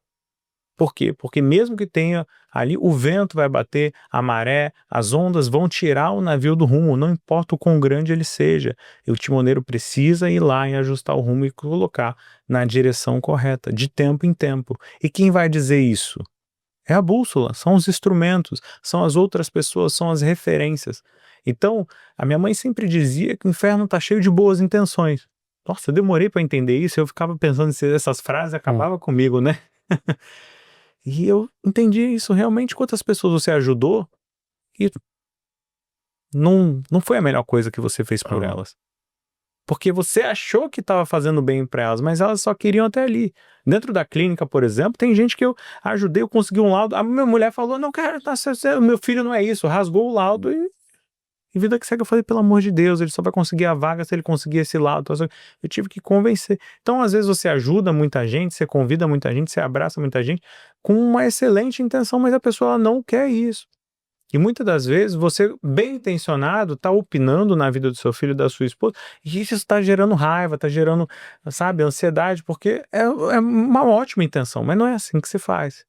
Por quê? Porque mesmo que tenha ali, o vento vai bater, a maré, as ondas vão tirar o navio do rumo, não importa o quão grande ele seja. E o timoneiro precisa ir lá e ajustar o rumo e colocar na direção correta, de tempo em tempo. E quem vai dizer isso? É a bússola, são os instrumentos, são as outras pessoas, são as referências. Então, a minha mãe sempre dizia que o inferno está cheio de boas intenções. Nossa, eu demorei para entender isso, eu ficava pensando se essas frases acabavam comigo, né? E eu entendi isso realmente, quantas pessoas você ajudou e não foi a melhor coisa que você fez por elas. Porque você achou que estava fazendo bem para elas, mas elas só queriam até ali. Dentro da clínica, por exemplo, tem gente que eu ajudei, eu consegui um laudo, a minha mulher falou, não, cara, o meu filho não é isso, rasgou o laudo E vida que segue eu falei, pelo amor de Deus, ele só vai conseguir a vaga se ele conseguir esse lado. Eu tive que convencer. Então, às vezes, você ajuda muita gente, você convida muita gente, você abraça muita gente com uma excelente intenção, mas a pessoa ela não quer isso. E muitas das vezes você, bem intencionado, está opinando na vida do seu filho e da sua esposa, e isso está gerando raiva, está gerando, sabe, ansiedade, porque é uma ótima intenção, mas não é assim que se faz.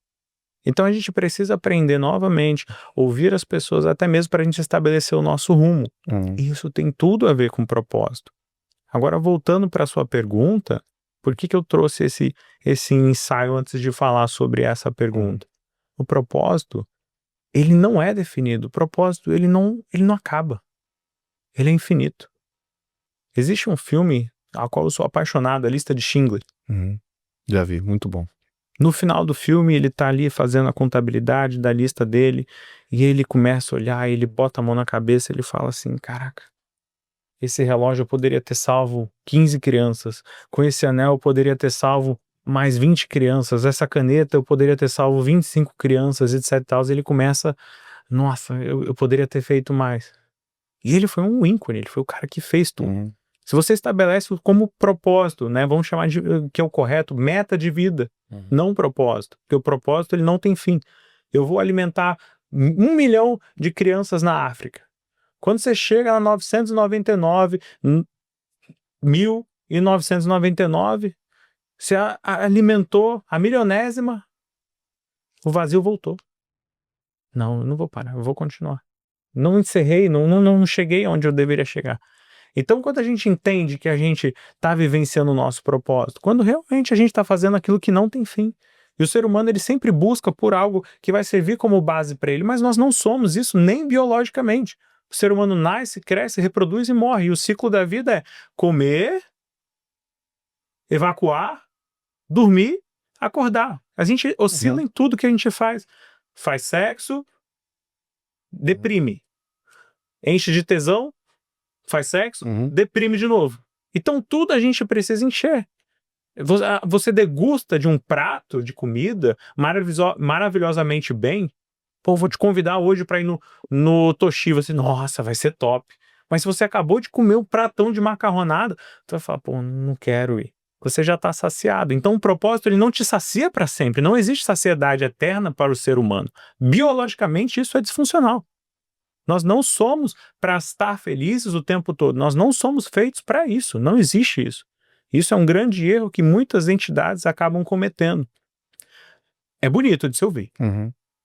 Então a gente precisa aprender novamente, ouvir as pessoas, até mesmo para a gente estabelecer o nosso rumo. E isso tem tudo a ver com propósito. Agora, voltando para a sua pergunta, por que eu trouxe esse ensaio antes de falar sobre essa pergunta? O propósito, ele não é definido. O propósito, ele não acaba. Ele é infinito. Existe um filme ao qual eu sou apaixonado, A Lista de Schindler. Já vi, muito bom. No final do filme, ele tá ali fazendo a contabilidade da lista dele, e ele começa a olhar, ele bota a mão na cabeça, ele fala assim, caraca, esse relógio eu poderia ter salvo 15 crianças, com esse anel eu poderia ter salvo mais 20 crianças, essa caneta eu poderia ter salvo 25 crianças, etc e tal. Ele começa, nossa, eu poderia ter feito mais. E ele foi um ícone, ele foi o cara que fez tudo. Se você estabelece como propósito, né, vamos chamar de, que é o correto, meta de vida, não propósito, porque o propósito ele não tem fim. Eu vou alimentar 1 milhão de crianças na África. Quando você chega na 999, 1999, você alimentou a milionésima, o vazio voltou. Não, eu não vou parar, eu vou continuar. Não encerrei, não cheguei onde eu deveria chegar. Então, quando a gente entende que a gente está vivenciando o nosso propósito, quando realmente a gente está fazendo aquilo que não tem fim, e o ser humano ele sempre busca por algo que vai servir como base para ele, mas nós não somos isso nem biologicamente. O ser humano nasce, cresce, reproduz e morre, e o ciclo da vida é comer, evacuar, dormir, acordar. A gente oscila em tudo que a gente faz. Faz sexo, deprime. Enche de tesão, faz sexo, deprime de novo. Então tudo a gente precisa encher. Você degusta de um prato de comida maravilhosamente bem. Pô, vou te convidar hoje para ir no Toshiba. Assim, nossa, vai ser top. Mas se você acabou de comer um pratão de macarronada, tu vai falar, pô, não quero ir. Você já está saciado. Então o propósito ele não te sacia para sempre. Não existe saciedade eterna para o ser humano. Biologicamente isso é disfuncional. Nós não somos para estar felizes o tempo todo. Nós não somos feitos para isso. Não existe isso. Isso é um grande erro que muitas entidades acabam cometendo. É bonito de se ouvir.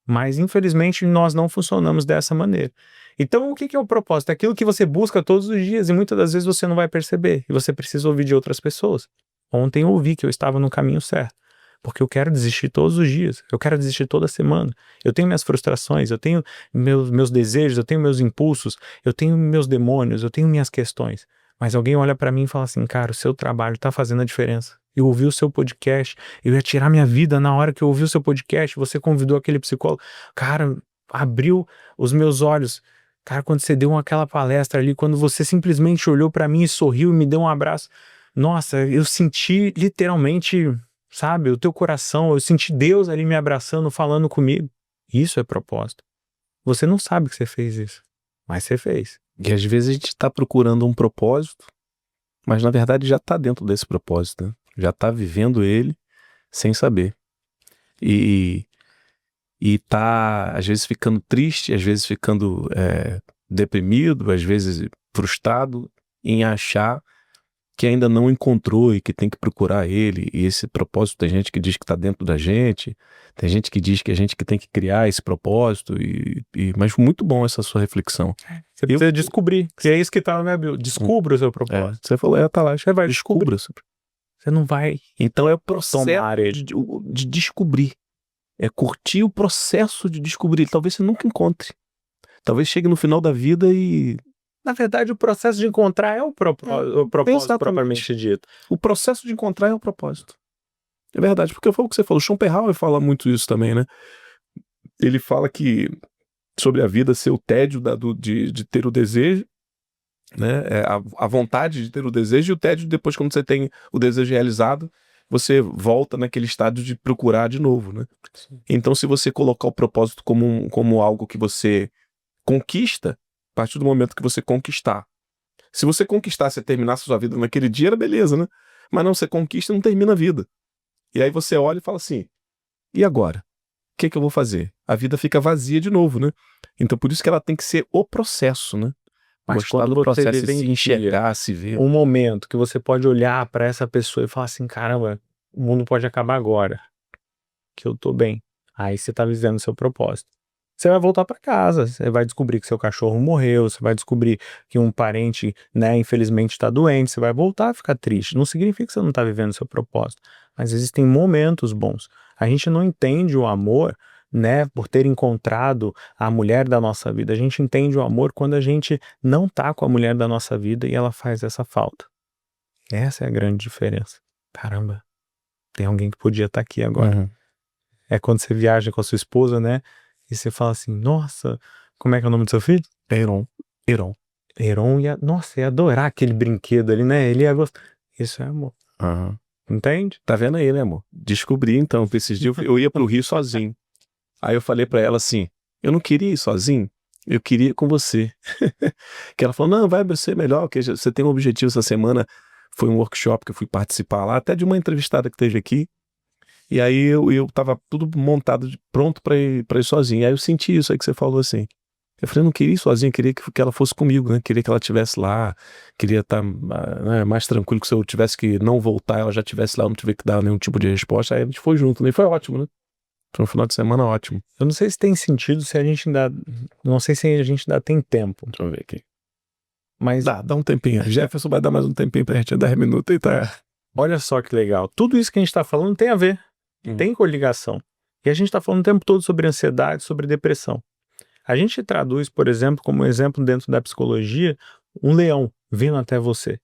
Mas, infelizmente, nós não funcionamos dessa maneira. Então, o que é o propósito? É aquilo que você busca todos os dias e muitas das vezes você não vai perceber. E você precisa ouvir de outras pessoas. Ontem eu ouvi que eu estava no caminho certo. Porque eu quero desistir todos os dias, eu quero desistir toda semana. Eu tenho minhas frustrações, eu tenho meus desejos, eu tenho meus impulsos, eu tenho meus demônios, eu tenho minhas questões. Mas alguém olha pra mim e fala assim, cara, o seu trabalho tá fazendo a diferença. Eu ouvi o seu podcast, eu ia tirar minha vida na hora que eu ouvi o seu podcast, você convidou aquele psicólogo. Cara, abriu os meus olhos. Cara, quando você deu aquela palestra ali, quando você simplesmente olhou pra mim e sorriu e me deu um abraço. Nossa, eu senti literalmente... Sabe, o teu coração, eu senti Deus ali me abraçando, falando comigo. Isso é propósito. Você não sabe que você fez isso, mas você fez. E às vezes a gente está procurando um propósito, mas na verdade já está dentro desse propósito, né? Já está vivendo ele sem saber. E tá às vezes ficando triste, às vezes ficando deprimido, às vezes frustrado em achar que ainda não encontrou e que tem que procurar ele, e esse propósito tem gente que diz que está dentro da gente, tem gente que diz que a gente que tem que criar esse propósito, mas muito bom essa sua reflexão. Você precisa descobrir, que é isso que está na minha Bíblia, descubra o seu propósito. Você falou, tá lá, você vai descobrir. Você não vai então é o processo de descobrir, é curtir o processo de descobrir, talvez você nunca encontre, talvez chegue no final da vida e... Na verdade, o processo de encontrar é o propósito propriamente dito. O processo de encontrar é o propósito. É verdade, porque foi o que você falou. Schopenhauer fala muito isso também, né? Ele fala que sobre a vida ser o tédio de ter o desejo, né? A vontade de ter o desejo e o tédio depois, quando você tem o desejo realizado, você volta naquele estádio de procurar de novo, né? Sim. Então, se você colocar o propósito como algo que você conquista, A partir do momento que você conquistar. Se você conquistasse e terminasse a sua vida naquele dia, era beleza, né? Mas não, você conquista e não termina a vida. E aí você olha e fala assim, e agora? O que eu vou fazer? A vida fica vazia de novo, né? Então por isso que ela tem que ser o processo, né? Mas Gostar quando do você processo e se vivencia enxergar, se ver. um momento que você pode olhar pra essa pessoa e falar assim, caramba, o mundo pode acabar agora, que eu tô bem. Aí você tá vivendo o seu propósito. Você vai voltar pra casa, você vai descobrir que seu cachorro morreu, você vai descobrir que um parente, né, infelizmente tá doente, você vai voltar a ficar triste. Não significa que você não tá vivendo o seu propósito, mas existem momentos bons. A gente não entende o amor, né, por ter encontrado a mulher da nossa vida. A gente entende o amor quando a gente não tá com a mulher da nossa vida e ela faz essa falta. Essa é a grande diferença. Caramba, tem alguém que podia estar aqui agora. Uhum. É quando você viaja com a sua esposa, né? E você fala assim, nossa, como é que é o nome do seu filho? Heron. Heron nossa, ia adorar aquele brinquedo ali, né? Ele ia gostar. Isso é amor. Uhum. Entende? Tá vendo aí, né, amor? Descobri, então, que esses dias eu ia pro Rio sozinho. Aí eu falei pra ela assim, eu não queria ir sozinho, eu queria ir com você. Que ela falou, não, vai ser melhor, que você tem um objetivo essa semana. Foi um workshop que eu fui participar lá, até de uma entrevistada que teve aqui. E aí eu tava tudo montado, pronto pra ir sozinho. Aí eu senti isso aí que você falou assim. Eu falei, eu não queria ir sozinho, queria que ela fosse comigo, né? Queria que ela estivesse lá, queria estar né, mais tranquilo, que se eu tivesse que não voltar, ela já estivesse lá, eu não tive que dar nenhum tipo de resposta. Aí a gente foi junto, né? E foi ótimo, né? Foi um final de semana ótimo. Eu não sei se tem sentido, se a gente ainda. Não sei se a gente ainda tem tempo. Deixa eu ver aqui. Mas Dá um tempinho. Jefferson vai dar mais um tempinho pra gente, 10 minutos e tá. olha só que legal. Tudo isso que a gente tá falando tem a ver. Tem coligação. E a gente tá falando o tempo todo sobre ansiedade, sobre depressão. A gente traduz, por exemplo, como exemplo dentro da psicologia, um leão vindo até você,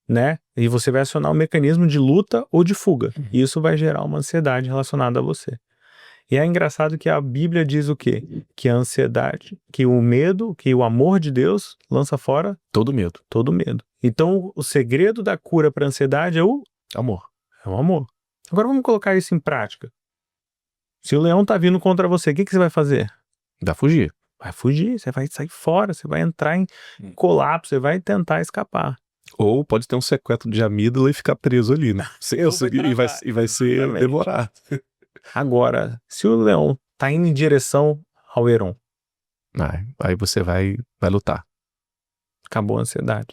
né? E você vai acionar um mecanismo de luta ou de fuga. E isso vai gerar uma ansiedade relacionada a você. E é engraçado que a Bíblia diz o quê? Que a ansiedade, que o medo, que o amor de Deus lança fora Todo medo. todo medo. Então, o segredo da cura para a ansiedade é o Amor. amor. Agora vamos colocar isso em prática. Se o leão tá vindo contra você, o que você vai fazer? Dá fugir. Vai fugir, você vai sair fora, você vai entrar em colapso, você vai tentar escapar. Ou pode ter um sequestro de amígdala e ficar preso ali, né? E vai ser Exatamente. demorado. Agora, se o leão tá indo em direção ao Heron, Aí você vai lutar. acabou a ansiedade.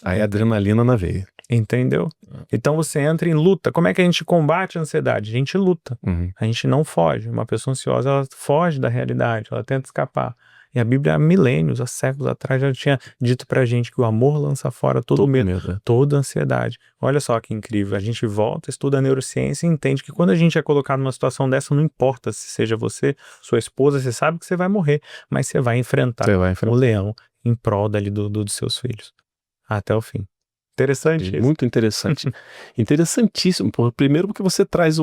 Aí adrenalina na veia. Entendeu? Então você entra em luta. Como é que a gente combate a ansiedade? A gente luta. Uhum. A gente não foge. Uma pessoa ansiosa, ela foge da realidade, ela tenta escapar. E a Bíblia, há milênios, há séculos atrás, já tinha dito pra gente que o amor lança fora todo medo, toda ansiedade. Olha só que incrível. A gente volta, estuda a neurociência e entende que quando a gente é colocado numa situação dessa, não importa se seja você, sua esposa, você sabe que você vai morrer, mas você vai enfrentar o leão em prol dali dos seus filhos. Até o fim. Interessante isso. Muito interessante. Interessantíssimo. Primeiro porque você traz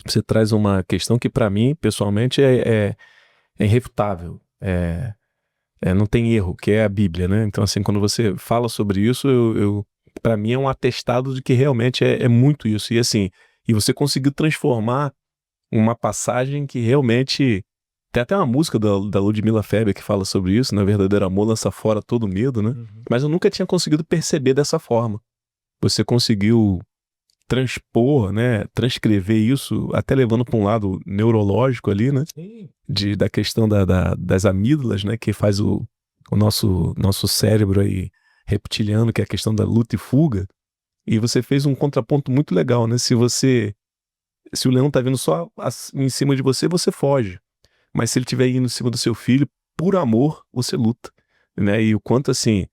você traz uma questão que para mim, pessoalmente, é irrefutável. Não tem erro, que é a Bíblia, né? Então, assim, quando você fala sobre isso, para mim é um atestado de que realmente é muito isso. E assim, você conseguiu transformar uma passagem que realmente... Tem até uma música da Ludmilla Feber que fala sobre isso, né? Verdadeiro amor lança fora todo medo, né? Mas eu nunca tinha conseguido perceber dessa forma. Você conseguiu transpor, né? Transcrever isso, até levando para um lado neurológico ali, né? Da questão das amígdalas, né? Que faz o nosso cérebro aí reptiliano, que é a questão da luta e fuga. E você fez um contraponto muito legal, né? Se o leão tá vindo só em cima de você, você foge. Mas se ele estiver indo em cima do seu filho, por amor, você luta, né? E o quanto, assim,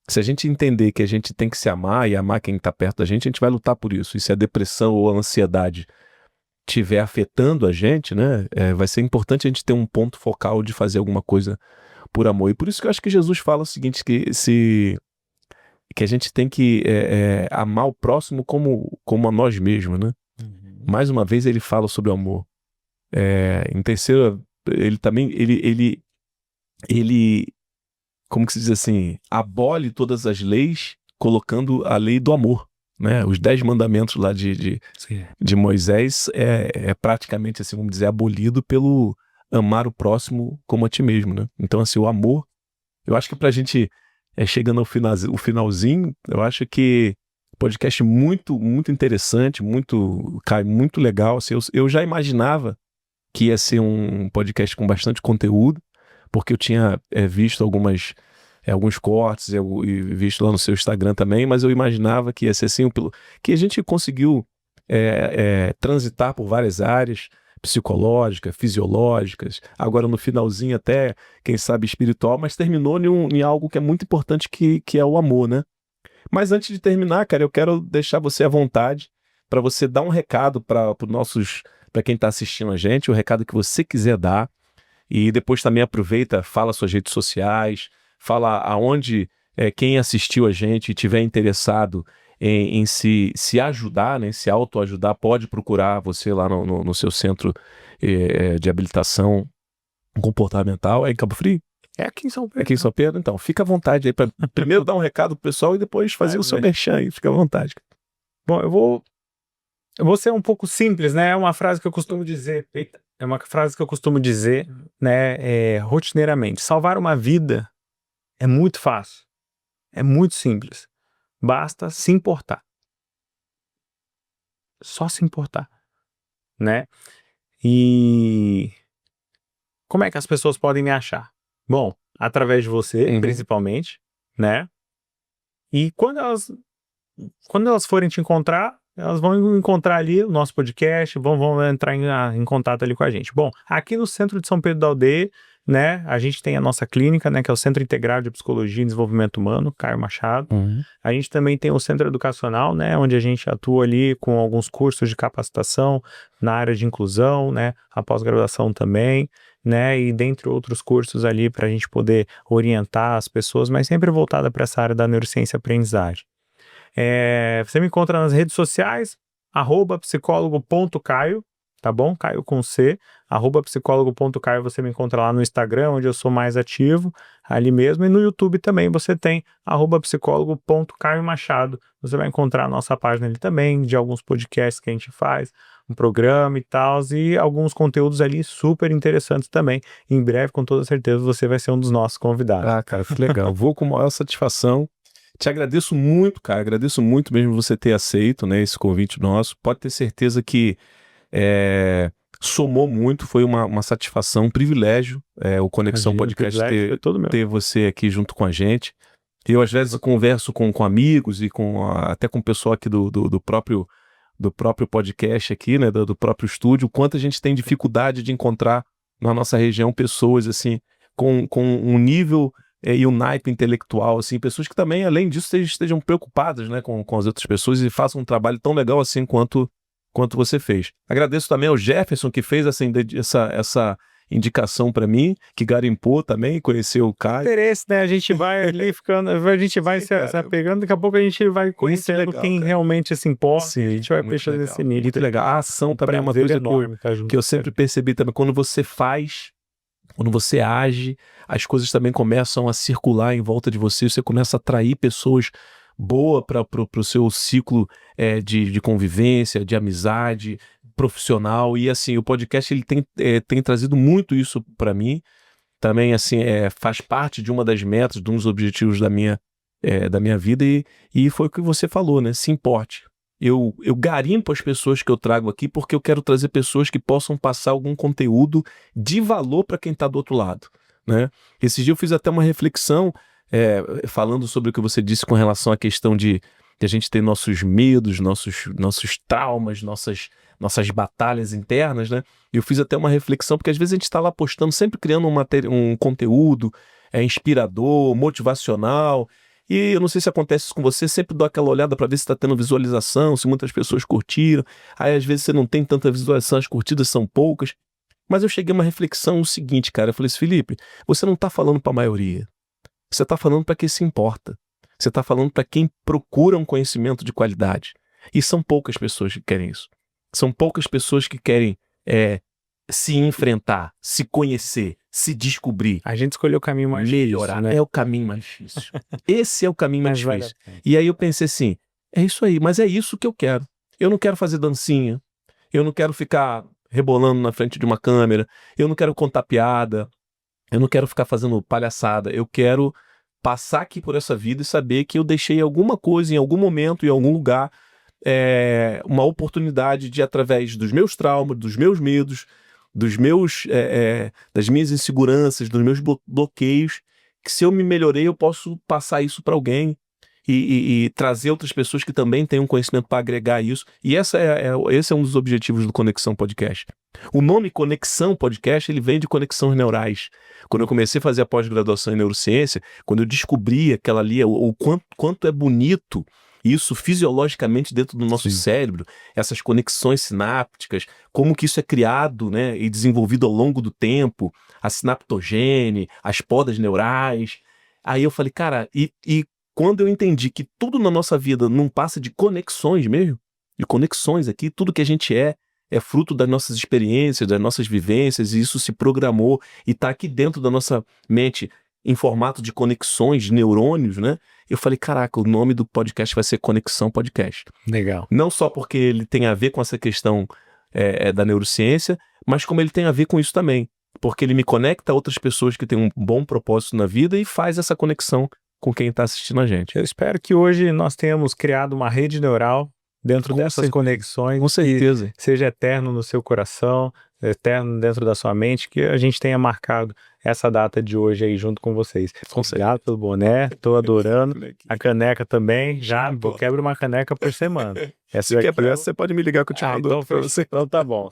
se a gente entender que a gente tem que se amar e amar quem está perto da gente vai lutar por isso. E se a depressão ou a ansiedade estiver afetando a gente, né? Vai ser importante a gente ter um ponto focal de fazer alguma coisa por amor. E por isso que eu acho que Jesus fala o seguinte, que a gente tem que amar o próximo como a nós mesmos, né? Mais uma vez ele fala sobre o amor. Em terceiro, ele também, ele, como que se diz assim, abole todas as leis, colocando a lei do amor, né? Os 10 mandamentos lá de Moisés praticamente, assim, vamos dizer, abolido pelo amar o próximo como a ti mesmo, né? Então, assim, o amor, eu acho que pra gente, chegando ao finalzinho, eu acho que podcast muito, muito interessante, muito legal, assim, eu já imaginava que ia ser um podcast com bastante conteúdo, porque eu tinha visto alguns cortes e visto lá no seu Instagram também, mas eu imaginava que ia ser assim, que a gente conseguiu transitar por várias áreas, psicológicas, fisiológicas, agora no finalzinho até, quem sabe, espiritual, mas terminou em algo que é muito importante, que é o amor, né? Mas antes de terminar, cara, eu quero deixar você à vontade para você dar um recado para quem está assistindo a gente, o recado que você quiser dar. E depois também aproveita, fala suas redes sociais, fala aonde quem assistiu a gente e tiver interessado em se ajudar, né, se autoajudar, pode procurar você lá no seu centro de habilitação comportamental. É em Cabo Frio? É aqui em São É Pedro. aqui em São Pedro? Então, fica à vontade aí para primeiro dar um recado pro pessoal e depois fazer o seu merchan aí. Fica à vontade. Bom, eu vou ser um pouco simples, né? É uma frase que eu costumo dizer. É uma frase que eu costumo dizer, né? Rotineiramente. Salvar uma vida é muito fácil. É muito simples. Basta se importar. Só se importar, né? E como é que as pessoas podem me achar? Bom, através de você, principalmente, né? E quando elas forem te encontrar, elas vão encontrar ali o nosso podcast, vão entrar em contato ali com a gente. Bom, aqui no centro de São Pedro da Aldeia, né, a gente tem a nossa clínica, né, que é o Centro Integrado de Psicologia e Desenvolvimento Humano, Caio Machado. A gente também tem o Centro Educacional, né, onde a gente atua ali com alguns cursos de capacitação na área de inclusão, né, a pós-graduação também, né, e dentre outros cursos ali para a gente poder orientar as pessoas, mas sempre voltada para essa área da neurociência e aprendizagem. Você me encontra nas redes sociais, @psicólogo.caio, tá bom? Caio com C, @psicólogo.caio, você me encontra lá no Instagram, onde eu sou mais ativo, ali mesmo, e no YouTube também você tem @psicólogo.caio Machado, você vai encontrar a nossa página ali também, de alguns podcasts que a gente faz, um programa e tal, e alguns conteúdos ali super interessantes também. Em breve, com toda certeza, você vai ser um dos nossos convidados. Ah, cara, que legal. Vou com maior satisfação. Te agradeço muito, cara. Agradeço muito mesmo você ter aceito, né, esse convite nosso. Pode ter certeza que somou muito, foi uma satisfação, um privilégio, o Conexão Podcast ter você aqui junto com a gente. Eu, às vezes, converso com amigos e até com o pessoal aqui do próprio podcast aqui, né, do próprio estúdio, o quanto a gente tem dificuldade de encontrar na nossa região pessoas assim com um nível e um naipe intelectual, assim, pessoas que também, além disso, estejam preocupadas, né, com as outras pessoas e façam um trabalho tão legal assim quanto você fez. Agradeço também ao Jefferson, que fez essa indicação para mim, que garimpou também, conheceu o Caio. Interesse, né? A gente vai ali ficando, a gente vai se apegando, daqui a pouco a gente vai conhecendo quem realmente se importa. Sim, a gente vai fechando esse nível. Muito legal. A ação também é uma coisa enorme, que eu sempre percebi também, quando você faz, quando você age, as coisas também começam a circular em volta de você começa a atrair pessoas boas para o seu ciclo de convivência, de amizade, profissional. E assim, o podcast ele tem trazido muito isso para mim. Também assim, faz parte de uma das metas, de um dos objetivos da minha vida, e foi o que você falou, né? Se importe. Eu garimpo as pessoas que eu trago aqui porque eu quero trazer pessoas que possam passar algum conteúdo de valor para quem está do outro lado, né? Esse dia eu fiz até uma reflexão falando sobre o que você disse com relação à questão de a gente ter nossos medos, nossos traumas, nossas batalhas internas, né? Eu fiz até uma reflexão, porque às vezes a gente está lá postando, sempre criando um conteúdo inspirador, motivacional. E eu não sei se acontece isso com você, sempre dou aquela olhada para ver se está tendo visualização, se muitas pessoas curtiram. Aí às vezes você não tem tanta visualização, as curtidas são poucas. Mas eu cheguei a uma reflexão o seguinte, cara, eu falei assim, Felipe, você não está falando para a maioria, você está falando para quem se importa, você está falando para quem procura um conhecimento de qualidade. E são poucas pessoas que querem isso. São poucas pessoas que querem se enfrentar, se conhecer, se descobrir. A gente escolheu o caminho mais melhorar, difícil, né? É o caminho mais difícil. Esse é o caminho mais difícil. E aí eu pensei assim, é isso aí, mas é isso que eu quero. Eu não quero fazer dancinha, eu não quero ficar rebolando na frente de uma câmera, eu não quero contar piada, eu não quero ficar fazendo palhaçada, eu quero passar aqui por essa vida e saber que eu deixei alguma coisa em algum momento, em algum lugar, uma oportunidade de, através dos meus traumas, dos meus medos, das minhas inseguranças, dos meus bloqueios, que se eu me melhorei, eu posso passar isso para alguém e trazer outras pessoas que também têm um conhecimento para agregar isso. E esse é um dos objetivos do Conexão Podcast. O nome Conexão Podcast, ele vem de conexões neurais. Quando eu comecei a fazer a pós-graduação em neurociência, quando eu descobri aquela ali, o quanto é bonito isso fisiologicamente dentro do nosso cérebro, essas conexões sinápticas, como que isso é criado, né, e desenvolvido ao longo do tempo, a sinaptogene, as podas neurais. Aí eu falei, cara, e quando eu entendi que tudo na nossa vida não passa de conexões mesmo, de conexões aqui, tudo que a gente é fruto das nossas experiências, das nossas vivências, e isso se programou e está aqui dentro da nossa mente em formato de conexões, de neurônios, né? Eu falei, caraca, o nome do podcast vai ser Conexão Podcast. Legal. Não só porque ele tem a ver com essa questão da neurociência, mas como ele tem a ver com isso também. Porque ele me conecta a outras pessoas que têm um bom propósito na vida e faz essa conexão com quem está assistindo a gente. Eu espero que hoje nós tenhamos criado uma rede neural dentro dessas conexões. Com certeza. Que seja eterno no seu coração, eterno dentro da sua mente, que a gente tenha marcado essa data de hoje aí junto com vocês. Obrigado pelo boné, tô adorando. A caneca também, eu quebro uma caneca por semana. Se quebrar essa, você pode me ligar que eu te mando então, pra você. Então tá bom.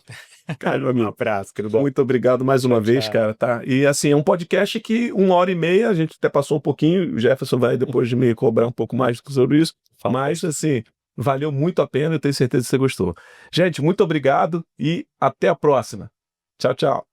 Cara, meu amigo, Um abraço, querido. muito obrigado mais uma vez, cara, tá? E assim, é um podcast que 1h30, a gente até passou um pouquinho, o Jefferson vai depois de me cobrar um pouco mais sobre isso, mas assim, valeu muito a pena, eu tenho certeza que você gostou. Gente, muito obrigado e até a próxima. Tchau, tchau.